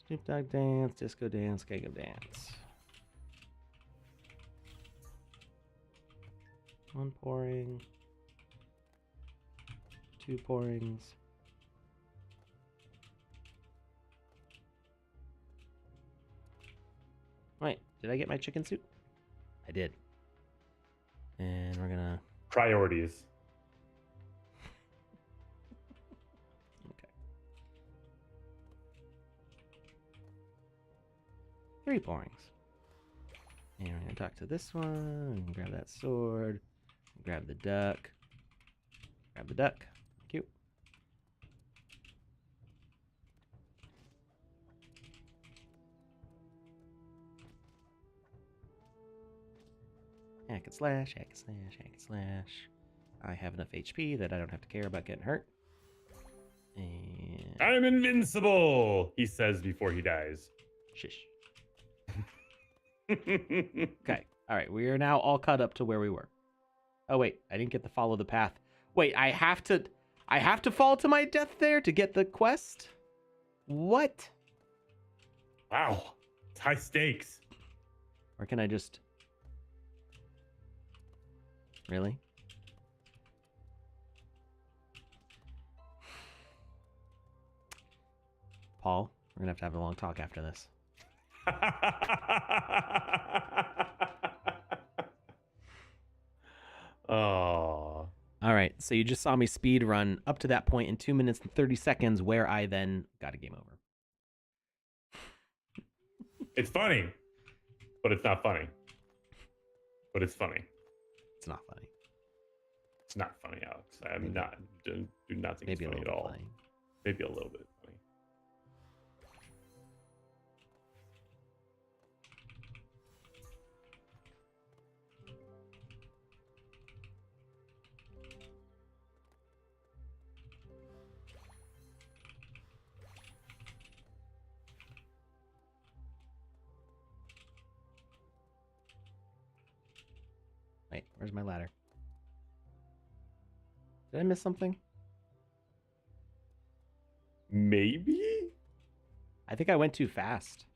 Snoop Dogg dance, disco dance, Keggo dance. 1 pouring. 2 pourings. Wait, did I get my chicken soup? I did. And we're gonna... Priorities. Okay. 3 pourings. And we're gonna talk to this one, and grab that sword, grab the duck. Grab the duck. Thank you. Hack and slash, hack and slash, hack and slash. I have enough HP that I don't have to care about getting hurt. And... I'm invincible, he says before he dies. Shish. Okay. All right. We are now all caught up to where we were. Oh, wait. I didn't get to follow the path. Wait, I have to fall to my death there to get the quest? What? Wow. It's high stakes. Or can I just... Really? Paul, we're going to have a long talk after this. Oh. All right, so you just saw me speed run up to that point in 2 minutes and 30 seconds where I then got a game over. It's funny, but it's not funny. But it's funny. It's not funny. It's not funny, Alex. I'm not. Do not think Maybe it's funny at all. funny. Maybe a little bit funny. Wait, where's my ladder? Did I miss something? Maybe? I think I went too fast.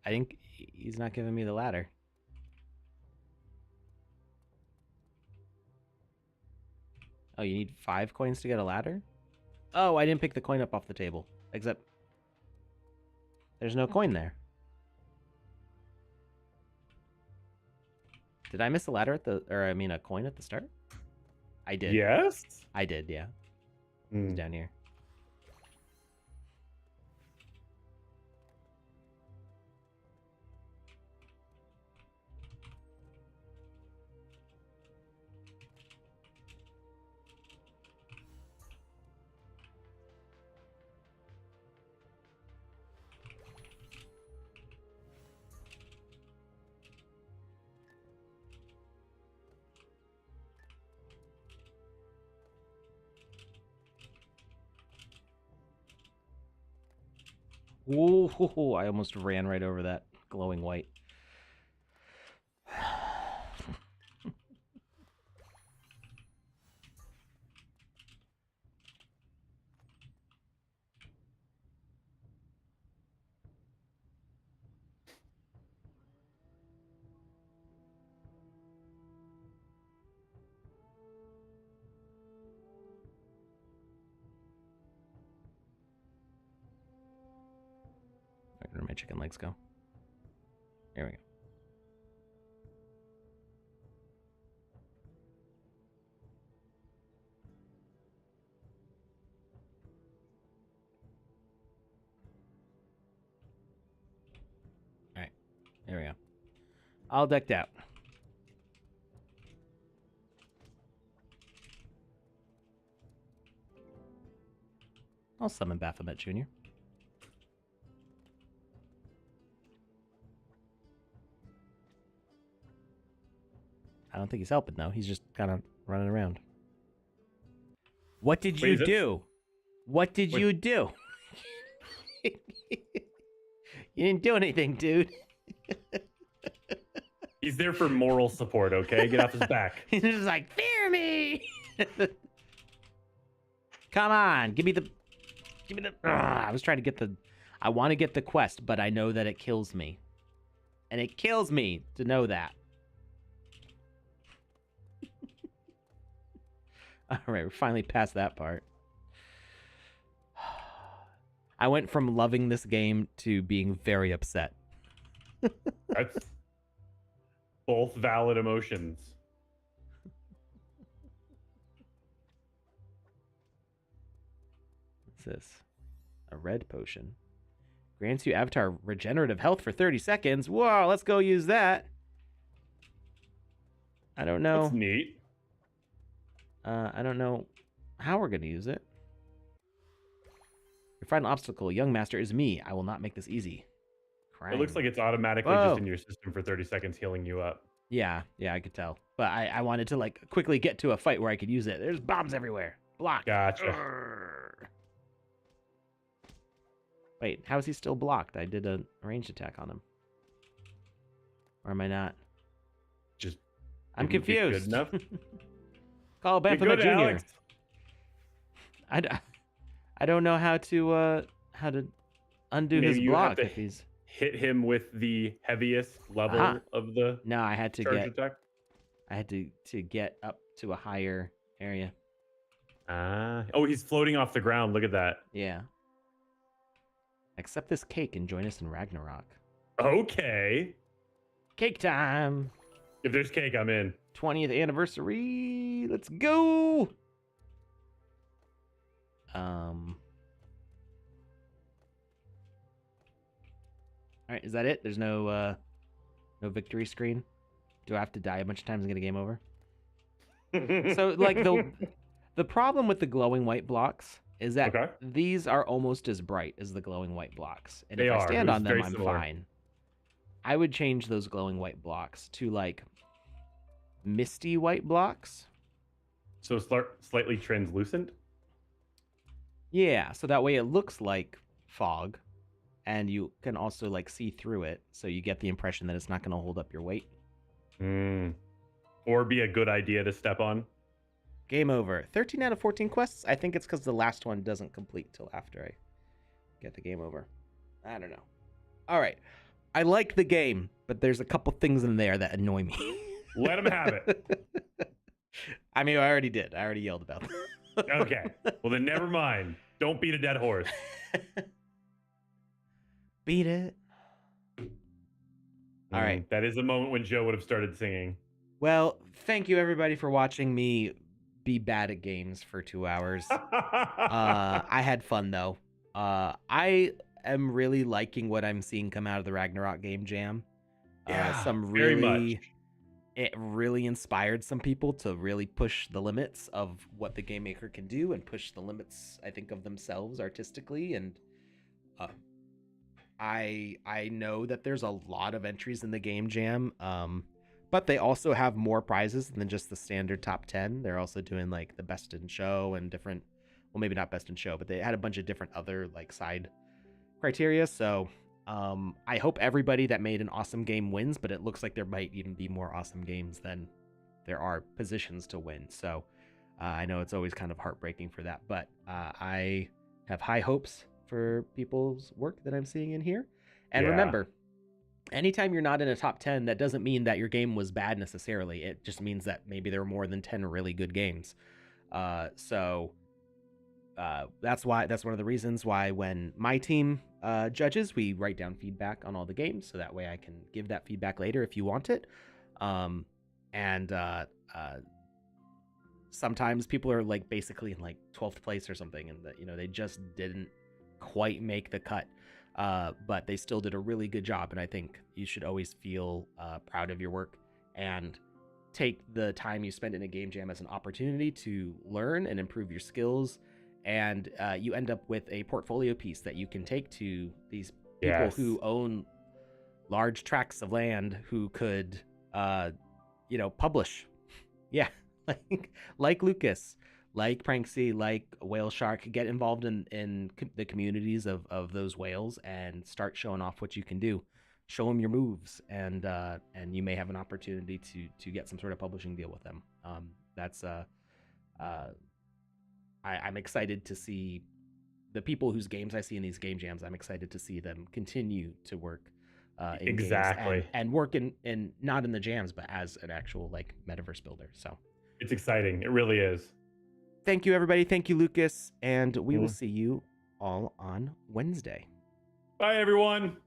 I think he's not giving me the ladder. Oh, you need 5 coins to get a ladder? Oh, I didn't pick the coin up off the table. Except there's no coin there. Did I miss a ladder at the, or I mean a coin at the start? I did. Yes? I did, yeah. It's down here. Ooh, I almost ran right over that glowing white. Where did my chicken legs go? There we go. All right, there we go. All decked out. I'll summon Baphomet Jr. I don't think he's helping, though. He's just kind of running around. What did you do? What did you do? You didn't do anything, dude. He's there for moral support, okay? Get off his back. He's just like, fear me! Come on, give me the... I was trying to get the... I want to get the quest, but I know that it kills me. And it kills me to know that. All right, we're finally past that part. I went from loving this game to being very upset. That's both valid emotions. What's this? A red potion. Grants you avatar regenerative health for 30 seconds. Whoa, let's go use that. I don't know. That's neat. I don't know how we're going to use it. Your final obstacle, young master, is me. I will not make this easy. Crying. It looks like it's automatically just in your system for 30 seconds healing you up. Yeah, I could tell. But I wanted to like quickly get to a fight where I could use it. There's bombs everywhere. Block. Gotcha. Urgh. Wait, how is he still blocked? I did a ranged attack on him. Or am I not? Just I'm confused. Good enough. Call Baphomet Jr. Alex. I don't know how to undo his block if he's hit him with the heaviest level of the no. I had to charge attack. I had to get up to a higher area. Oh, he's floating off the ground. Look at that. Yeah. Accept this cake and join us in Ragnarok. Okay. Cake time. If there's cake, I'm in. 20th anniversary. Let's go. All right, is that it? There's no victory screen. Do I have to die a bunch of times and get a game over? So like the problem with the glowing white blocks is that these are almost as bright as the glowing white blocks. And if I stand on them, I'm fine. I would change those glowing white blocks to like misty white blocks. So slightly translucent? Yeah, so that way it looks like fog and you can also like see through it, so you get the impression that it's not going to hold up your weight. Or be a good idea to step on. Game over. 13 out of 14 quests. I think it's because the last one doesn't complete till after I get the game over. I don't know. All right. I like the game, but there's a couple things in there that annoy me. Let them have it. I mean, I already did. I already yelled about them. Okay. Well, then never mind. Don't beat a dead horse. Beat it. All right. That is the moment when Joe would have started singing. Well, thank you everybody for watching me be bad at games for 2 hours. I had fun though. I am really liking what I'm seeing come out of the Ragnarok game jam. Yeah, some very really much. It really inspired some people to really push the limits of what the game maker can do and push the limits, I think, of themselves artistically. And I know that there's a lot of entries in the game jam, but they also have more prizes than just the standard top 10. They're also doing like the best in show and different, well, maybe not best in show, but they had a bunch of different other like side criteria. So I hope everybody that made an awesome game wins, but it looks like there might even be more awesome games than there are positions to win. So I know it's always kind of heartbreaking for that, but I have high hopes for people's work that I'm seeing in here. And remember, anytime you're not in a top 10, that doesn't mean that your game was bad necessarily. It just means that maybe there were more than 10 really good games. So that's one of the reasons why when my team judges, we write down feedback on all the games, so that way I can give that feedback later if you want it. Sometimes people are like basically in like 12th place or something, and that, you know, they just didn't quite make the cut, but they still did a really good job. And I think you should always feel proud of your work and take the time you spend in a game jam as an opportunity to learn and improve your skills. And you end up with a portfolio piece that you can take to these people who own large tracts of land, who could, publish. Yeah, like Lucas, like Pranksy, like Whale Shark. Get involved in the communities of those whales and start showing off what you can do. Show them your moves, and you may have an opportunity to get some sort of publishing deal with them. I'm excited to see the people whose games I see in these game jams. I'm excited to see them continue to work in games and work in not in the jams, but as an actual like metaverse builder. So it's exciting. It really is. Thank you, everybody. Thank you, Lucas. And we will see you all on Wednesday. Bye, everyone.